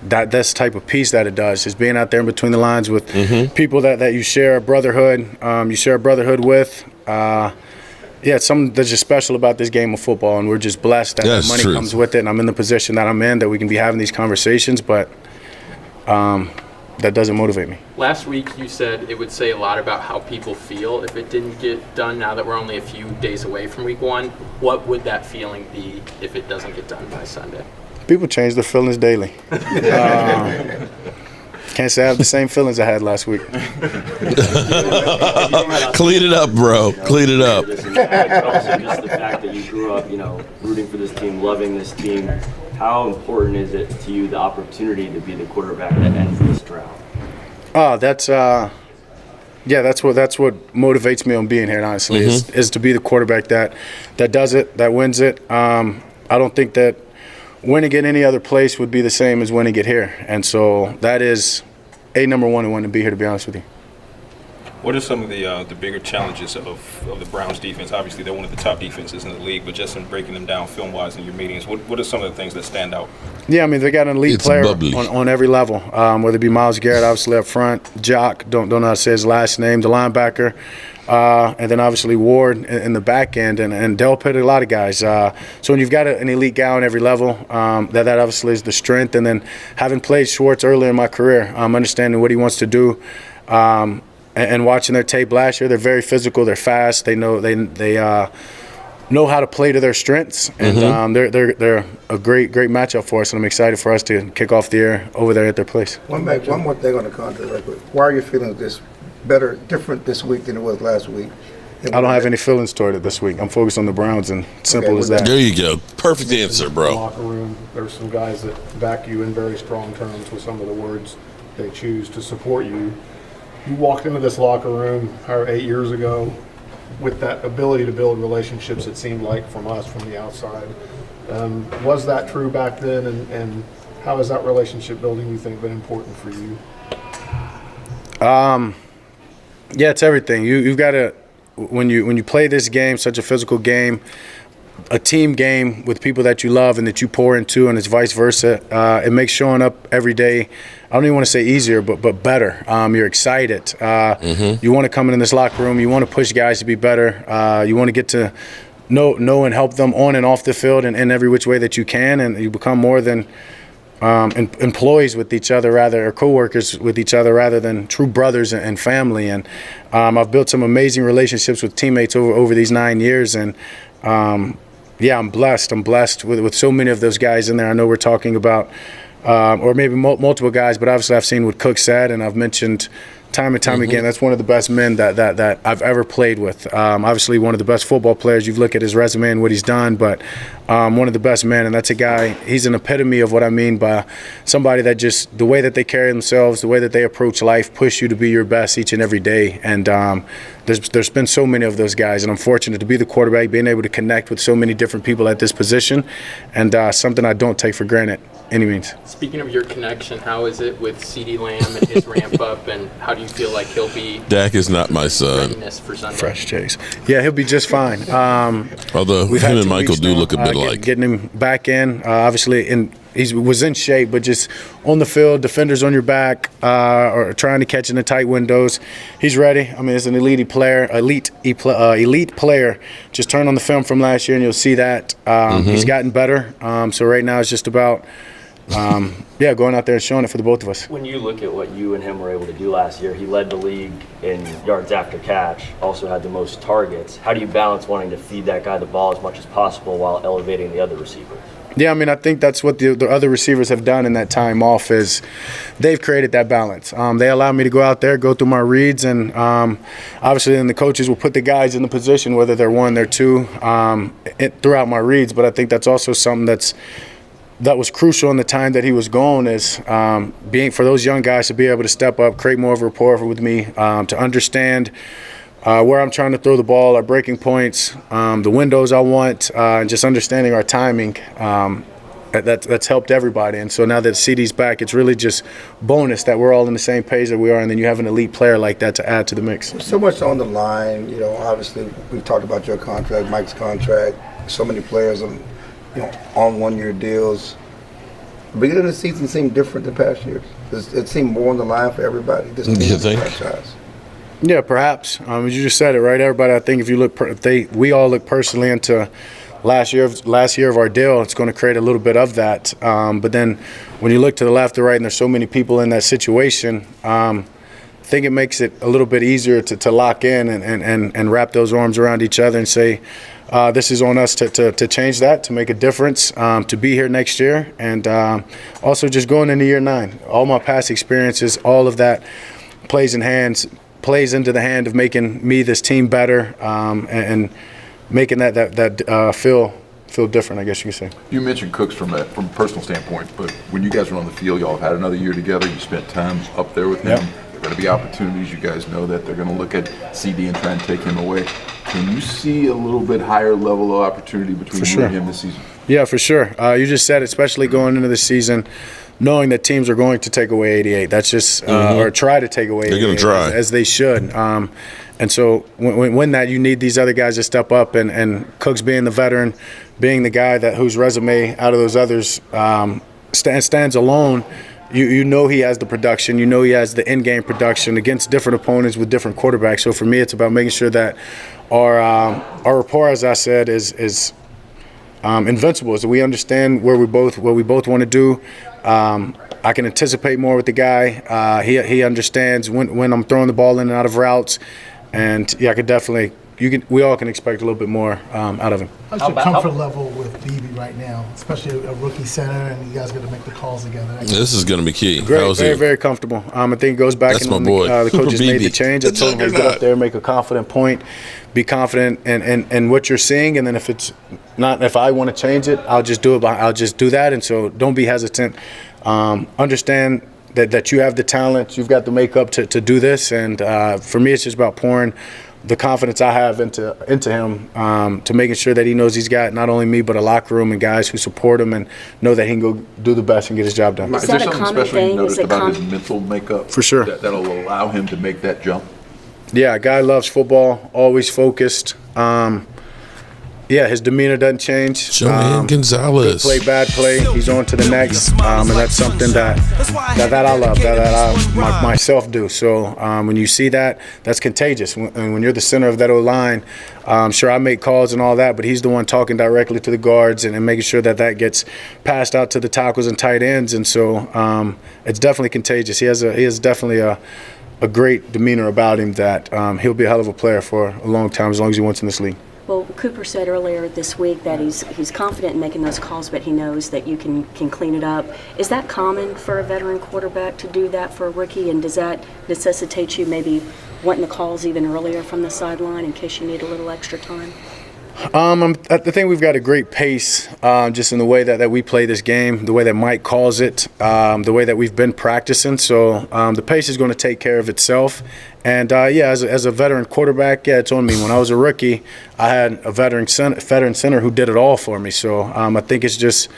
That's the type of peace that it does, is being out there in between the lines with people that you share a brotherhood. You share a brotherhood with. It's something that's just special about this game of football, and we're just blessed that money comes with it, and I'm in the position that I'm in, that we can be having these conversations, but that doesn't motivate me. Last week you said it would say a lot about how people feel if it didn't get done. Now that we're only a few days away from week 1, what would that feeling be if it doesn't get done by Sunday? People change their feelings daily. Can't say I have the same feelings I had last week. Clean it up, bro. Clean it up. Also, just the fact that you grew up, rooting for this team, loving this team. How important is it to you, the opportunity to be the quarterback that ends this drought? That's what motivates me on being here, honestly, is to be the quarterback that does it, that wins it. I don't think that winning at any other place would be the same as winning it here. And so that is number one and one to be here, to be honest with you. What are some of the bigger challenges of the Browns defense? Obviously, they're one of the top defenses in the league, but just in breaking them down film-wise in your meetings, what are some of the things that stand out? Yeah, I mean, they got an elite player on every level, whether it be Myles Garrett, obviously up front, Jock, don't know how to say his last name, the linebacker, and then obviously Ward in the back end, and Del Pitt, a lot of guys. So when you've got an elite guy on every level, that obviously is the strength. And then having played Schwartz earlier in my career, understanding what he wants to do, and watching their tape last year, they're very physical, they're fast, they know know how to play to their strengths, and they're a great matchup for us, and I'm excited for us to kick off the year over there at their place. One more thing on the contract, real quick. Why are you feeling different this week than it was last week? I don't have any feelings toward it this week. I'm focused on the Browns, and simple as that. There you go. Perfect answer, bro. In the locker room, there's some guys that back you in very strong terms with some of the words they choose to support you. You walked into this locker room 8 years ago with that ability to build relationships, it seemed like, from us, from the outside. Was that true back then, and how has that relationship building, you think, been important for you? Yeah, it's everything. You've got to, when you play this game, such a physical game, a team game with people that you love and that you pour into, and it's vice versa. It makes showing up every day, I don't even want to say easier, but better. You're excited. You want to come in this locker room. You want to push guys to be better. You want to get to know and help them on and off the field and in every which way that you can, and you become more than employees with each other or coworkers with each other rather than true brothers and family. And I've built some amazing relationships with teammates over these 9 years. And yeah, I'm blessed. I'm blessed with so many of those guys in there. I know we're talking about, or maybe multiple guys, but obviously I've seen what Cook said, and I've mentioned time and time again, that's one of the best men that I've ever played with. Obviously one of the best football players. You've looked at his resume and what he's done, but one of the best men, and that's a guy, he's an epitome of what I mean by somebody that just, the way that they carry themselves, the way that they approach life, push you to be your best each and every day. And there's been so many of those guys, and I'm fortunate to be the quarterback, being able to connect with so many different people at this position, and something I don't take for granted any means. Speaking of your connection, how is it with CeeDee Lamb and his ramp up, and how do you feel like he'll be? Dak is not my son. For Sunday? Fresh Chase. Yeah, he'll be just fine. Although him and Michael do look a bit alike. Getting him back in, obviously, he was in shape, but just on the field, defenders on your back, or trying to catch in the tight windows. He's ready. I mean, it's an elite player. Just turn on the film from last year, and you'll see that he's gotten better. So right now, it's just about going out there and showing it for the both of us. When you look at what you and him were able to do last year, he led the league in yards after catch, also had the most targets. How do you balance wanting to feed that guy the ball as much as possible while elevating the other receivers? Yeah, I mean, I think that's what the other receivers have done in that time off, is they've created that balance. They allow me to go out there, go through my reads, and obviously then the coaches will put the guys in the position, whether they're one, they're two, throughout my reads. But I think that's also something that was crucial in the time that he was gone, is being for those young guys to be able to step up, create more of a rapport with me, to understand where I'm trying to throw the ball, our breaking points, the windows I want, and just understanding our timing. That's helped everybody. And so now that CeeDee's back, it's really just bonus that we're all on the same page that we are, and then you have an elite player like that to add to the mix. So much on the line. Obviously we've talked about your contract, Mike's contract, so many players on 1-year deals. The beginning of the season seemed different than past years. It seemed more on the line for everybody. This you think? Franchise. Yeah, perhaps. As you just said it, right? Everybody, I think if you look, we all look personally into last year of our deal, it's going to create a little bit of that. But then when you look to the left or right, and there's so many people in that situation, I think it makes it a little bit easier to lock in and wrap those arms around each other and say, this is on us to change that, to make a difference, to be here next year, and also just going into year 9. All my past experiences, all of that plays into the hand of making me, this team, better, and making that feel different, I guess you could say. You mentioned Cooks from a personal standpoint, but when you guys were on the field, y'all have had another year together. You spent time up there with him. Yep. There are going to be opportunities. You guys know that they're going to look at CeeDee and try and take him away. Can you see a little bit higher level of opportunity between you and him this season? Yeah, for sure. You just said, especially going into the season, knowing that teams are going to take away 88. That's just or try to take away 88. They're going to try. As they should. And so when that, you need these other guys to step up, and Cooks being the veteran, being the guy whose resume out of those others stands alone. You know he has the production. You know he has the in-game production against different opponents with different quarterbacks. So for me, it's about making sure that our rapport, as I said, is invincible. So we understand what we both want to do. I can anticipate more with the guy. He understands when I'm throwing the ball in and out of routes, and I could definitely. We all can expect a little bit more out of him. How's your comfort level with BB right now, especially a rookie center, and you guys got to make the calls together? This is going to be key. Great, very comfortable. I think it goes back. That's my boy. The coaches made the change. I told him to get up there, make a confident point, be confident in what you're seeing, and then if I want to change it, I'll just do it. I'll just do that. And so don't be hesitant. Understand that you have the talent, you've got the makeup to do this, and for me, it's just about pouring the confidence I have into him, to making sure that he knows he's got not only me but a locker room and guys who support him and know that he can go do the best and get his job done. Is there something special you noticed about his mental makeup? For sure. That'll allow him to make that jump? Yeah, a guy loves football, always focused. his demeanor doesn't change. Joanne Gonzalez. Good play, bad play. He's on to the next, and that's something that I love, that I myself do. So when you see that, that's contagious. And when you're the center of that O-line, sure, I make calls and all that, but he's the one talking directly to the guards and making sure that gets passed out to the tackles and tight ends. And so it's definitely contagious. He has definitely a great demeanor about him that he'll be a hell of a player for a long time, as long as he wants in this league. Well, Cooper said earlier this week that he's confident in making those calls, but he knows that you can clean it up. Is that common for a veteran quarterback to do that for a rookie, and does that necessitate you maybe wanting the calls even earlier from the sideline in case you need a little extra time? I think we've got a great pace just in the way that we play this game, the way that Mike calls it, the way that we've been practicing. So the pace is going to take care of itself. And, as a veteran quarterback, it's on me. When I was a rookie, I had a veteran center who did it all for me. So I think it's just,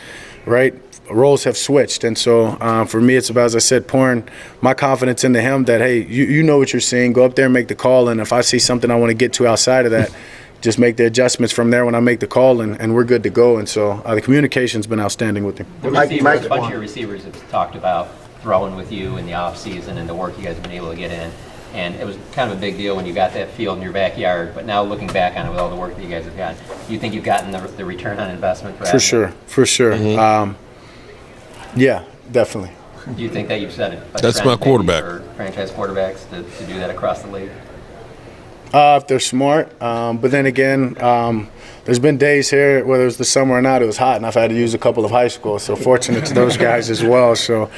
right, roles have switched. And so for me, it's about, as I said, pouring my confidence into him that, hey, you know what you're seeing. Go up there and make the call. And if I see something I want to get to outside of that, just make the adjustments from there when I make the call, and we're good to go. And so the communication's been outstanding with him. A bunch of your receivers have talked about throwing with you in the offseason and the work you guys have been able to get in. And it was kind of a big deal when you got that field in your backyard. But now looking back on it with all the work that you guys have got, do you think you've gotten the return on investment for that? For sure. Mm-hmm. Yeah, definitely. Do you think that you've set a That's my quarterback. For franchise quarterbacks to do that across the league? If they're smart. But then again, there's been days here, whether it was the summer or not, it was hot, and I've had to use a couple of high schools. So fortunate to those guys as well. So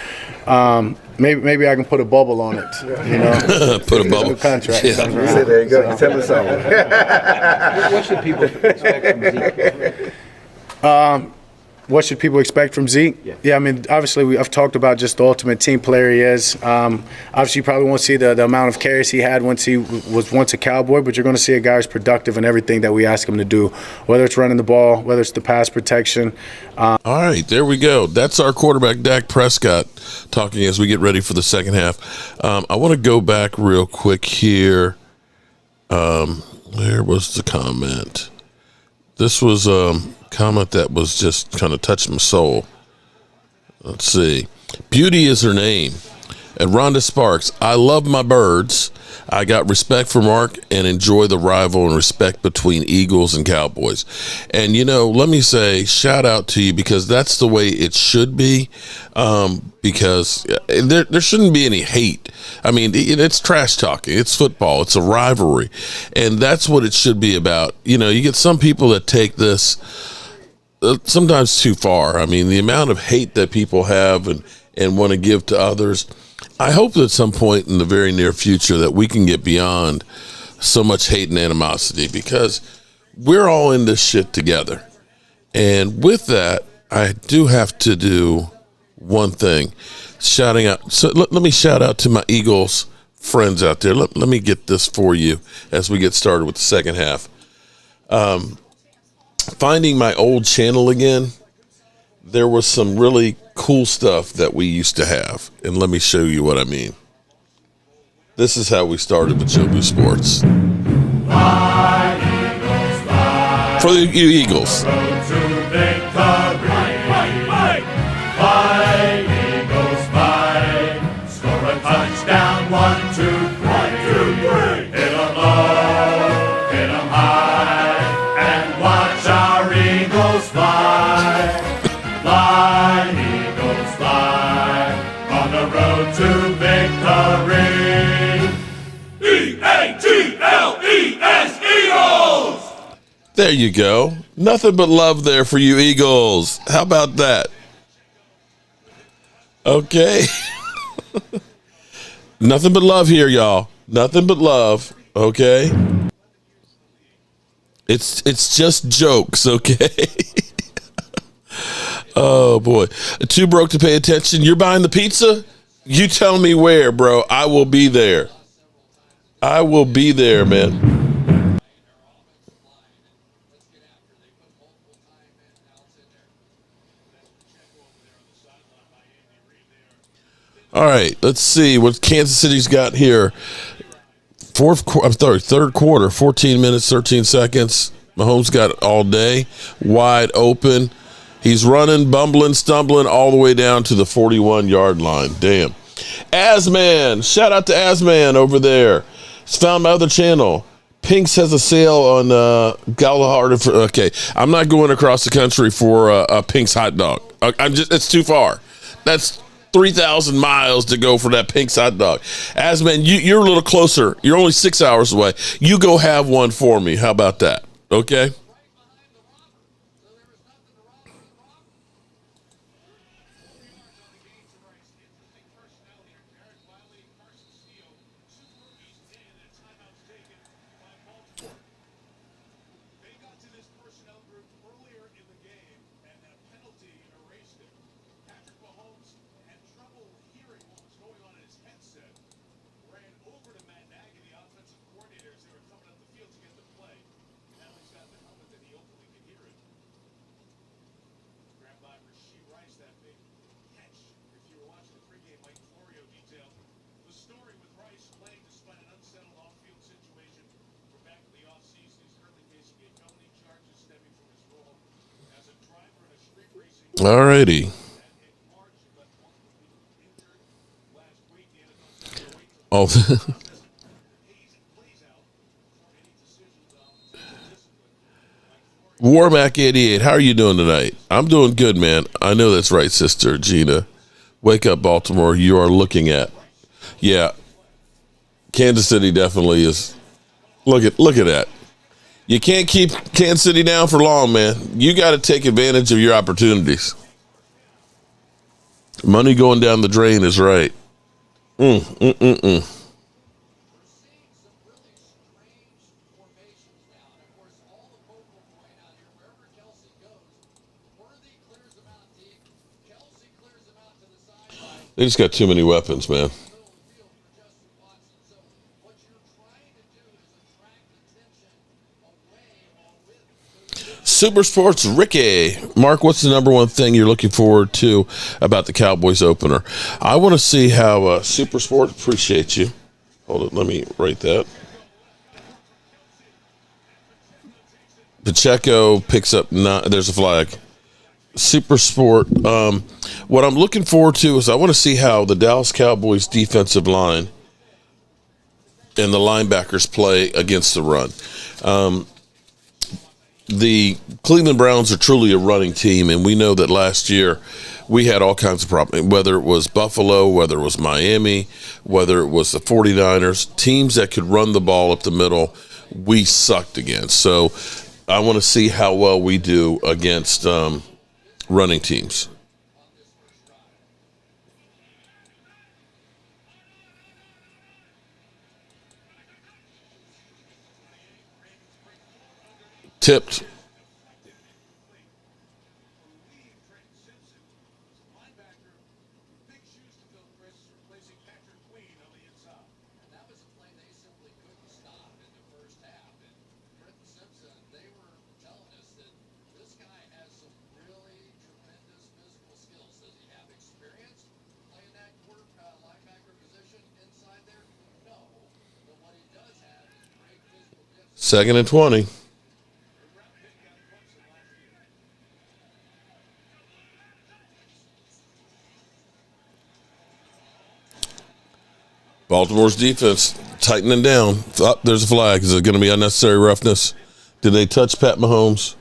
maybe I can put a bubble on it. You know, put a bubble. Contract. Yeah. There you go. Tell us something. What should people expect from Zeke? What should people expect from Zeke? Yeah, I mean, obviously, I've talked about just the ultimate team player he is. Obviously, you probably won't see the amount of carries he had once he was a Cowboy, but you're going to see a guy who's productive in everything that we ask him to do, whether it's running the ball, whether it's the pass protection. All right, there we go. That's our quarterback, Dak Prescott, talking as we get ready for the second half. I want to go back real quick here. Where was the comment? This was comment that was just kind of touched my soul. Let's see. Beauty is her name. And Rhonda Sparks, I love my birds. I got respect for Mark and enjoy the rival and respect between Eagles and Cowboys. And, let me say shout out to you because that's the way it should be, because there shouldn't be any hate. I mean, it's trash talking. It's football. It's a rivalry. And that's what it should be about. You get some people that take this sometimes too far. I mean, the amount of hate that people have and want to give to others. I hope that at some point in the very near future that we can get beyond so much hate and animosity because we're all in this shit together. And with that, I do have to do one thing. Shouting out. So let me shout out to my Eagles friends out there. Let me get this for you as we get started with the second half. Finding my old channel again, there was some really cool stuff that we used to have. And let me show you what I mean. This is how we started with Jobu Sports. Fly, Eagles, fly. For you Eagles. Road to victory. Fly, Eagles, fly. Score a touchdown, 1, 2, 3. Hit 'em low, hit 'em high, and watch our Eagles fly. Fly, Eagles, fly. On the road to victory. E-A-G-L-E-S, Eagles! There you go. Nothing but love there for you Eagles. How about that? Okay. Nothing but love here, y'all. Nothing but love. Okay. It's just jokes, okay? Oh boy. Too broke to pay attention. You're buying the pizza? You tell me where, bro. I will be there. I will be there, man. All right, let's see what Kansas City's got here. Third quarter, 14 minutes, 13 seconds. Mahomes got it all day, wide open. He's running, bumbling, stumbling all the way down to the 41-yard line. Damn. Asman, shout out to Asman over there. It's found my other channel. Pink's has a sale on Galahad. Okay, I'm not going across the country for a Pink's hot dog. It's too far. That's 3,000 miles to go for that Pink's hot dog. Asman, you're a little closer. You're only 6 hours away. You go have one for me. How about that? Okay. All righty. Oh. Warmac 88, how are you doing tonight? I'm doing good, man. I know that's right, Sister Gina. Wake up, Baltimore. You are looking at. Yeah. Kansas City definitely is. Look at that. You can't keep Kansas City down for long, man. You got to take advantage of your opportunities. Money going down the drain is right. They just got too many weapons, man. Super Sports Ricky. Mark, what's the number one thing you're looking forward to about the Cowboys opener? I want to see how Super Sports, appreciate you. Hold it, let me write that. Pacheco picks up there's a flag. Super Sport. What I'm looking forward to is I want to see how the Dallas Cowboys defensive line and the linebackers play against the run. The Cleveland Browns are truly a running team, and we know that last year we had all kinds of problems, whether it was Buffalo, whether it was Miami, whether it was the 49ers, teams that could run the ball up the middle, we sucked against. So I want to see how well we do against running teams. Tipped. Second and 20. Baltimore's defense tightening down. Oh, there's a flag. Is it going to be unnecessary roughness? Did they touch Pat Mahomes?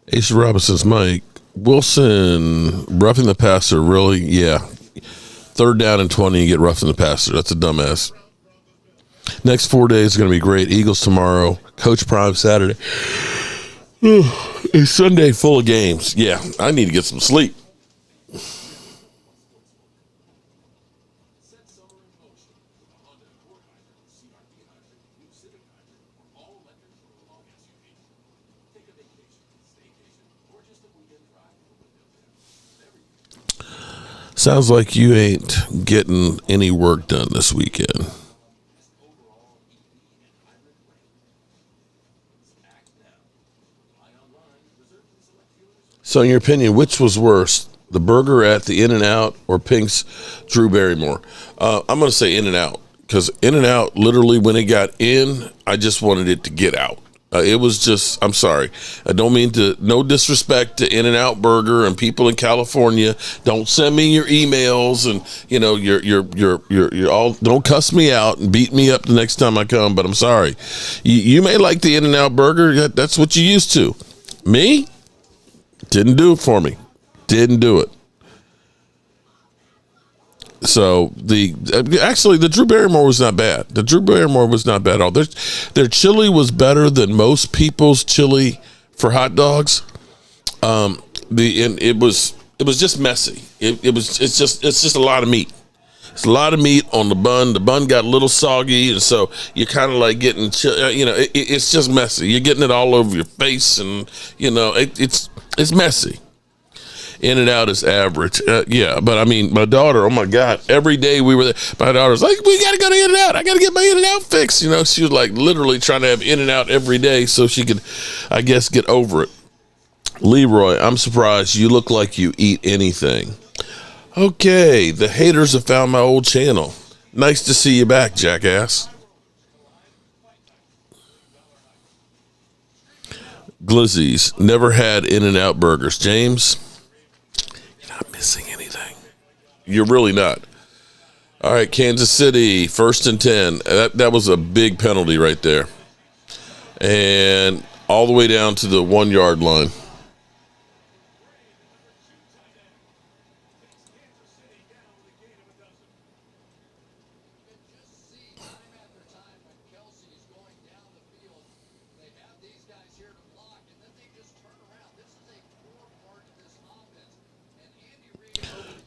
Ace Robinson's Mike. Wilson, roughing the passer, really? Yeah. 3rd down and 20, you get roughing the passer. That's a dumbass. Next 4 days is going to be great. Eagles tomorrow. Coach Prime Saturday. It's Sunday full of games. Yeah, I need to get some sleep. Sounds like you ain't getting any work done this weekend. So in your opinion, which was worse, the burger at the In-N-Out or Pink's Drew Barrymore? I'm going to say In-N-Out, because In-N-Out, literally when it got in, I just wanted it to get out. It was just, I'm sorry. I don't mean to, no disrespect to In-N-Out Burger and people in California. Don't send me your emails and, you're all, don't cuss me out and beat me up the next time I come, but I'm sorry. You may like the In-N-Out Burger. That's what you used to. Me? Didn't do it for me. Didn't do it. So the Drew Barrymore was not bad. The Drew Barrymore was not bad at all. Their chili was better than most people's chili for hot dogs. It was just messy. It's just a lot of meat. It's a lot of meat on the bun. The bun got a little soggy, and so you're kind of like getting it's just messy. You're getting it all over your face, and it's messy. In-N-Out is average. Yeah, but I mean, my daughter, oh my God, every day we were there, my daughter's like, we got to go to In-N-Out. I got to get my In-N-Out fix. She was like literally trying to have In-N-Out every day so she could, I guess, get over it. Leroy, I'm surprised you look like you eat anything. Okay, the haters have found my old channel. Nice to see you back, jackass. Glizzy's, never had In-N-Out burgers. James, missing anything. You're really not. All right, Kansas City, 1st and 10. That was a big penalty right there. And all the way down to the 1 yard line.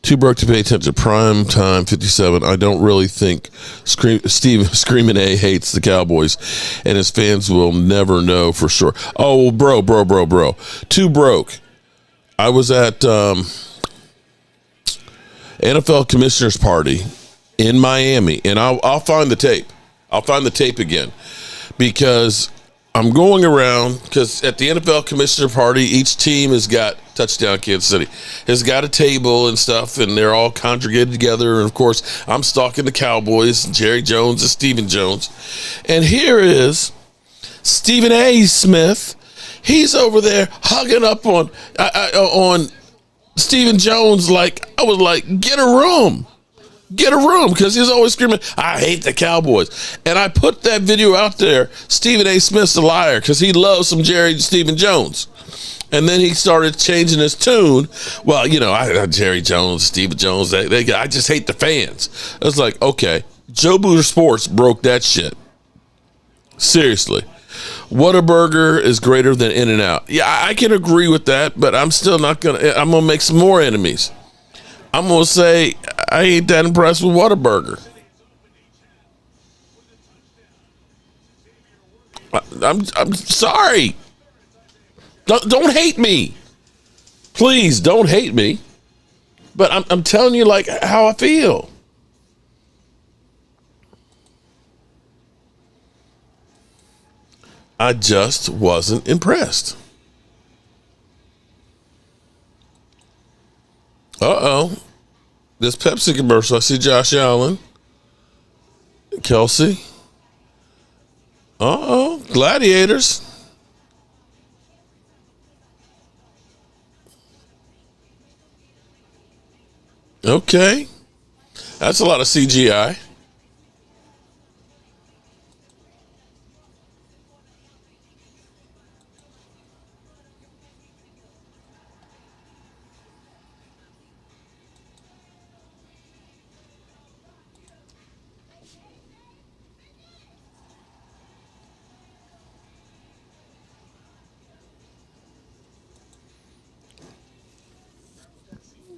Too broke to pay attention to prime time 57. I don't really think Steve Screaming A hates the Cowboys, and his fans will never know for sure. Oh, bro. Too broke. I was at NFL Commissioner's Party in Miami, and I'll find the tape. I'll find the tape again because I'm going around because at the NFL Commissioner Party, each team has got touchdown Kansas City has got a table and stuff, and they're all congregated together. And of course, I'm stalking the Cowboys, Jerry Jones and Stephen Jones. And here is Stephen A. Smith. He's over there hugging up on Stephen Jones like I was like, get a room. Get a room, because he's always screaming, I hate the Cowboys. And I put that video out there. Stephen A. Smith's a liar because he loves some Jerry Stephen Jones. And then he started changing his tune. Well, Jerry Jones, Stephen Jones, I just hate the fans. I was like, okay, Joe Booter Sports broke that shit. Seriously. Whataburger is greater than In-N-Out. Yeah, I can agree with that, but I'm still not going to, I'm going to make some more enemies. I'm going to say I ain't that impressed with Whataburger. I'm sorry. Don't hate me. Please don't hate me. But I'm telling you like how I feel. I just wasn't impressed. Uh-oh. This Pepsi commercial. I see Josh Allen. Kelsey. Uh-oh. Gladiators. Okay. That's a lot of CGI.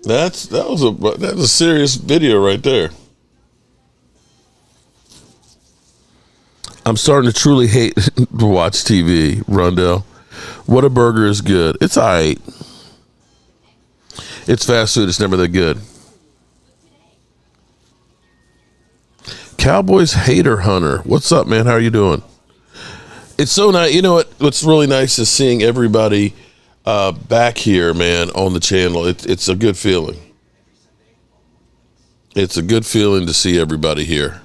That was a serious video right there. I'm starting to truly hate to watch TV, Rondell. What a burger is good. It's all right. It's fast food. It's never that good. Cowboys hater hunter. What's up, man? How are you doing? It's so nice. You know what's really nice is seeing everybody back here, man, on the channel. It's a good feeling. It's a good feeling to see everybody here.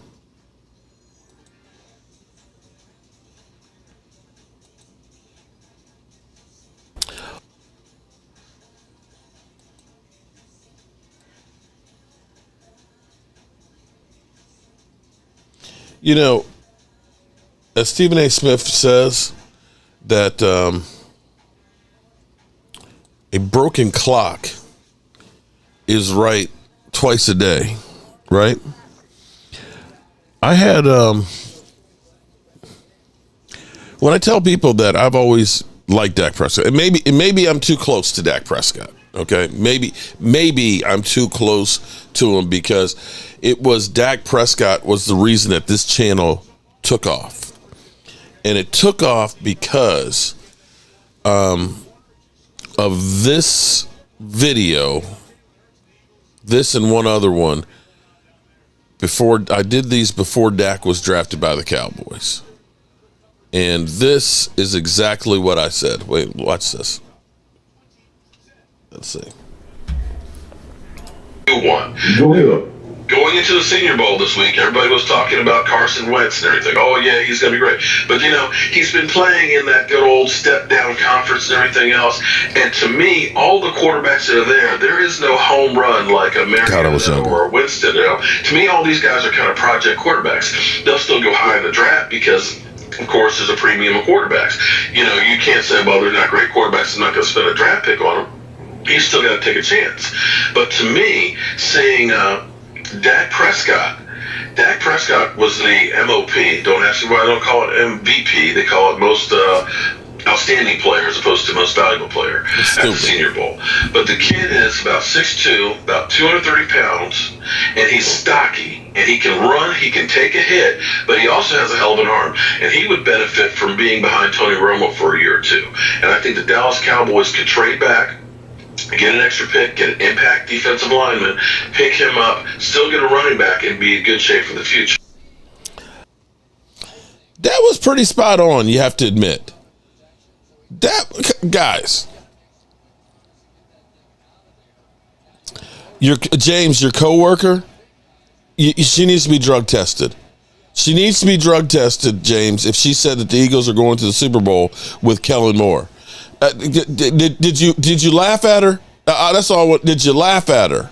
You know, as Stephen A. Smith says, that a broken clock is right twice a day, right? I had, when I tell people that I've always liked Dak Prescott, and maybe I'm too close to Dak Prescott, okay? Maybe I'm too close to him because it was Dak Prescott was the reason that this channel took off. And it took off because of this video, this and one other one, before I did these before Dak was drafted by the Cowboys. And this is exactly what I said. Wait, watch this. Let's see. One. Go ahead. Going into the Senior Bowl this week, everybody was talking about Carson Wentz and everything. Oh, yeah, he's going to be great. But, you know, he's been playing in that good old step-down conference and everything else. And to me, all the quarterbacks that are there is no home run like a Mariota or a Winston. You know? To me, all these guys are kind of project quarterbacks. They'll still go high in the draft because, of course, there's a premium of quarterbacks. You know, you can't say, well, they're not great quarterbacks. I'm not going to spend a draft pick on them. You still got to take a chance. But to me, seeing Dak Prescott was the MOP. Don't ask me why they don't call it MVP. They call it most outstanding player as opposed to most valuable player at the Senior Bowl. But the kid is about 6'2", about 230 pounds, and he's stocky, and he can run, he can take a hit, but he also has a hell of an arm, and he would benefit from being behind Tony Romo for a year or two. And I think the Dallas Cowboys could trade back, get an extra pick, get an impact defensive lineman, pick him up, still get a running back, and be in good shape for the future. That was pretty spot on, you have to admit. That, guys, James, your coworker, she needs to be drug tested. She needs to be drug tested, James, if she said that the Eagles are going to the Super Bowl with Kellen Moore. Did you laugh at her? That's all. Did you laugh at her?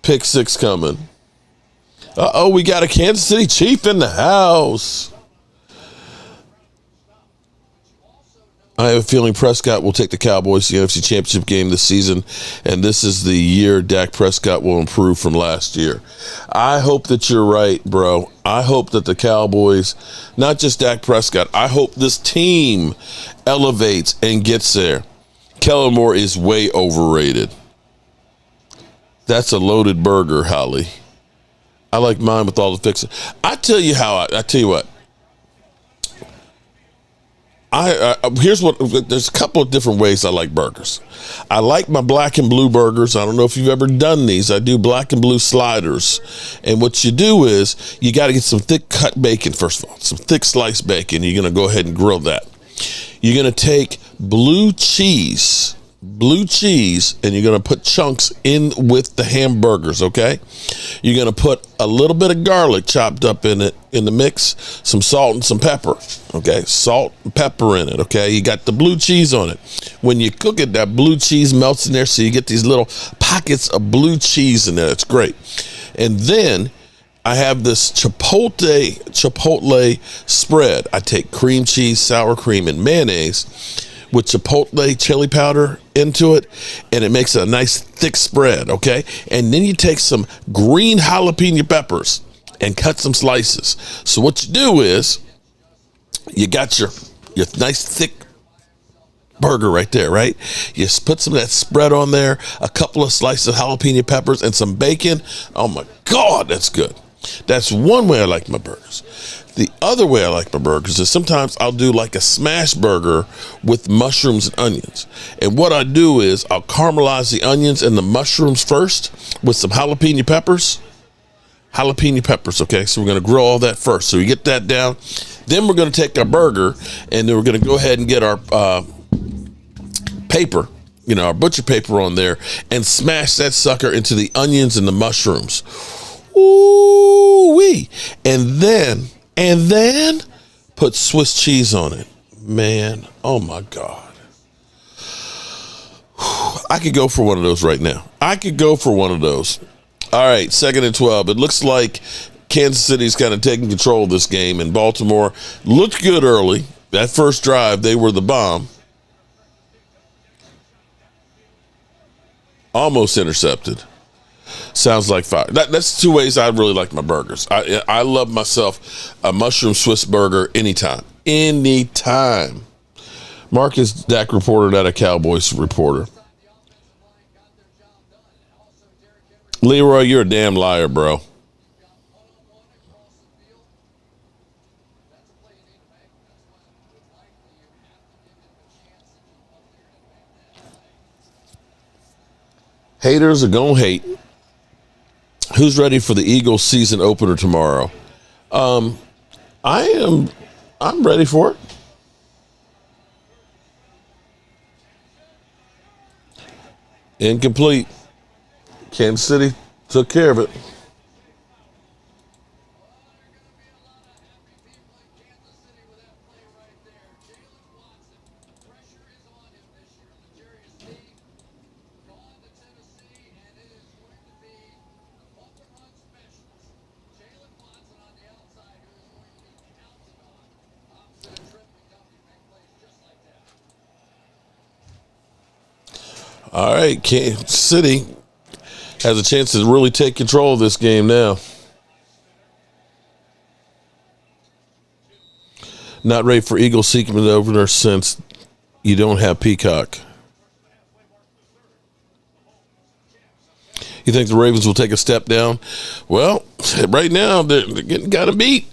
Pick six coming. We got a Kansas City Chief in the house. I have a feeling Prescott will take the Cowboys to the NFC Championship game this season, and this is the year Dak Prescott will improve from last year. I hope that you're right, bro. I hope that the Cowboys, not just Dak Prescott, I hope this team elevates and gets there. Kellen Moore is way overrated. That's a loaded burger, Holly. I like mine with all the fixing. I tell you what. Here's what. There's a couple of different ways I like burgers. I like my black and blue burgers. I don't know if you've ever done these. I do black and blue sliders. And what you do is you got to get some thick cut bacon, first of all, some thick sliced bacon. You're going to go ahead and grill that. You're going to take blue cheese, and you're going to put chunks in with the hamburgers, okay? You're going to put a little bit of garlic chopped up in it, in the mix, some salt and some pepper, okay? Salt and pepper in it, okay? You got the blue cheese on it. When you cook it, that blue cheese melts in there, so you get these little pockets of blue cheese in there. It's great. And then I have this chipotle spread. I take cream cheese, sour cream, and mayonnaise with chipotle chili powder into it, and it makes a nice thick spread, okay? And then you take some green jalapeno peppers and cut some slices. So what you do is you got your nice thick burger right there, right? You just put some of that spread on there, a couple of slices of jalapeno peppers, and some bacon. Oh my God, that's good. That's one way I like my burgers. The other way I like my burgers is sometimes I'll do like a smash burger with mushrooms and onions. And what I do is I'll caramelize the onions and the mushrooms first with some jalapeno peppers. Okay? So we're going to grill all that first. So we get that down. Then we're going to take our burger and then we're going to go ahead and get our paper, our butcher paper on there and smash that sucker into the onions and the mushrooms. Ooh-wee. And then put Swiss cheese on it. Man, oh my God. I could go for one of those right now. All right, 2nd and 12. It looks like Kansas City's kind of taking control of this game, and Baltimore looked good early. That first drive, they were the bomb. Almost intercepted. Sounds like fire. That's two ways I really like my burgers. I love myself a mushroom Swiss burger anytime. Marcus Dak reporter, not a Cowboys reporter. Leroy, you're a damn liar, bro. Haters are gonna hate. Who's ready for the Eagles season opener tomorrow? I'm ready for it. Incomplete. Kansas City took care of it. All right, Kansas City has a chance to really take control of this game now. Not ready for Eagles seeking the opener since you don't have Peacock. You think the Ravens will take a step down? Well, right now they're getting kind of beat.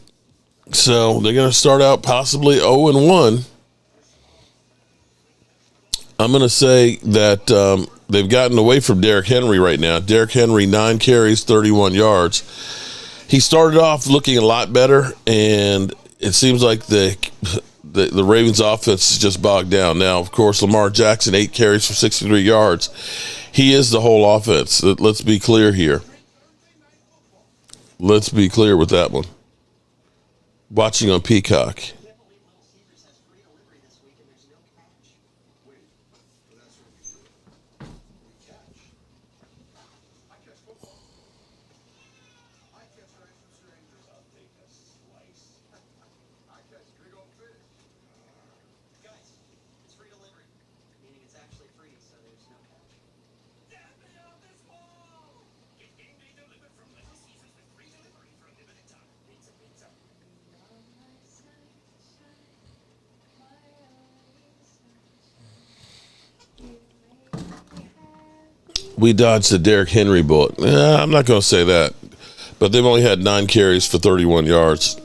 So they're going to start out possibly 0-1. I'm going to say that they've gotten away from Derrick Henry right now. Derrick Henry, 9 carries, 31 yards. He started off looking a lot better, and it seems like the Ravens offense is just bogged down. Now, of course, Lamar Jackson, 8 carries for 63 yards. He is the whole offense. Let's be clear here. Let's be clear with that one. Watching on Peacock. We dodged the Derrick Henry bullet. I'm not going to say that. But they've only had 9 carries for 31 yards.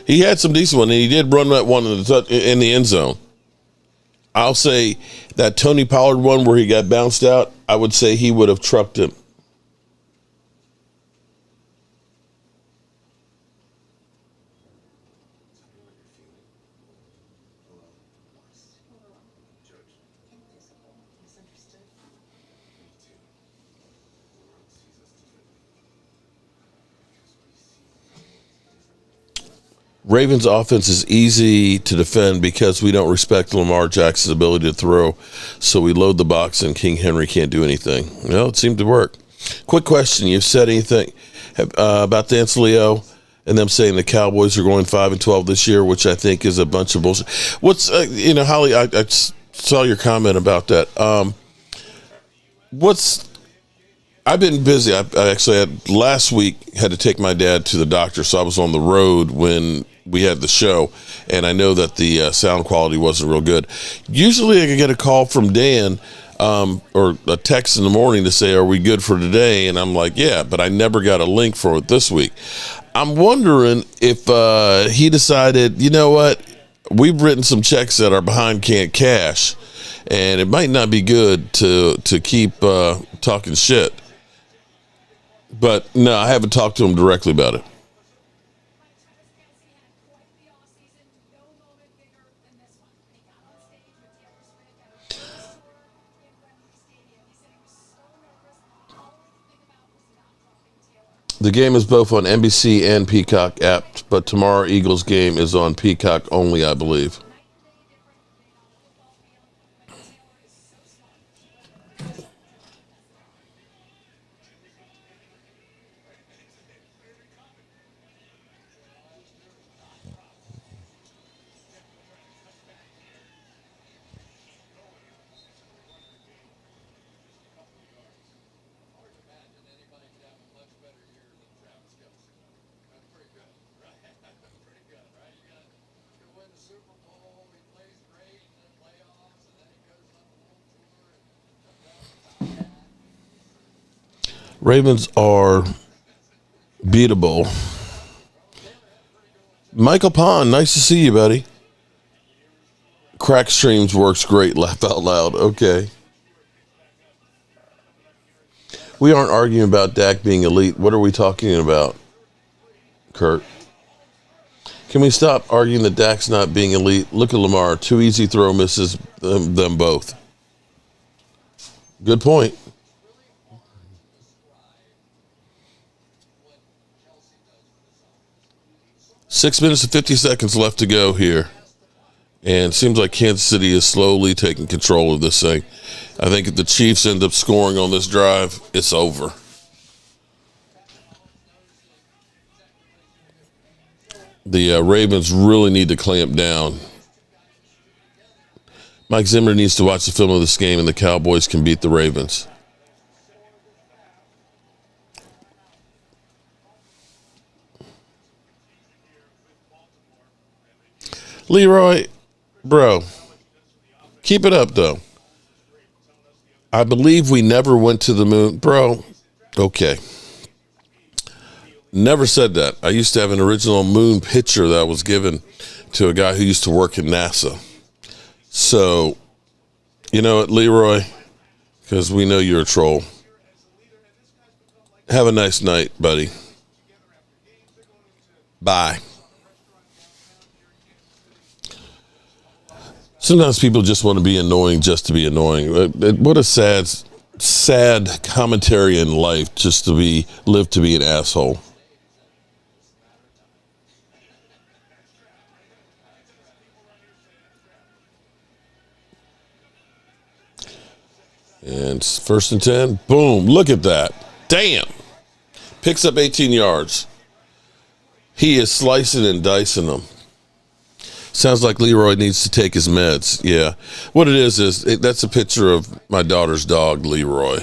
He had some decent one, and he did run that one in the end zone. I'll say that Tony Pollard one where he got bounced out, I would say he would have trucked him. Ravens offense is easy to defend because we don't respect Lamar Jackson's ability to throw. So we load the box and King Henry can't do anything. Well, it seemed to work. Quick question. You've said anything about Dance Leo and them saying the Cowboys are going 5-12 this year, which I think is a bunch of bullshit. What's, Holly, I saw your comment about that. I've been busy. I actually had last week had to take my dad to the doctor, so I was on the road when we had the show, and I know that the sound quality wasn't real good. Usually I could get a call from Dan or a text in the morning to say, are we good for today? And I'm like, yeah, but I never got a link for it this week. I'm wondering if he decided, you know what, we've written some checks that are behind can't cash, and it might not be good to keep talking shit. But no, I haven't talked to him directly about it. The game is both on NBC and Peacock app, but tomorrow Eagles game is on Peacock only, I believe. Ravens are beatable. Michael Pond, nice to see you, buddy. Crack Streams works great. Laugh out loud. Okay. We aren't arguing about Dak being elite. What are we talking about, Kurt? Can we stop arguing that Dak's not being elite? Look at Lamar. 2 easy throw misses them both. Good point. Six minutes and 50 seconds left to go here. And it seems like Kansas City is slowly taking control of this thing. I think if the Chiefs end up scoring on this drive, it's over. The Ravens really need to clamp down. Mike Zimmer needs to watch the film of this game, and the Cowboys can beat the Ravens. Leroy, bro, keep it up, though. I believe we never went to the moon. Bro, okay. Never said that. I used to have an original moon picture that was given to a guy who used to work in NASA. So, you know what, Leroy, because we know you're a troll. Have a nice night, buddy. Bye. Sometimes people just want to be annoying just to be annoying. What a sad commentary in life just to live to be an asshole. And first and 10, boom, look at that. Damn. Picks up 18 yards. He is slicing and dicing them. Sounds like Leroy needs to take his meds. Yeah. What it is that's a picture of my daughter's dog, Leroy.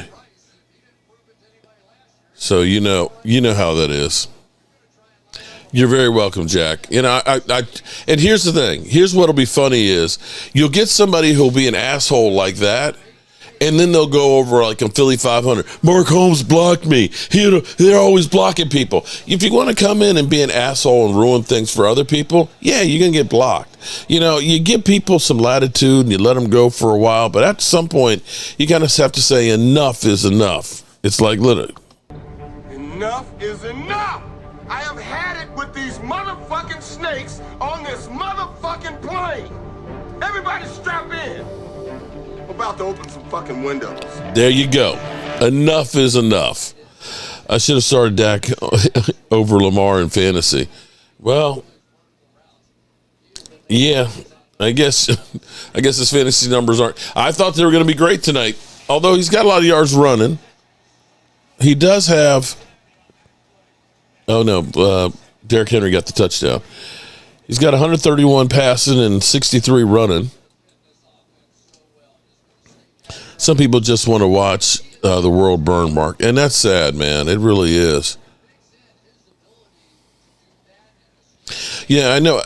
So you know how that is. You're very welcome, Jack. You know, and here's the thing. Here's what'll be funny is you'll get somebody who'll be an asshole like that, and then they'll go over like on Philly 500. Mark Holmes blocked me. They're always blocking people. If you want to come in and be an asshole and ruin things for other people, yeah, you're going to get blocked. You know, you give people some latitude and you let them go for a while, but at some point, you kind of have to say enough is enough. It's like literally. Enough is enough! I have had it with these motherfucking snakes on this motherfucking plane! Everybody strap in! About to open some fucking windows. There you go. Enough is enough. I should have started Dak over Lamar in fantasy. Well, yeah, I guess his fantasy numbers aren't. I thought they were going to be great tonight. Although he's got a lot of yards running. He does have. Oh no, Derrick Henry got the touchdown. He's got 131 passing and 63 running. Some people just want to watch the world burn mark. And that's sad, man. It really is. Yeah, I know.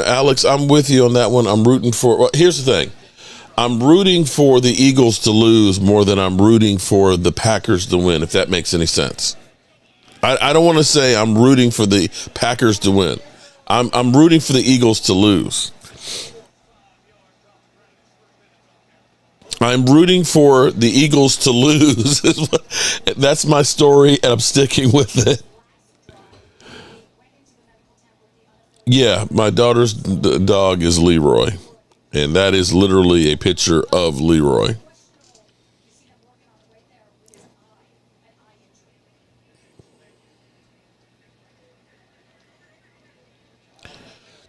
Alex, I'm with you on that one. I'm rooting for, well, here's the thing. I'm rooting for the Eagles to lose more than I'm rooting for the Packers to win, if that makes any sense. I don't want to say I'm rooting for the Packers to win. I'm rooting for the Eagles to lose. I'm rooting for the Eagles to lose. That's my story, and I'm sticking with it. Yeah, my daughter's dog is Leroy, and that is literally a picture of Leroy.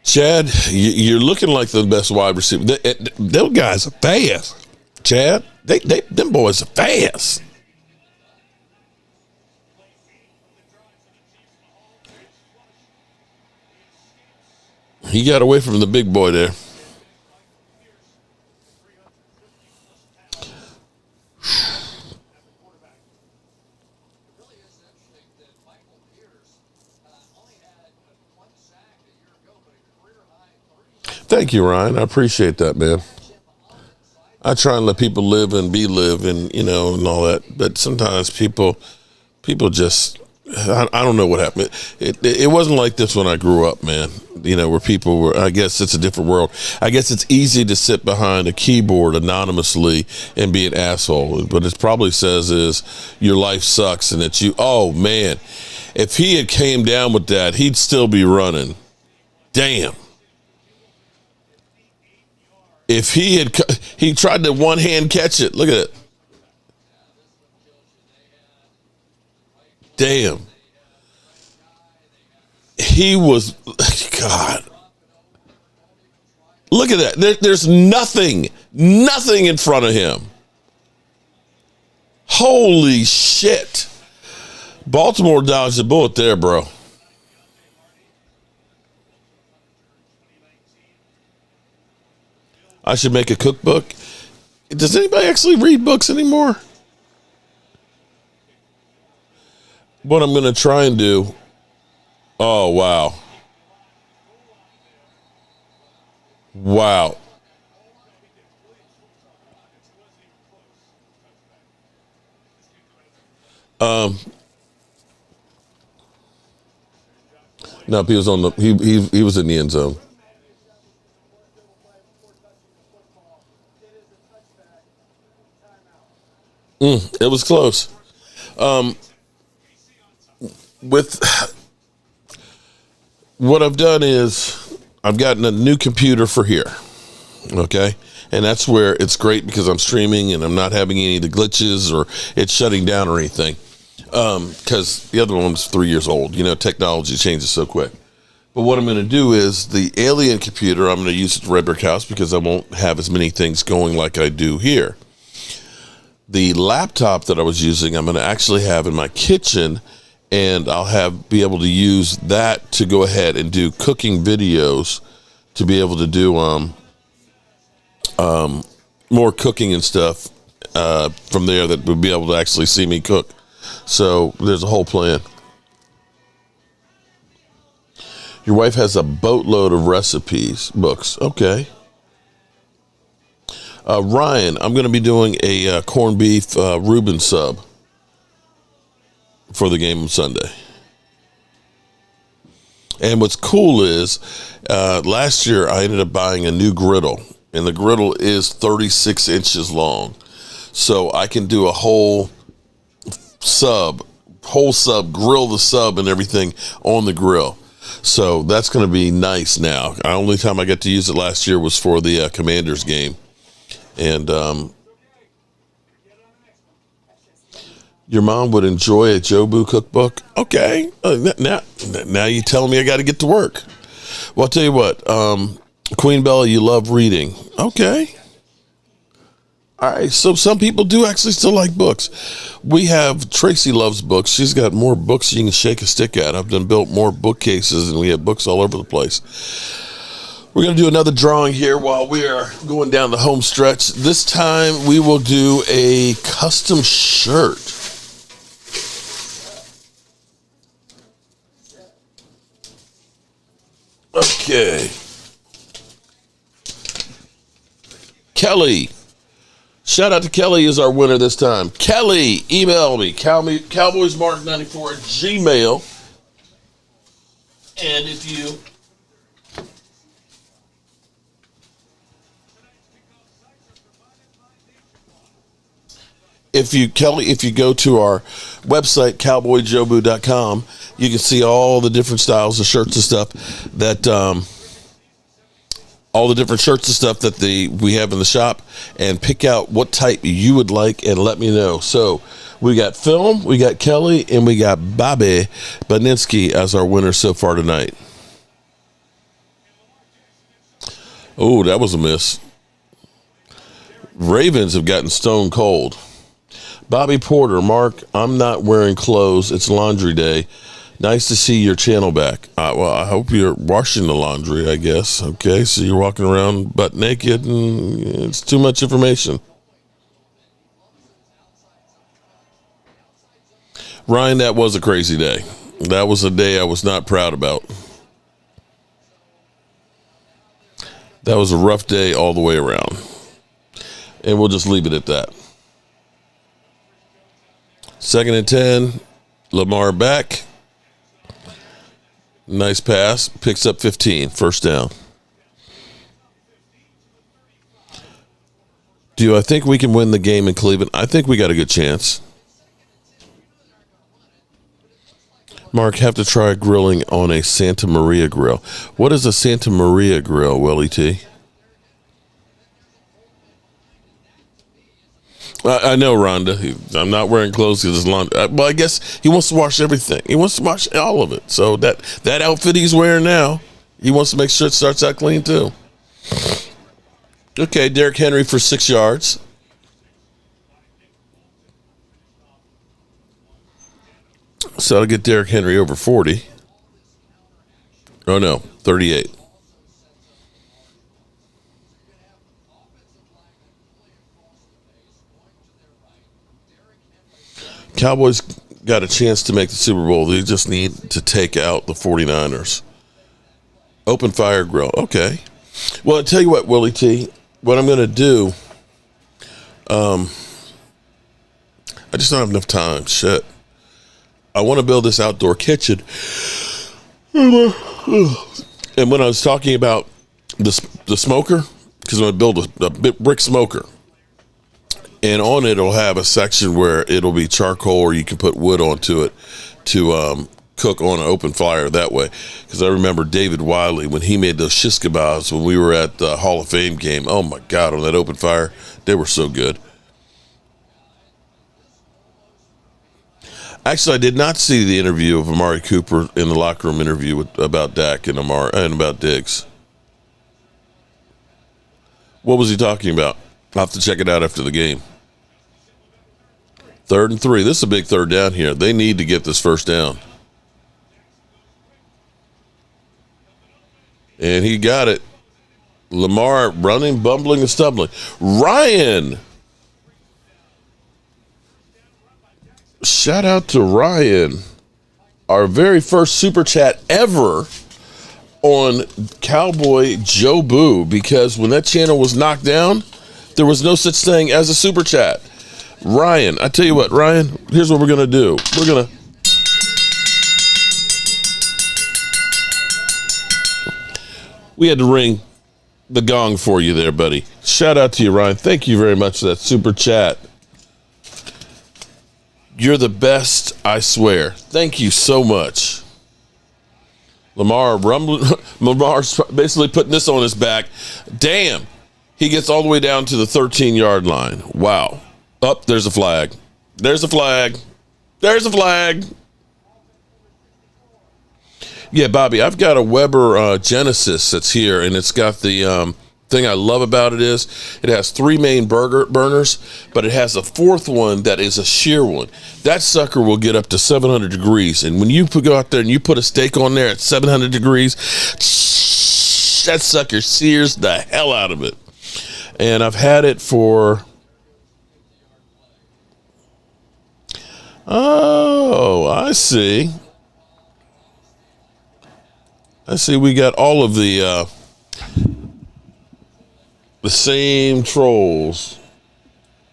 Chad, you're looking like the best wide receiver. Those guys are fast, Chad. Them boys are fast. He got away from the big boy there. Thank you, Ryan. I appreciate that, man. I try and let people live and be live and, and all that. But sometimes people just, I don't know what happened. It wasn't like this when I grew up, man. Where people were, I guess it's a different world. I guess it's easy to sit behind a keyboard anonymously and be an asshole. But it probably says is your life sucks and that oh man, if he had came down with that, he'd still be running. Damn. If he tried to one hand catch it. Look at it. Damn. He was, God. Look at that. There's nothing in front of him. Holy shit. Baltimore dodged a bullet there, bro. I should make a cookbook. Does anybody actually read books anymore? What I'm going to try and do. Oh, wow. Wow. No, he was on the he was in the end zone. It was close. With what I've done is I've gotten a new computer for here. Okay. And that's where it's great because I'm streaming and I'm not having any of the glitches or it's shutting down or anything. Because the other one was 3 years old. Technology changes so quick. But what I'm going to do is the alien computer, I'm going to use at Red Brick House because I won't have as many things going like I do here. The laptop that I was using, I'm going to actually have in my kitchen, and I'll be able to use that to go ahead and do cooking videos, to be able to do more cooking and stuff from there that would be able to actually see me cook. So there's a whole plan. Your wife has a boatload of recipes books. Okay. Ryan, I'm going to be doing a corned beef Reuben sub for the game on Sunday. And what's cool is last year I ended up buying a new griddle, and the griddle is 36 inches long. So I can do a whole sub, grill the sub and everything on the grill. So that's going to be nice now. The only time I got to use it last year was for the Commanders game. And your mom would enjoy a Jobu cookbook. Okay. Now you're telling me I got to get to work. Well, I'll tell you what. Queen Bella, you love reading. Okay. All right. So some people do actually still like books. Tracy loves books. She's got more books you can shake a stick at. I've built more bookcases, and we have books all over the place. We're going to do another drawing here while we are going down the home stretch. This time we will do a custom shirt. Okay. Kelly. Shout out to Kelly is our winner this time. Kelly, email me, cowboysmark94 at Gmail. And if you go to our website, cowboyjobu.com, you can see all the different styles of shirts and stuff that, we have in the shop, and pick out what type you would like and let me know. So we got Film, we got Kelly, and we got Bobby Baninsky as our winner so far tonight. Oh, that was a miss. Ravens have gotten stone cold. Bobby Porter, Mark, I'm not wearing clothes. It's laundry day. Nice to see your channel back. Well, I hope you're washing the laundry, I guess. Okay, so you're walking around butt naked, and it's too much information. Ryan, that was a crazy day. That was a day I was not proud about. That was a rough day all the way around. And we'll just leave it at that. 2nd and 10. Lamar back. Nice pass. Picks up 15. First down. Do I think we can win the game in Cleveland? I think we got a good chance. Mark, have to try grilling on a Santa Maria grill. What is a Santa Maria grill, Willie T? I know, Rhonda. I'm not wearing clothes because it's laundry. Well, I guess he wants to wash everything. He wants to wash all of it. So that outfit he's wearing now, he wants to make sure it starts out clean too. Okay, Derrick Henry for 6 yards. So I'll get Derrick Henry over 40. Oh, no, 38. Cowboys got a chance to make the Super Bowl. They just need to take out the 49ers. Open fire grill. Okay. Well, I'll tell you what, Willie T, what I'm going to do, I just don't have enough time. Shit. I want to build this outdoor kitchen. And when I was talking about the smoker, because I'm going to build a brick smoker, and on it, it'll have a section where it'll be charcoal, or you can put wood onto it to cook on an open fire that way. Because I remember David Wiley, when he made those shish kebabs when we were at the Hall of Fame game. Oh, my God, on that open fire, they were so good. Actually, I did not see the interview of Amari Cooper in the locker room interview about Dak and about Diggs. What was he talking about? I'll have to check it out after the game. 3rd and 3. This is a big third down here. They need to get this first down. And he got it. Lamar running, bumbling, and stumbling. Ryan. Shout out to Ryan. Our very first super chat ever on Cowboy Jobu, because when that channel was knocked down, there was no such thing as a super chat. Ryan, I tell you what, Ryan, here's what we're going to do. We're going to... We had to ring the gong for you there, buddy. Shout out to you, Ryan. Thank you very much for that super chat. You're the best, I swear. Thank you so much. Lamar's basically putting this on his back. Damn. He gets all the way down to the 13-yard line. Wow. Oh, there's a flag. There's a flag. There's a flag. Yeah, Bobby, I've got a Weber Genesis that's here, and it's got the thing I love about it is it has 3 main burners, but it has a 4th one that is a shear one. That sucker will get up to 700 degrees, and when you go out there and you put a steak on there at 700 degrees, That sucker sears the hell out of it. And I've had it for, oh, I see. We got all of the same trolls.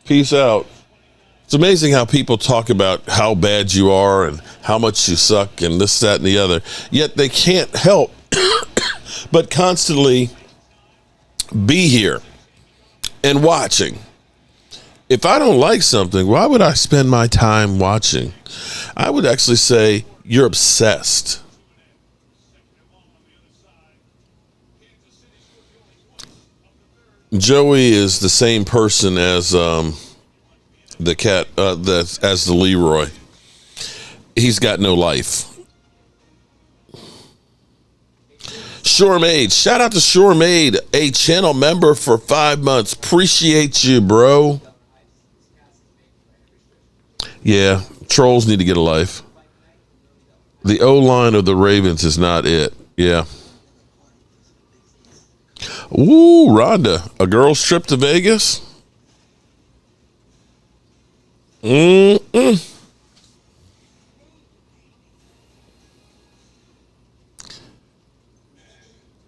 Peace out. It's amazing how people talk about how bad you are and how much you suck and this, that, and the other. Yet they can't help but constantly be here and watching. If I don't like something, why would I spend my time watching? I would actually say you're obsessed. Joey is the same person as the cat, as the Leroy. He's got no life. Shoremade, shout out to Shoremade, a channel member for 5 months. Appreciate you, bro. Yeah, trolls need to get a life. The O-line of the Ravens is not it. Yeah. Ooh, Rhonda, a girl's trip to Vegas?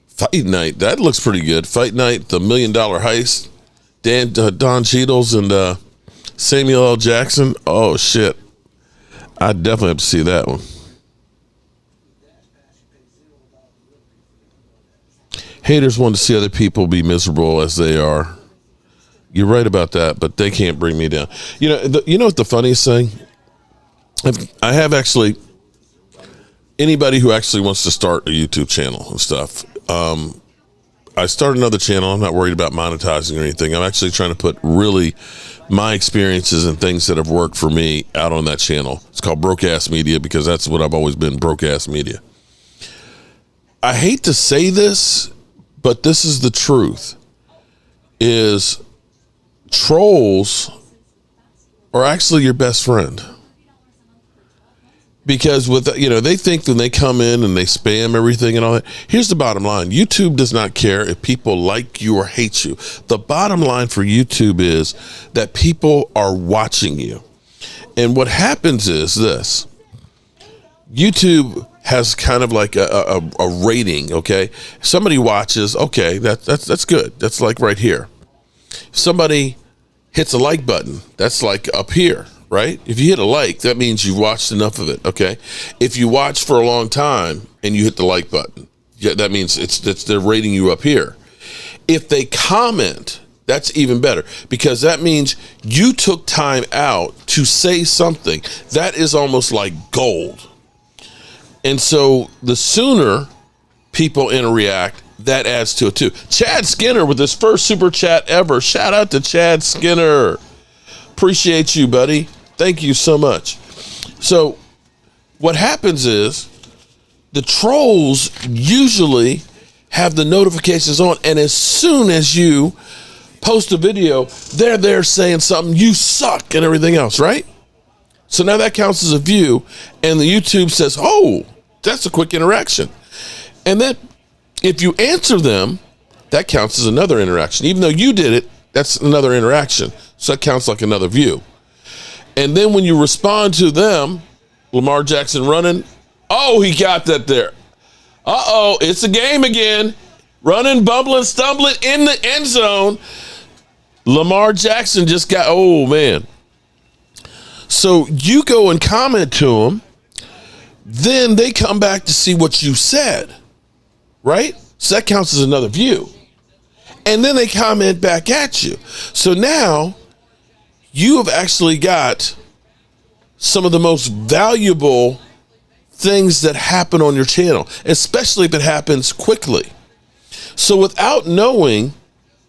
Fight night, that looks pretty good. Fight night, the $1 Million Heist, Don Cheadles and Samuel L. Jackson. Oh shit, I definitely have to see that one. Haters want to see other people be miserable as they are. You're right about that, but they can't bring me down. You know what the funniest thing? I have actually, anybody who actually wants to start a YouTube channel and stuff. I started another channel. I'm not worried about monetizing or anything. I'm actually trying to put really my experiences and things that have worked for me out on that channel. It's called Broke Ass Media because that's what I've always been, Broke Ass Media. I hate to say this, but this is the truth, is trolls are actually your best friend. Because they think when they come in and they spam everything and all that. Here's the bottom line. YouTube does not care if people like you or hate you. The bottom line for YouTube is that people are watching you. And what happens is this. YouTube has kind of like a rating, okay? Somebody watches, okay, that's good. That's like right here. Somebody hits a like button, that's like up here. Right? If you hit a like, that means you've watched enough of it, okay? If you watch for a long time and you hit the like button, that means they're rating you up here. If they comment, that's even better because that means you took time out to say something. That is almost like gold. And so the sooner people interact, that adds to it too. Chad Skinner with his first super chat ever. Shout out to Chad Skinner. Appreciate you, buddy. Thank you so much. So what happens is the trolls usually have the notifications on, and as soon as you post a video, they're there saying something, you suck and everything else, right? So now that counts as a view, and the YouTube says, oh, that's a quick interaction. And then if you answer them, that counts as another interaction. Even though you did it, that's another interaction. So that counts like another view. And then when you respond to them, Lamar Jackson running, oh, he got that there. Uh-oh, it's a game again. Running, bumbling, stumbling in the end zone. Lamar Jackson just got, oh, man. So you go and comment to them. Then they come back to see what you said, right? So that counts as another view. And then they comment back at you. So now you have actually got some of the most valuable things that happen on your channel, especially if it happens quickly. So without knowing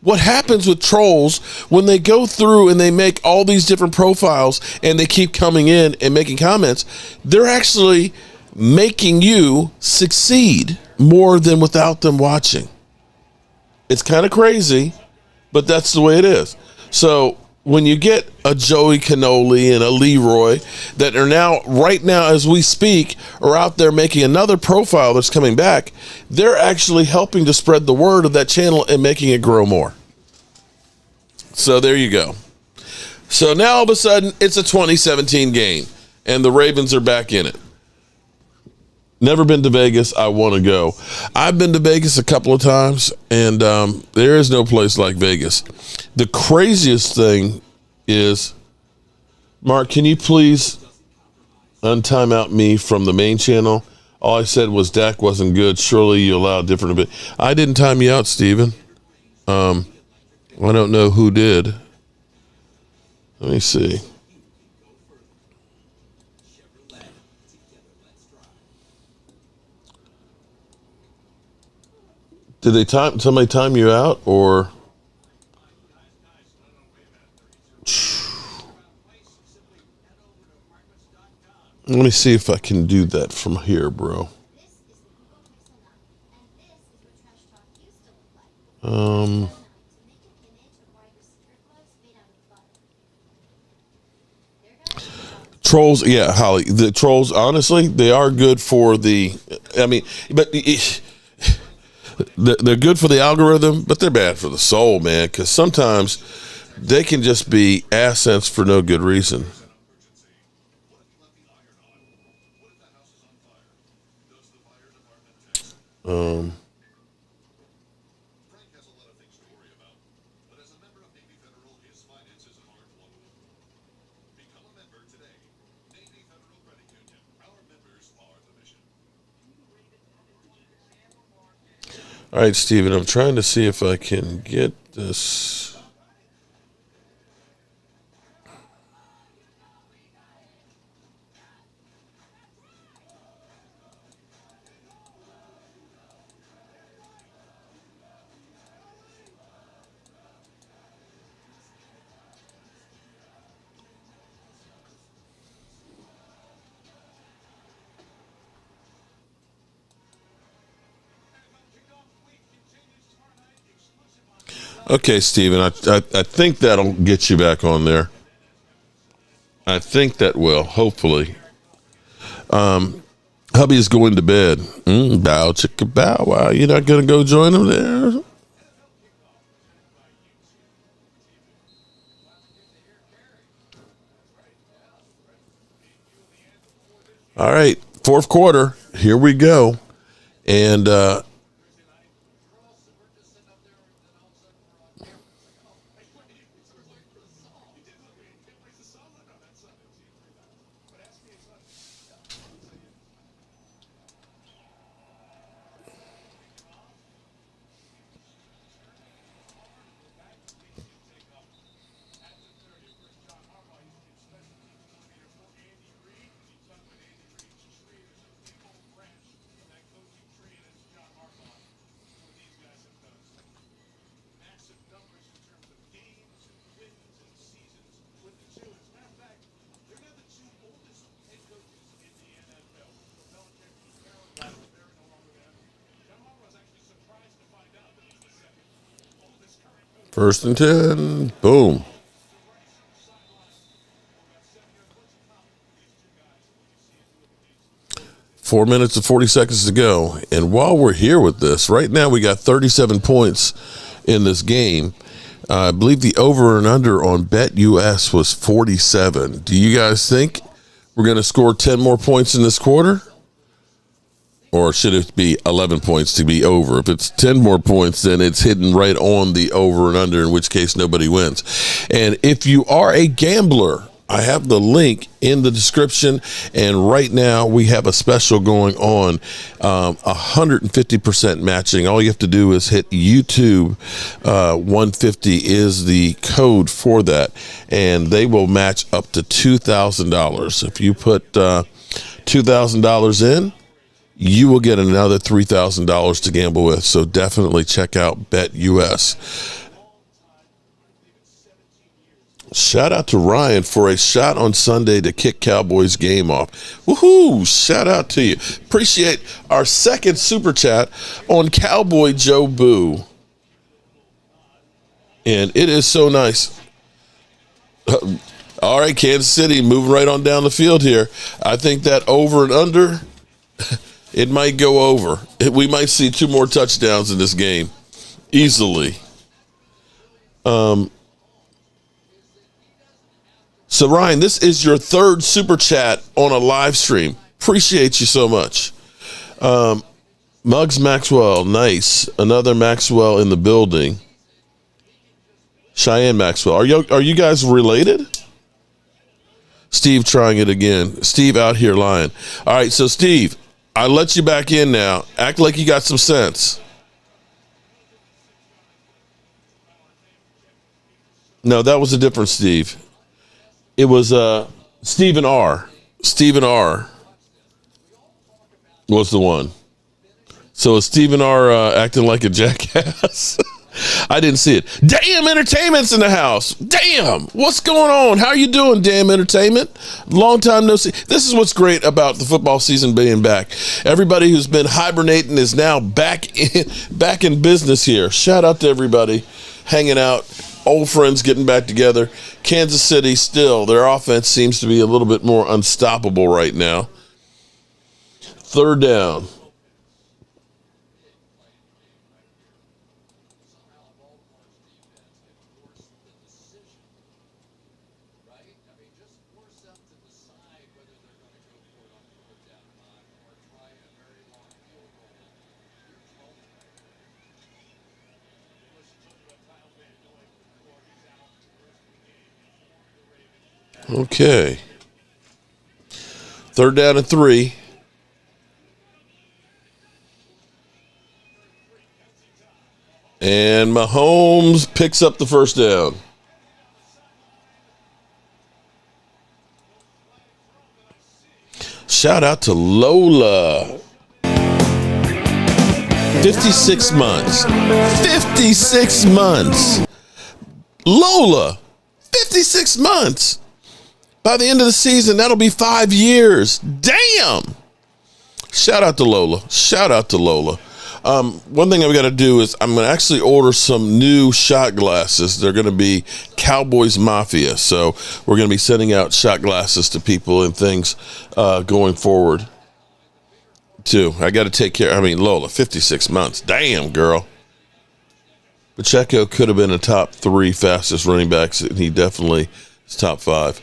what happens with trolls when they go through and they make all these different profiles and they keep coming in and making comments, they're actually making you succeed more than without them watching. It's kind of crazy, but that's the way it is. So when you get a Joey Cannoli and a Leroy that are now, right now as we speak, are out there making another profile that's coming back, they're actually helping to spread the word of that channel and making it grow more. So there you go. So now all of a sudden it's a 2017 game and the Ravens are back in it. Never been to Vegas. I want to go. I've been to Vegas a couple of times, and there is no place like Vegas. The craziest thing is, Mark, can you please untime out me from the main channel? All I said was Dak wasn't good. Surely you allowed different. Bit. I didn't time you out, Steven. I don't know who did. Let me see. Did somebody time you out, or? Let me see if I can do that from here, bro. Trolls, yeah, Holly. The trolls, honestly, they are good for the. I mean, but. They're good for the algorithm, but they're bad for the soul, man, because sometimes they can just be accents for no good reason. All right, Steven, I'm trying to see if I can get this. Okay, Steven, I think that'll get you back on there. I think that will, hopefully. Hubby is going to bed. Bow, chicka, bow, wow. You're not going to go join him there? All right, fourth quarter. Here we go. And first and 10. Boom. Four minutes and 40 seconds to go. And while we're here with this, right now we got 37 points in this game. I believe the over and under on BetUS was 47. Do you guys think we're going to score 10 more points in this quarter? Or should it be 11 points to be over? If it's 10 more points, then it's hidden right on the over and under, in which case nobody wins. And if you are a gambler, I have the link in the description, and right now we have a special going on, 150% matching. All you have to do is hit YouTube. 150 is the code for that, and they will match up to $2,000. If you put $2,000 in, you will get another $3,000 to gamble with. So definitely check out BetUS. Shout out to Ryan for a shot on Sunday to kick Cowboys game off. Woohoo! Shout out to you. Appreciate our second super chat on Cowboy Joe Boo. And it is so nice. All right, Kansas City moving right on down the field here. I think that over and under, it might go over. We might see 2 more touchdowns in this game easily. So, Ryan, this is your 3rd super chat on a live stream. Appreciate you so much. Muggs Maxwell, nice. Another Maxwell in the building. Cheyenne Maxwell. Are you guys related? Steve trying it again. Steve out here lying. All right, so Steve, I let you back in now. Act like you got some sense. No, that was a different Steve. It was Stephen R. Stephen R. was the one. So is Stephen R. Acting like a jackass? I didn't see it. Damn Entertainment's in the house. Damn. What's going on? How you doing, Damn Entertainment? Long time no see. This is what's great about the football season being back. Everybody who's been hibernating is now back in business here. Shout out to everybody hanging out. Old friends getting back together. Kansas City still, their offense seems to be a little bit more unstoppable right now. 3rd down. Okay. 3rd down and 3. And Mahomes picks up the 1st down. Shout out to Lola. 56 months. 56 months. Lola. 56 months. By the end of the season, that'll be 5 years. Damn. Shout out to Lola. Shout out to Lola. One thing I've got to do is I'm going to actually order some new shot glasses. They're going to be Cowboys Mafia. So we're going to be sending out shot glasses to people and things going forward, too. I got to take care. I mean, Lola, 56 months. Damn, girl. Pacheco could have been a top 3 fastest running backs, and he definitely is top 5.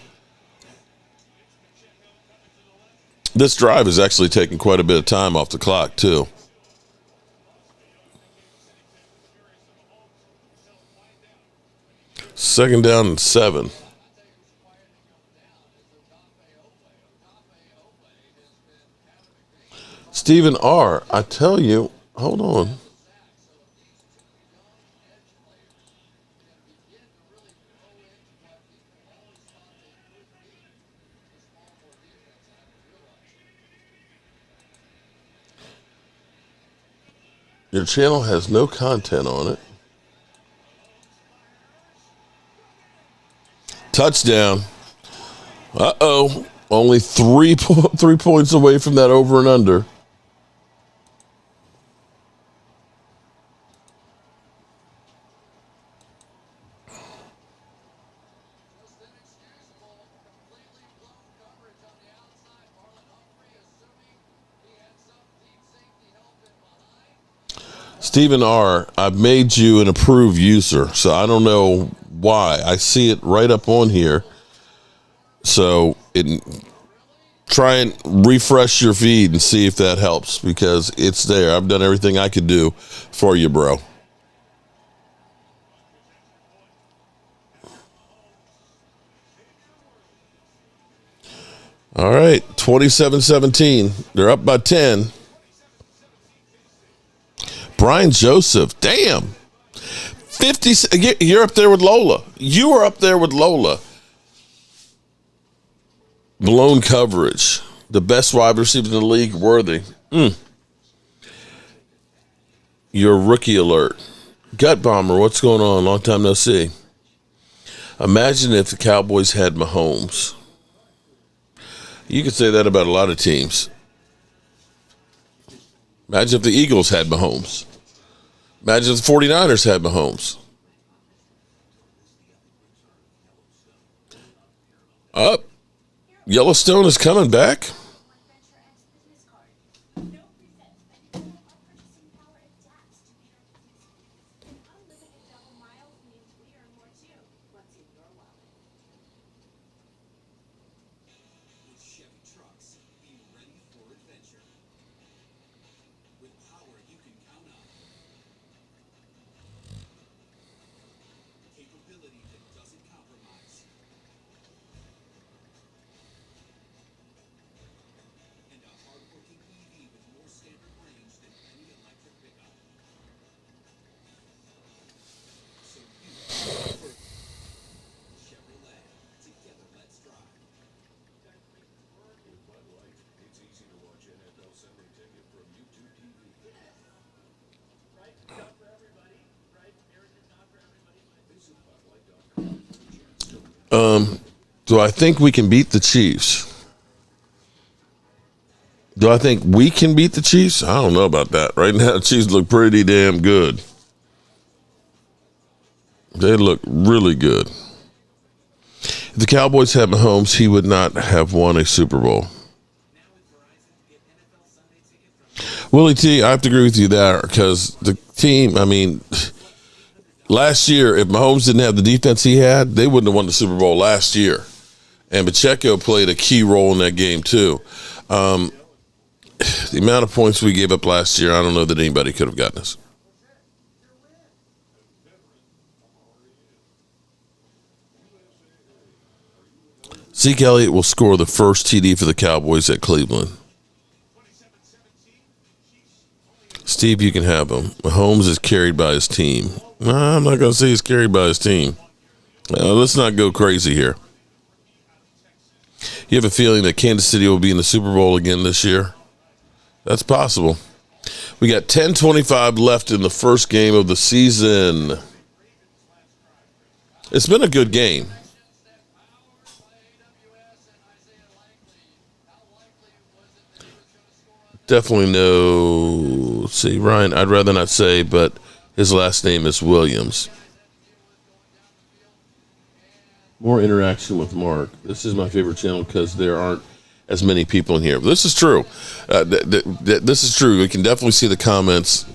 This drive is actually taking quite a bit of time off the clock, too. Second down and 7. Stephen R., I tell you, hold on. Your channel has no content on it. Touchdown. Uh-oh. Only 3 points away from that over and under. Stephen R., I've made you an approved user, so I don't know why. I see it right up on here. So try and refresh your feed and see if that helps, because it's there. I've done everything I could do for you, bro. All right, 27-17. They're up by 10. Brian Joseph, damn. 50. You're up there with Lola. You are up there with Lola. Blown coverage. The best wide receiver in the league, worthy. Your rookie alert. Gut Bomber, what's going on? Long time no see. Imagine if the Cowboys had Mahomes. You could say that about a lot of teams. Imagine if the Eagles had Mahomes. Imagine if the 49ers had Mahomes. Up. Yellowstone is coming back. Do I think we can beat the Chiefs? Do I think we can beat the Chiefs? I don't know about that. Right now, the Chiefs look pretty damn good. They look really good. If the Cowboys had Mahomes, he would not have won a Super Bowl. Willie T, I have to agree with you there because the team, I mean, last year, if Mahomes didn't have the defense he had, they wouldn't have won the Super Bowl last year. And Pacheco played a key role in that game, too. The amount of points we gave up last year, I don't know that anybody could have gotten us. Zeke Elliott will score the first TD for the Cowboys at Cleveland. Steve, you can have him. Mahomes is carried by his team. No, I'm not going to say he's carried by his team. Let's not go crazy here. You have a feeling that Kansas City will be in the Super Bowl again this year? That's possible. We got 10:25 left in the first game of the season. It's been a good game. Definitely no. Let's see, Ryan, I'd rather not say, but his last name is Williams. More interaction with Mark. This is my favorite channel because there aren't as many people in here. This is true. This is true. We can definitely see the comments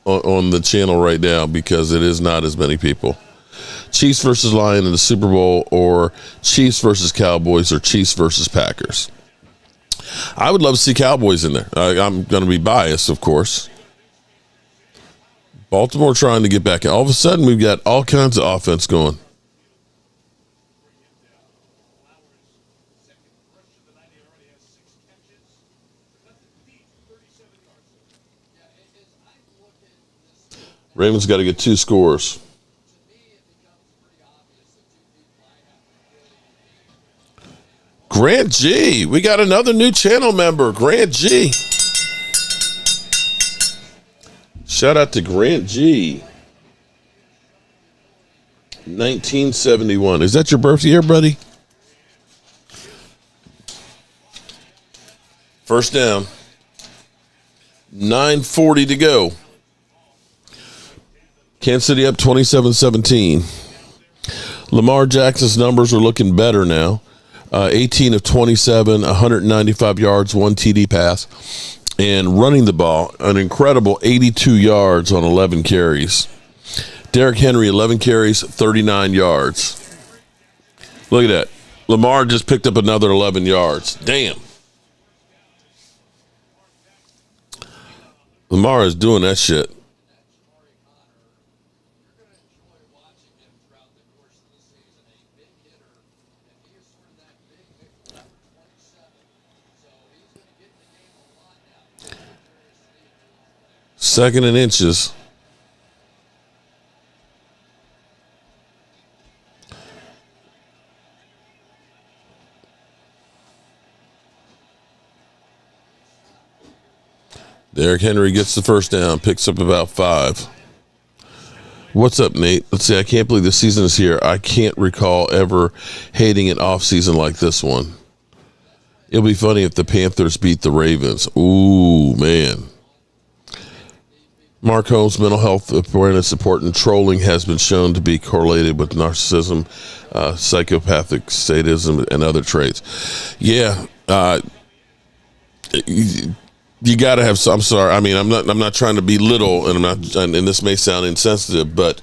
on the channel right now because it is not as many people. Chiefs versus Lions in the Super Bowl, or Chiefs versus Cowboys, or Chiefs versus Packers. I would love to see Cowboys in there. I'm going to be biased, of course. Baltimore trying to get back. All of a sudden, we've got all kinds of offense going. Ravens got to get 2 scores. Grant G. We got another new channel member, Grant G. Shout out to Grant G. 1971. Is that your birthday year, buddy? First down. 9:40 to go. Kansas City up 27-17. Lamar Jackson's numbers are looking better now. 18 of 27, 195 yards, 1 TD pass, and running the ball, an incredible 82 yards on 11 carries. Derrick Henry, 11 carries, 39 yards. Look at that. Lamar just picked up another 11 yards. Damn. Lamar is doing that shit. Second and inches. Derrick Henry gets the first down, picks up about 5. What's up, Nate? Let's see. I can't believe the season is here. I can't recall ever hating an off season like this one. It'll be funny if the Panthers beat the Ravens. Ooh, man. Mark Holmes, mental health awareness support and trolling has been shown to be correlated with narcissism, psychopathic sadism, and other traits. Yeah, you got to have some. I'm sorry. I mean, I'm not trying to belittle, and and this may sound insensitive, but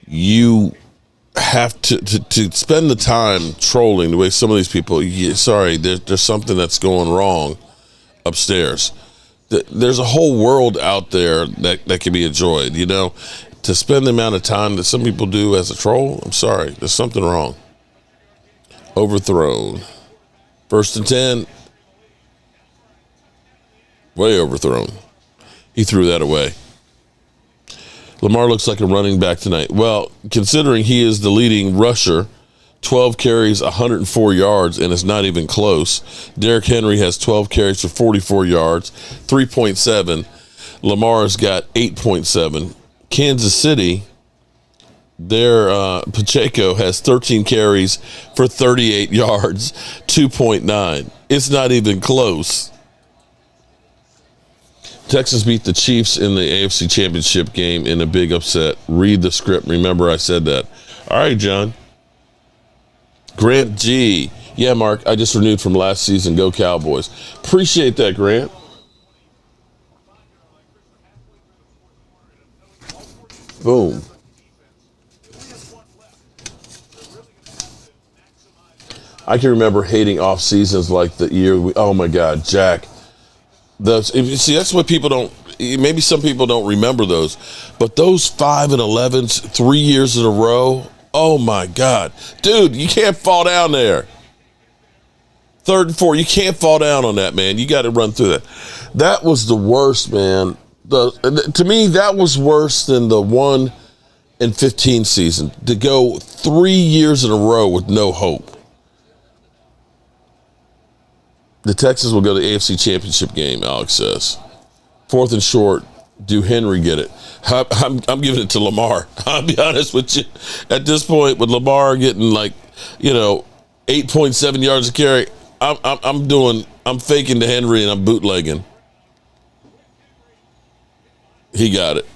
you have to spend the time trolling the way some of these people. Sorry, there's something that's going wrong upstairs. There's a whole world out there that can be enjoyed, you know. To spend the amount of time that some people do as a troll, I'm sorry, there's something wrong. Overthrown. 1st and 10. Way overthrown. He threw that away. Lamar looks like a running back tonight. Well, considering he is the leading rusher, 12 carries, 104 yards, and it's not even close. Derrick Henry has 12 carries for 44 yards, 3.7. Lamar's got 8.7. Kansas City, their Pacheco has 13 carries for 38 yards, 2.9. It's not even close. Texas beat the Chiefs in the AFC Championship game in a big upset. Read the script. Remember I said that. All right, John. Grant G. Yeah, Mark, I just renewed from last season. Go Cowboys. Appreciate that, Grant. Boom. I can remember hating off seasons like the year oh my God, Jack. See, that's what people don't, maybe some people don't remember those, but those 5-11s, 3 years in a row, oh my God. Dude, you can't fall down there. 3rd and 4, you can't fall down on that, man. You got to run through that. That was the worst, man. To me, that was worse than the 1-15 season, to go 3 years in a row with no hope. The Texans will go to the AFC Championship game, Alex says. 4th and short, do Henry get it? I'm giving it to Lamar. I'll be honest with you. At this point, with Lamar getting 8.7 yards a carry, I'm faking to Henry and I'm bootlegging. He got it.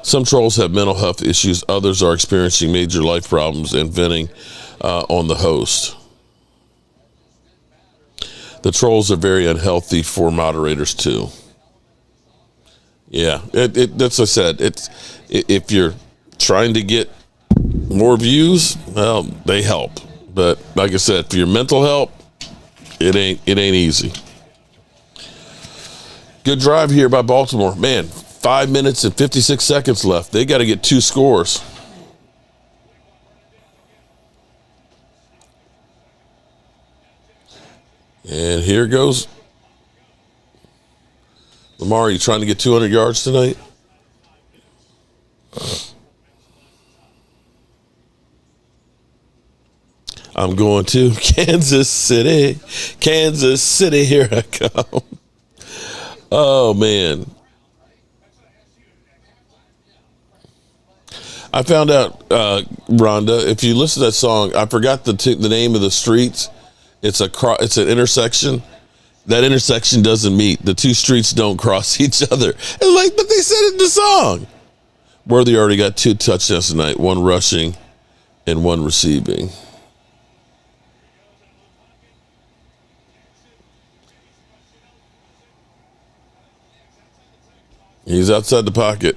Some trolls have mental health issues. Others are experiencing major life problems and venting on the host. The trolls are very unhealthy for moderators too. Yeah, that's what I said. If you're trying to get more views, well, they help. But like I said, for your mental health, it ain't easy. Good drive here by Baltimore. Man, 5 minutes and 56 seconds left. They got to get 2 scores. And here goes. Lamar, are you trying to get 200 yards tonight? I'm going to Kansas City. Kansas City, here I come. Oh, man. I found out, Rhonda, if you listen to that song, I forgot the name of the streets. It's an intersection. That intersection doesn't meet. The 2 streets don't cross each other. And but they said it in the song. Worthy already got 2 touchdowns tonight, 1 rushing and 1 receiving. He's outside the pocket.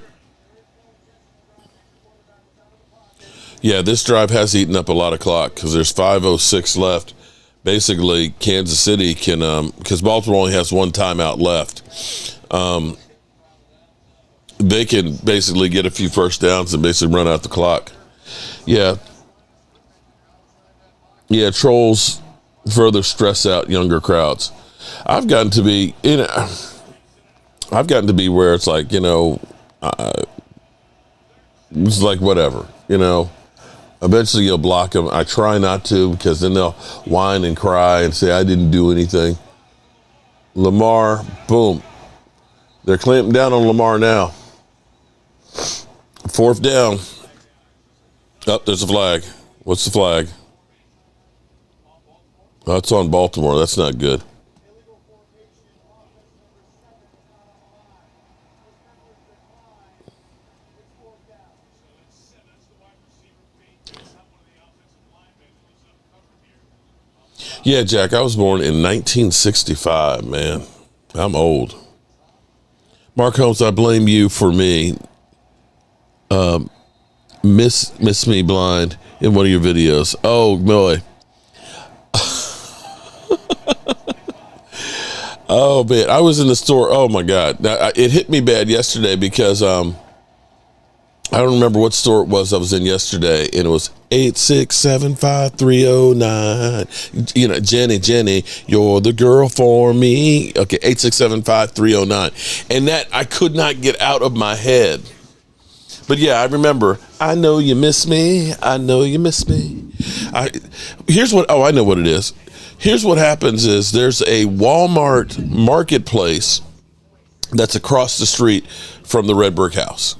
Yeah, this drive has eaten up a lot of clock because there's 5:06 left. Basically, Kansas City can, because Baltimore only has 1 timeout left, they can basically get a few first downs and basically run out the clock. Yeah. Yeah, trolls further stress out younger crowds. I've gotten to be where it's like, it's like whatever, Eventually you'll block them. I try not to because then they'll whine and cry and say I didn't do anything. Lamar, boom. They're clamping down on Lamar now. 4th down. Oh, there's a flag. What's the flag? Oh, it's on Baltimore. That's not good. Yeah, Jack, I was born in 1965, man. I'm old. Mark Holmes, I blame you for me. Miss Me Blind in one of your videos. Oh, boy. Oh, man. I was in the store. Oh, my God. Now, it hit me bad yesterday because I don't remember what store it was I was in yesterday, and it was 8675309. You know, Jenny, you're the girl for me. Okay, 8675309. And that I could not get out of my head. But yeah, I remember, I know you miss me. I know you miss me. I know what it is. Here's what happens is there's a Walmart marketplace that's across the street from the Red Brick House.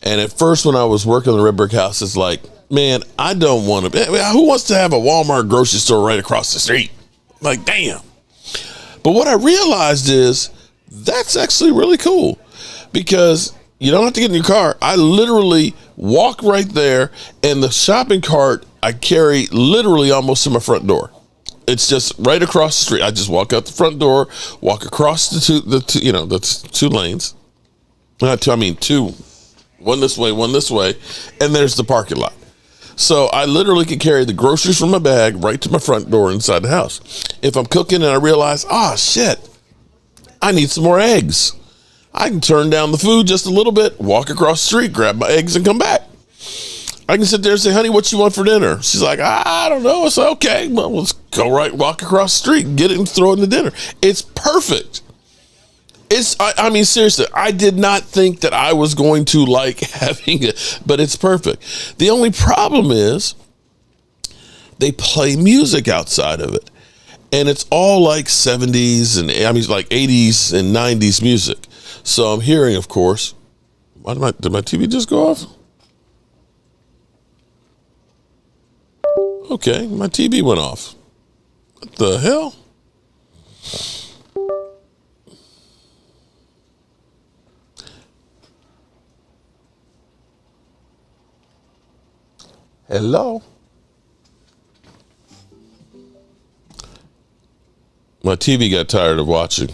And at first when I was working in the Red Brick House, it's like, man, I don't want to, who wants to have a Walmart grocery store right across the street? Like, damn. But what I realized is that's actually really cool because you don't have to get in your car. I literally walk right there, and the shopping cart I carry literally almost to my front door. It's just right across the street. I just walk out the front door, walk across the two lanes. Two. One this way, and there's the parking lot. So I literally can carry the groceries from my bag right to my front door inside the house. If I'm cooking and I realize, shit, I need some more eggs, I can turn down the food just a little bit, walk across the street, grab my eggs, and come back. I can sit there and say, honey, what you want for dinner? She's like, I don't know. It's okay. Well, let's walk across the street, get it and throw it in the dinner. It's perfect. Seriously, I did not think that I was going to like having it, but it's perfect. The only problem is they play music outside of it. And it's all like 70s and 80s and 90s music. So I'm hearing, of course, did my TV just go off? Okay, my TV went off. What the hell? Hello? My TV got tired of watching.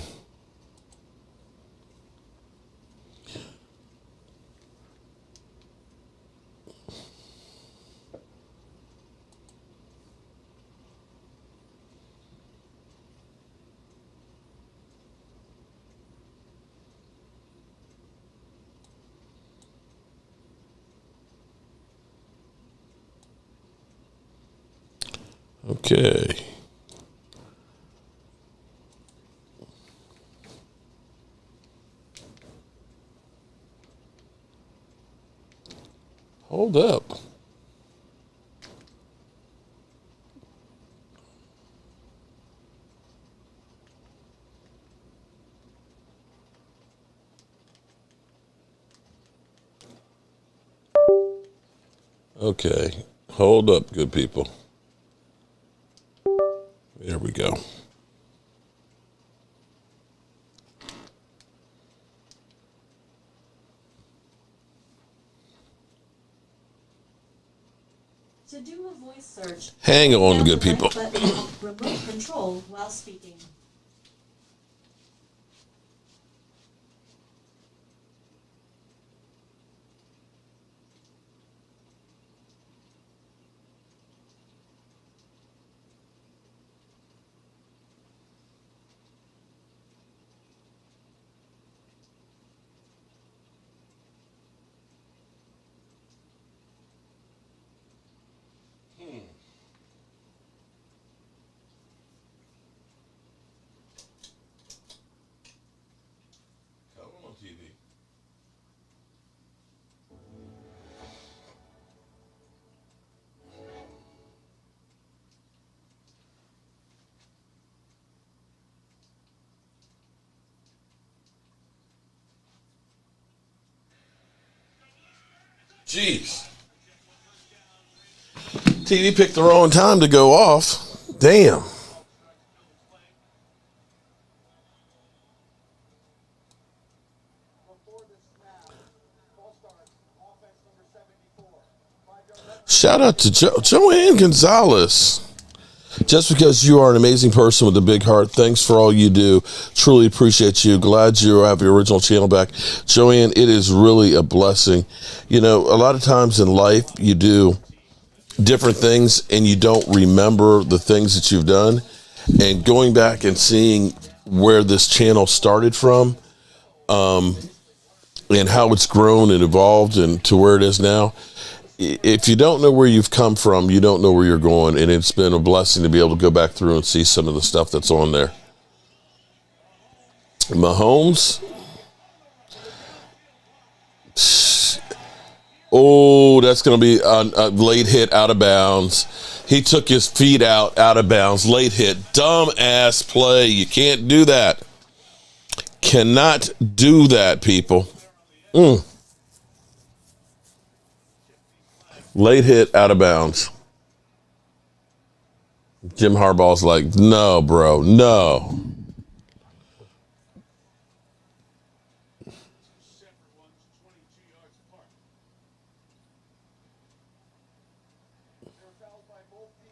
Okay. Hold up. Okay. Hold up, good people. There we go. To do a voice search, hang on, good people. Remote control while speaking. Jeez. TV picked the wrong time to go off. Damn. Shout out to Joanne Gonzalez. Just because you are an amazing person with a big heart, thanks for all you do. Truly appreciate you. Glad you have your original channel back. Joanne, it is really a blessing. You know, a lot of times in life, you do different things and you don't remember the things that you've done. And going back and seeing where this channel started from, and how it's grown and evolved and to where it is now. If you don't know where you've come from, you don't know where you're going, and it's been a blessing to be able to go back through and see some of the stuff that's on there. Mahomes. Oh, that's going to be a late hit out of bounds. He took his feet out of bounds. Late hit. Dumb ass play. You can't do that. Cannot do that, people. Late hit out of bounds. Jim Harbaugh's like, no, bro, no.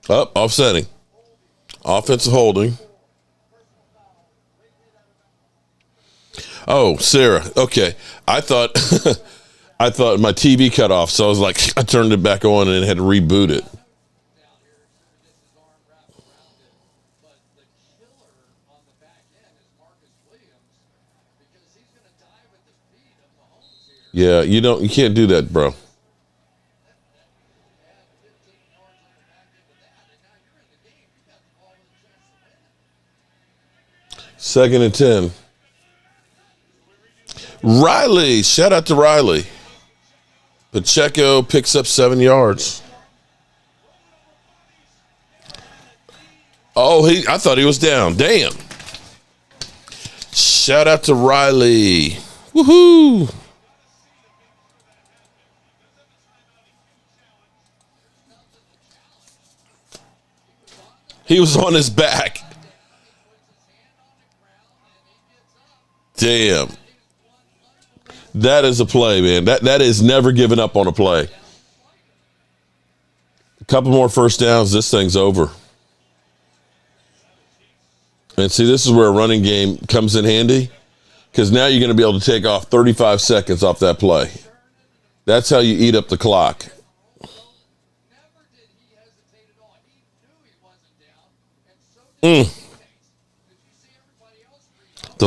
Offsetting. Offensive holding. Oh, Sarah. Okay. I thought my TV cut off, so I was like, I turned it back on and had to reboot it. Yeah, you can't do that, bro. Second and 10. Riley, shout out to Riley. Pacheco picks up 7 yards. Oh, I thought he was down. Damn. Shout out to Riley. Woohoo. He was on his back. Damn. That is a play, man. That is never giving up on a play. A couple more first downs, this thing's over. And see, this is where a running game comes in handy, because now you're going to be able to take off 35 seconds off that play. That's how you eat up the clock. The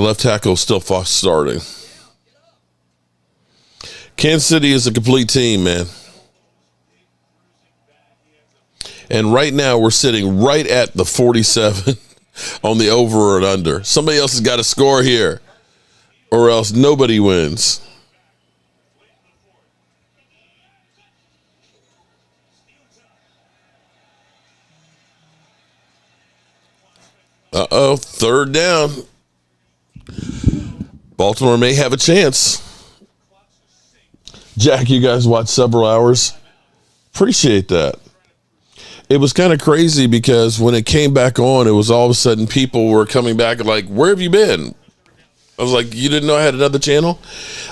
left tackle is still fast starting. Kansas City is a complete team, man. And right now we're sitting right at the 47 on the over and under. Somebody else has got to score here, or else nobody wins. Uh-oh, third down. Baltimore may have a chance. Jack, you guys watched several hours. Appreciate that. It was kind of crazy because when it came back on, it was all of a sudden people were coming back and like, where have you been? I was like, you didn't know I had another channel?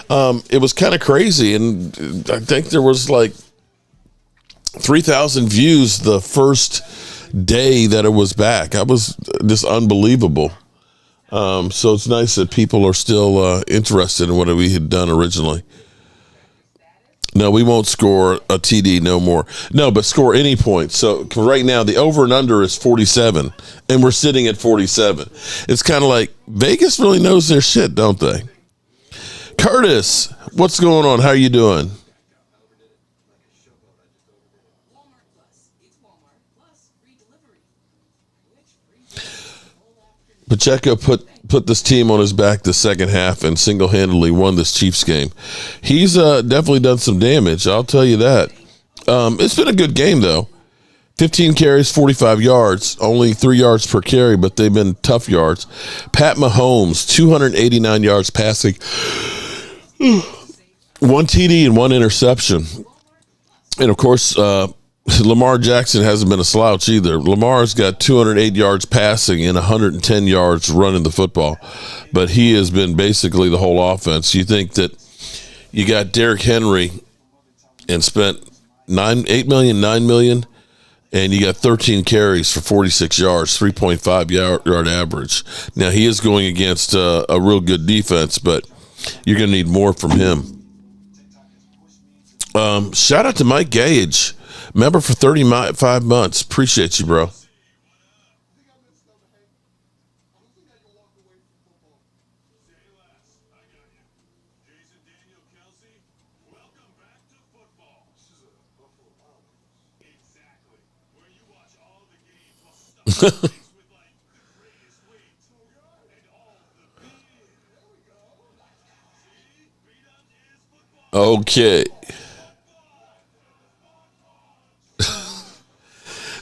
It was kind of crazy. And I think there was like 3,000 views the first day that it was back. I was just unbelievable. So it's nice that people are still interested in what we had done originally. No, we won't score a TD no more. No, but score any point. So right now, the over and under is 47, and we're sitting at 47. It's kind of like Vegas really knows their shit, don't they? Curtis, what's going on? How are you doing? Pacheco put this team on his back the second half and single-handedly won this Chiefs game. He's definitely done some damage, I'll tell you that. It's been a good game, though. 15 carries, 45 yards, only 3 yards per carry, but they've been tough yards. Pat Mahomes, 289 yards passing, 1 TD and 1 interception. And, of course, Lamar Jackson hasn't been a slouch either. Lamar's got 208 yards passing and 110 yards running the football. But he has been basically the whole offense. You think that you got Derrick Henry and spent $9 million, and you got 13 carries for 46 yards, 3.5 yard average. Now, he is going against a real good defense, but you're going to need more from him. Shout out to Mike Gage, member for 35 months. Appreciate you, bro. Okay.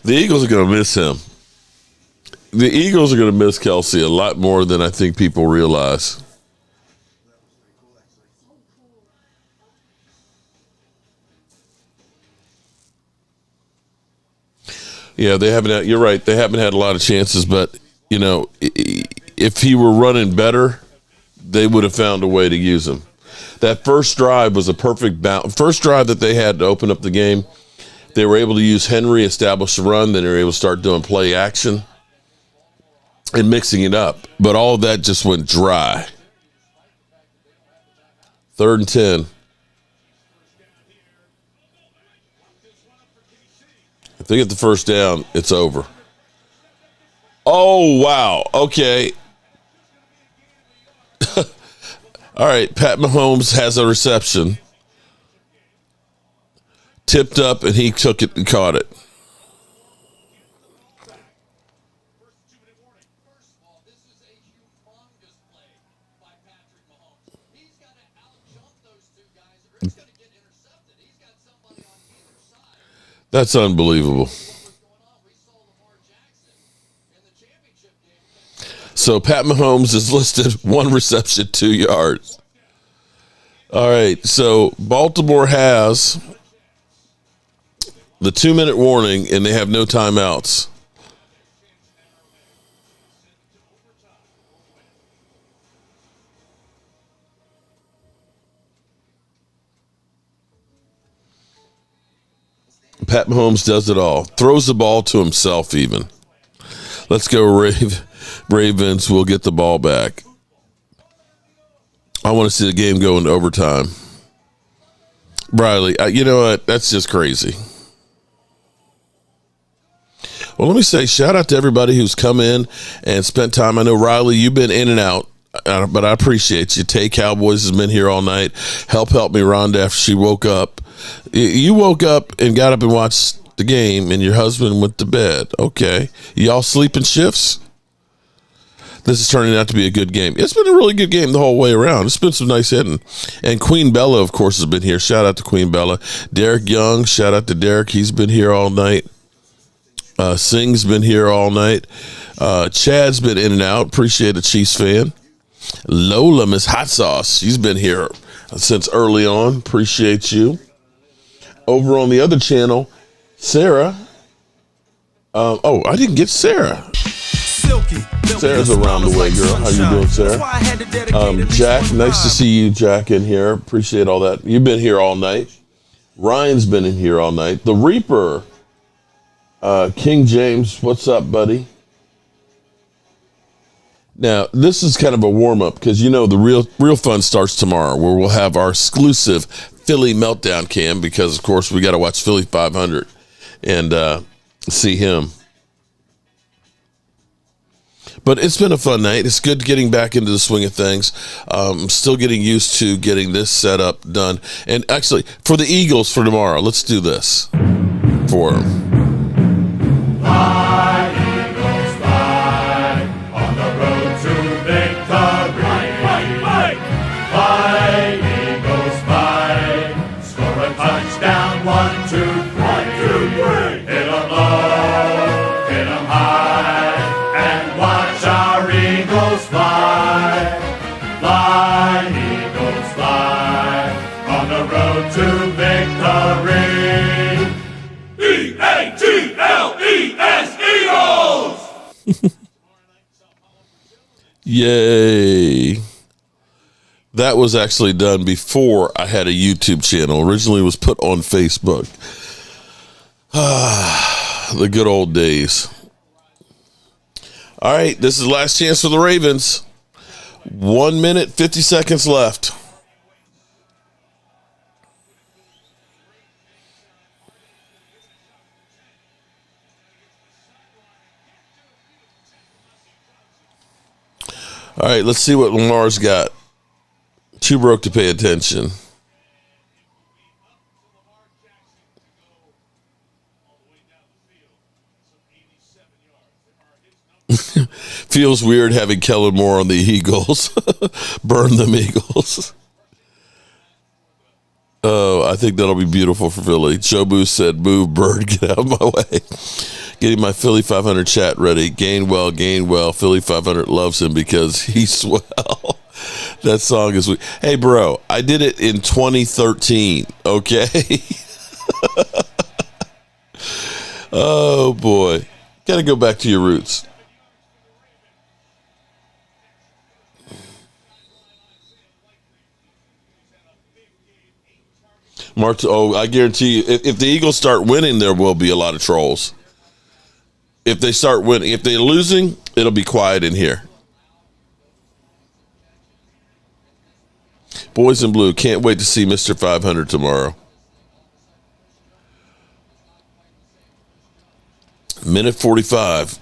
The Eagles are going to miss him. The Eagles are going to miss Kelsey a lot more than I think people realize. Yeah, they haven't had, you're right. They haven't had a lot of chances, but, you know, if he were running better, they would have found a way to use him. That first drive was a perfect balance. First drive that they had to open up the game, they were able to use Henry, establish the run, then they were able to start doing play action and mixing it up. But all of that just went dry. 3rd and 10. If they get the first down, it's over. Oh, wow. Okay. All right. Pat Mahomes has a reception. Tipped up, and he took it and caught it. That's unbelievable. So Pat Mahomes is listed 1 reception, 2 yards. All right, so Baltimore has the 2-minute warning, and they have no timeouts. Pat Mahomes does it all. Throws the ball to himself even. Let's go, Ravens. We'll get the ball back. I want to see the game go into overtime. Briley, you know what? That's just crazy. Well, let me say shout out to everybody who's come in and spent time. I know, Riley, you've been in and out, but I appreciate you. Tay Cowboys has been here all night. Help me, Rhonda, after she woke up. You woke up and got up and watched the game, and your husband went to bed. Okay. Y'all sleeping shifts? This is turning out to be a good game. It's been a really good game the whole way around. It's been some nice hitting. And Queen Bella, of course, has been here. Shout out to Queen Bella. Derek Young, shout out to Derek. He's been here all night. Singh's been here all night. Chad's been in and out. Appreciate a Chiefs fan. Lola, Miss Hot Sauce, she's been here since early on. Appreciate you. Over on the other channel, Sarah. I didn't get Sarah. Sarah's around the way, girl. How you doing, Sarah? Jack, nice to see you, Jack, in here. Appreciate all that. You've been here all night. Ryan's been in here all night. The Reaper, King James, what's up, buddy? Now, this is kind of a warm-up because, you know, the real fun starts tomorrow, where we'll have our exclusive Philly Meltdown cam because, of course, we got to watch Philly 500 and see him. But it's been a fun night. It's good getting back into the swing of things. Still getting used to getting this setup done. And actually, for the Eagles for tomorrow, let's do this for them. Fly, Eagles, fly, on the road to victory. Fight, fly, Eagles, fly, score a touchdown, 1, 2, 3. Hit 'em low, hit 'em high, and watch our Eagles fly. Fly, Eagles, fly, on the road to victory. E-A-G-L-E-S, Eagles! Yay. That was actually done before I had a YouTube channel. Originally it was put on Facebook. The good old days. All right, this is the last chance for the Ravens. 1 minute, 50 seconds left. All right, let's see what Lamar's got. Too broke to pay attention. Feels weird having Kellen Moore on the Eagles. Burn them Eagles. Oh, I think that'll be beautiful for Philly. Joe Booth said, move, bird, get out of my way. Getting my Philly 500 chat ready. Gainwell. Philly 500 loves him because he's swell. That song is... Hey, bro, I did it in 2013, okay? Oh, boy. Got to go back to your roots. I guarantee you, if the Eagles start winning, there will be a lot of trolls. If they start winning, if they're losing, it'll be quiet in here. Boys in blue, can't wait to see Mr. 500 tomorrow. Minute 45.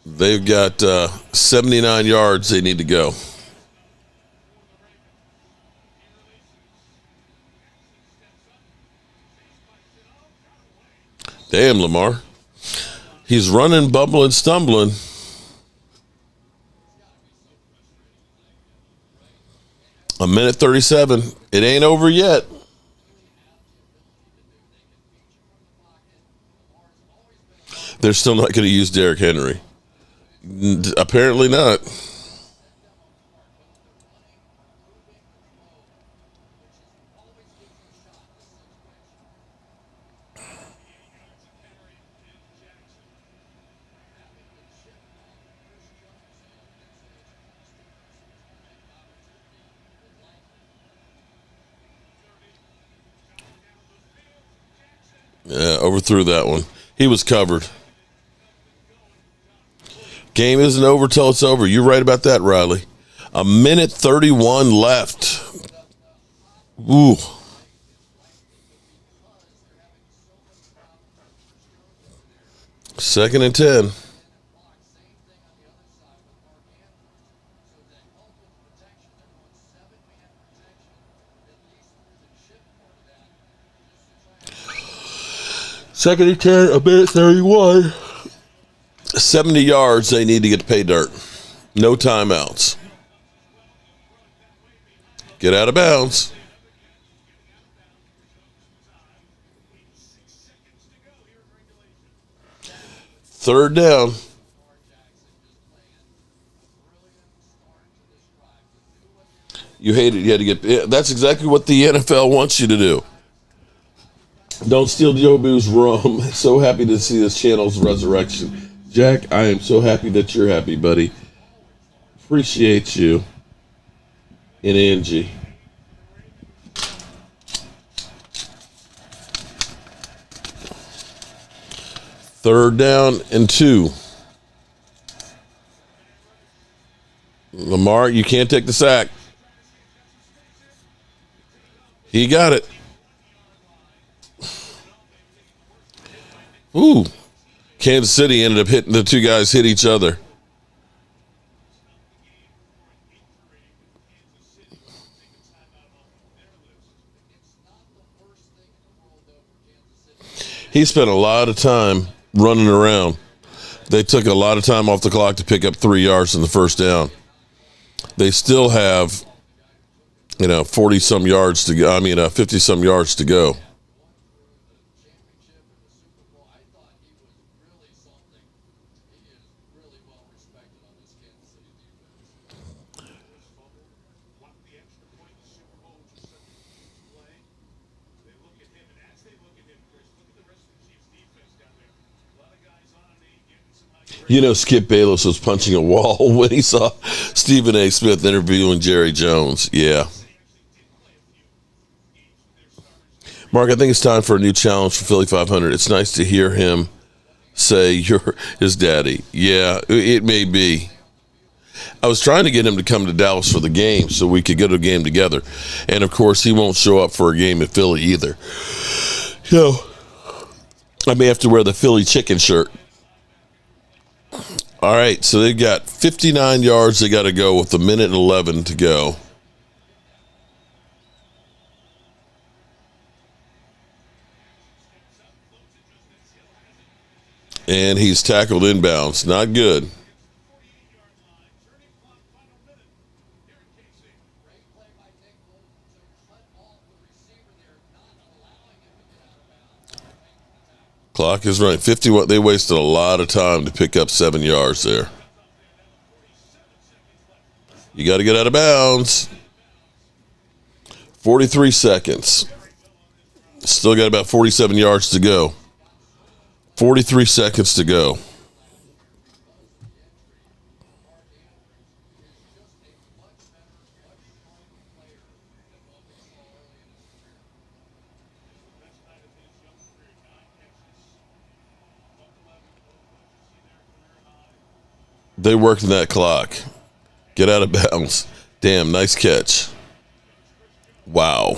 They've got 79 yards they need to go. Damn, Lamar. He's running, bumbling, stumbling. A minute 37. It ain't over yet. They're still not going to use Derrick Henry. Apparently not. Yeah, overthrew that one. He was covered. Game isn't over till it's over. You're right about that, Riley. A minute 31 left. Ooh. Second and 10. Second and 10, a minute 31. 70 yards they need to get to pay dirt. No timeouts. Get out of bounds. Third down. You hate it. You had to get. That's exactly what the NFL wants you to do. Don't steal Joe Boo's rum. So happy to see this channel's resurrection. Jack, I am so happy that you're happy, buddy. Appreciate you. And Angie. Third down and 2. Lamar, you can't take the sack. He got it. Ooh. Kansas City ended up hitting the two guys, hit each other. He spent a lot of time running around. They took a lot of time off the clock to pick up 3 yards in the first down. They still have, 40-some yards to go. 50-some yards to go. Skip Bayless was punching a wall when he saw Stephen A. Smith interviewing Jerry Jones. Yeah. Mark, I think it's time for a new challenge for Philly 500. It's nice to hear him say you're his daddy. Yeah, it may be. I was trying to get him to come to Dallas for the game so we could go to a game together. And, of course, he won't show up for a game in Philly either. So I may have to wear the Philly chicken shirt. All right, so they've got 59 yards they got to go with a minute and 11 to go. And he's tackled inbounds. Not good. Clock is running. 51. They wasted a lot of time to pick up 7 yards there. You got to get out of bounds. 43 seconds. Still got about 47 yards to go. 43 seconds to go. They worked that clock. Get out of bounds. Damn, nice catch. Wow.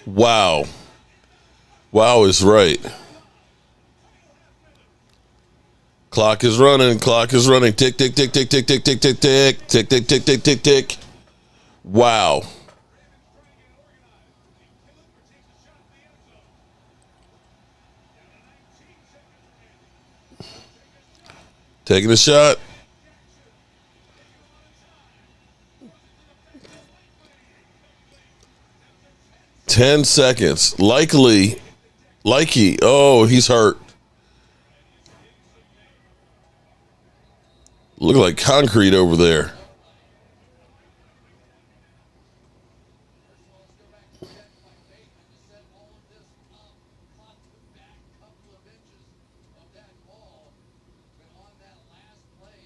Wow. Wow is right. Clock is running. Clock is running. Tick, tick, tick, tick, tick, tick, tick, tick, tick, tick, tick, tick, tick, tick, tick. Wow. Taking a shot. Ten seconds. Likely. Oh, he's hurt. Look like concrete over there.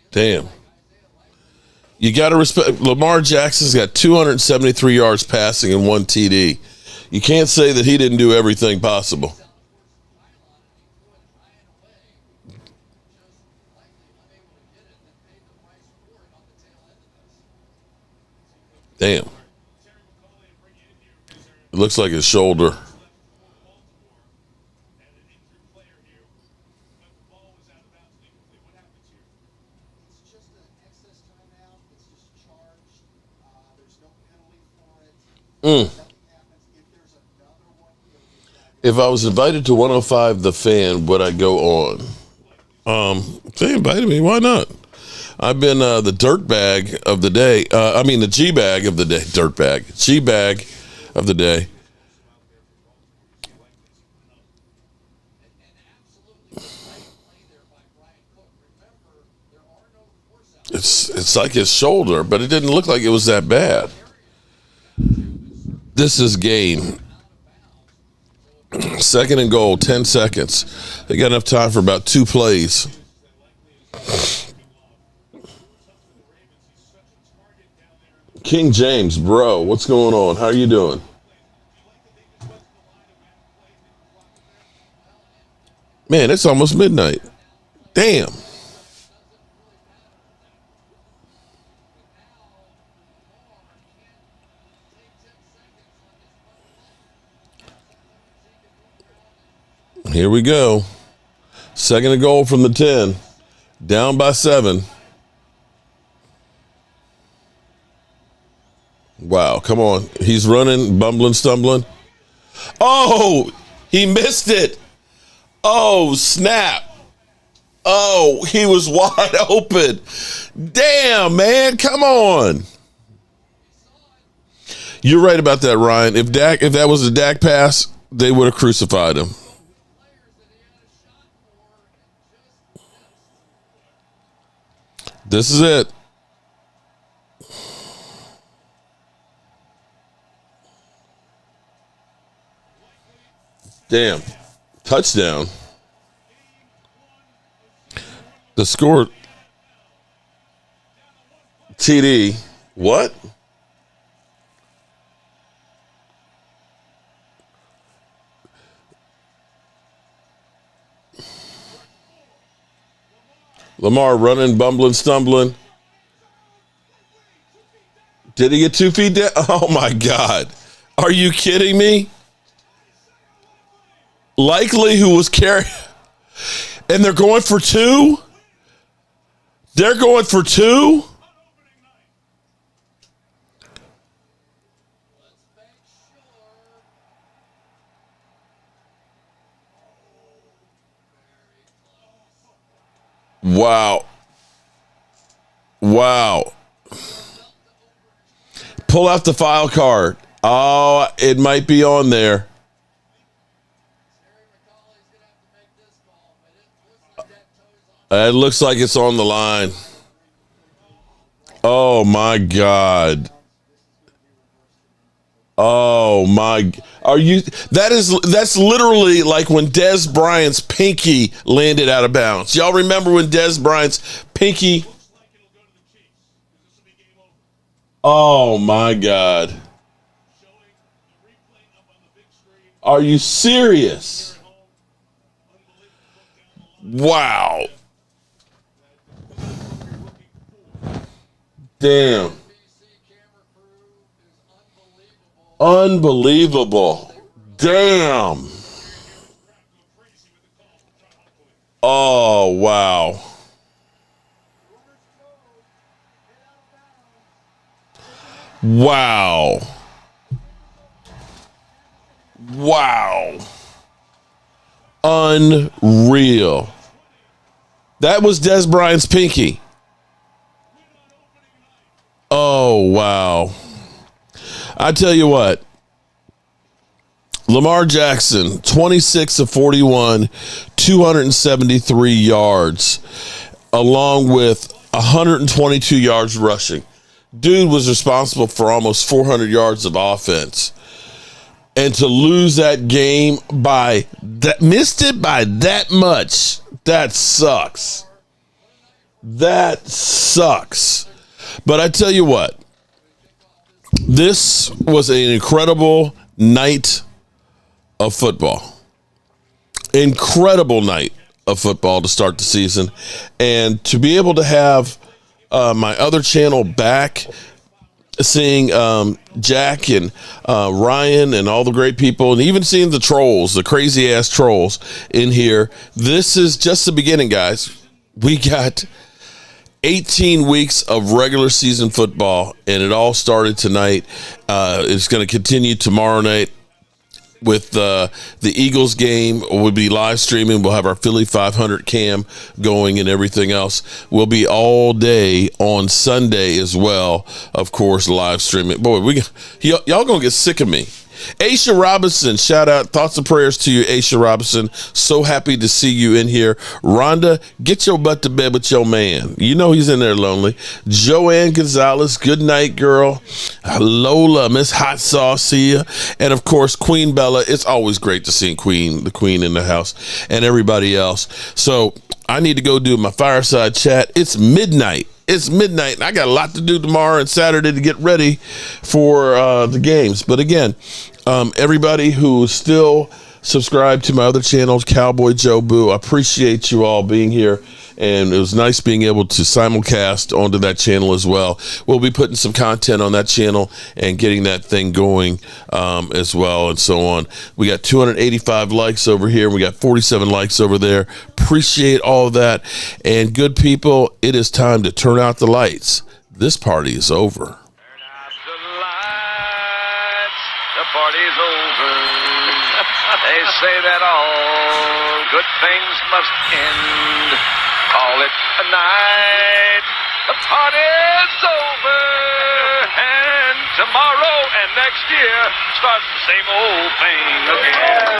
Damn. You got to respect. Lamar Jackson's got 273 yards passing and 1 TD. You can't say that he didn't do everything possible. Damn. It looks like his shoulder. If I was invited to 105 The Fan, would I go on? If they invited me, why not? I've been the dirt bag of the day. The G bag of the day. Dirt bag. G bag of the day. It's like his shoulder, but it didn't look like it was that bad. This is game. Second and goal, 10 seconds. They got enough time for about 2 plays. King James, bro, what's going on? How are you doing? Man, it's almost midnight. Damn. Here we go. Second and goal from the 10. Down by 7. Wow, come on. He's running, bumbling, stumbling. Oh, he missed it. Oh, snap. Oh, he was wide open. Damn, man, come on. You're right about that, Ryan. If that was a Dak pass, they would have crucified him. This is it. Damn. Touchdown. The score. TD. What? Lamar running, bumbling, stumbling. Did he get 2 feet down? Oh, my God. Are you kidding me? Likely who was carrying. And they're going for 2? They're going for 2? Wow. Wow. Pull out the file card. Oh, it might be on there. It looks like it's on the line. Oh, my God. Oh, my. That's literally like when Dez Bryant's pinky landed out of bounds. Y'all remember when Dez Bryant's pinky? Oh, my God. Are you serious? Wow. Damn. Unbelievable. Damn. Oh, wow. Wow. Wow. Unreal. That was Dez Bryant's pinky. Oh, wow. I tell you what. Lamar Jackson, 26 of 41, 273 yards, along with 122 yards rushing. Dude was responsible for almost 400 yards of offense. And to lose that game by that, missed it by that much, that sucks. That sucks. But I tell you what, this was an incredible night of football. Incredible night of football to start the season. And to be able to have my other channel back, seeing Jack and Ryan and all the great people, and even seeing the trolls, the crazy ass trolls in here. This is just the beginning, guys. We got 18 weeks of regular season football, and it all started tonight. It's going to continue tomorrow night with the Eagles game. We'll be live streaming. We'll have our Philly 500 cam going and everything else. We'll be all day on Sunday as well, of course, live streaming. Boy, y'all gonna get sick of me. Aisha Robinson, shout out, thoughts and prayers to you, Aisha Robinson. So happy to see you in here. Rhonda, get your butt to bed with your man. You know he's in there lonely. Joanne Gonzalez, good night, girl. Lola, Miss Hot Sauce, see ya. And of course, Queen Bella. It's always great to see the queen in the house, and everybody else. So I need to go do my fireside chat. It's midnight. It's midnight, and I got a lot to do tomorrow and Saturday to get ready for the games. But again, everybody who's still subscribed to my other channels, Cowboy Joe Boo, I appreciate you all being here. And it was nice being able to simulcast onto that channel as well. We'll be putting some content on that channel and getting that thing going as well, and so on. We got 285 likes over here. We got 47 likes over there. Appreciate all of that. And good people, it is time to turn out the lights. This party is over. The party's over. They say that all good things must end. Call it a night. The party's over. And tomorrow and next year starts the same old thing again.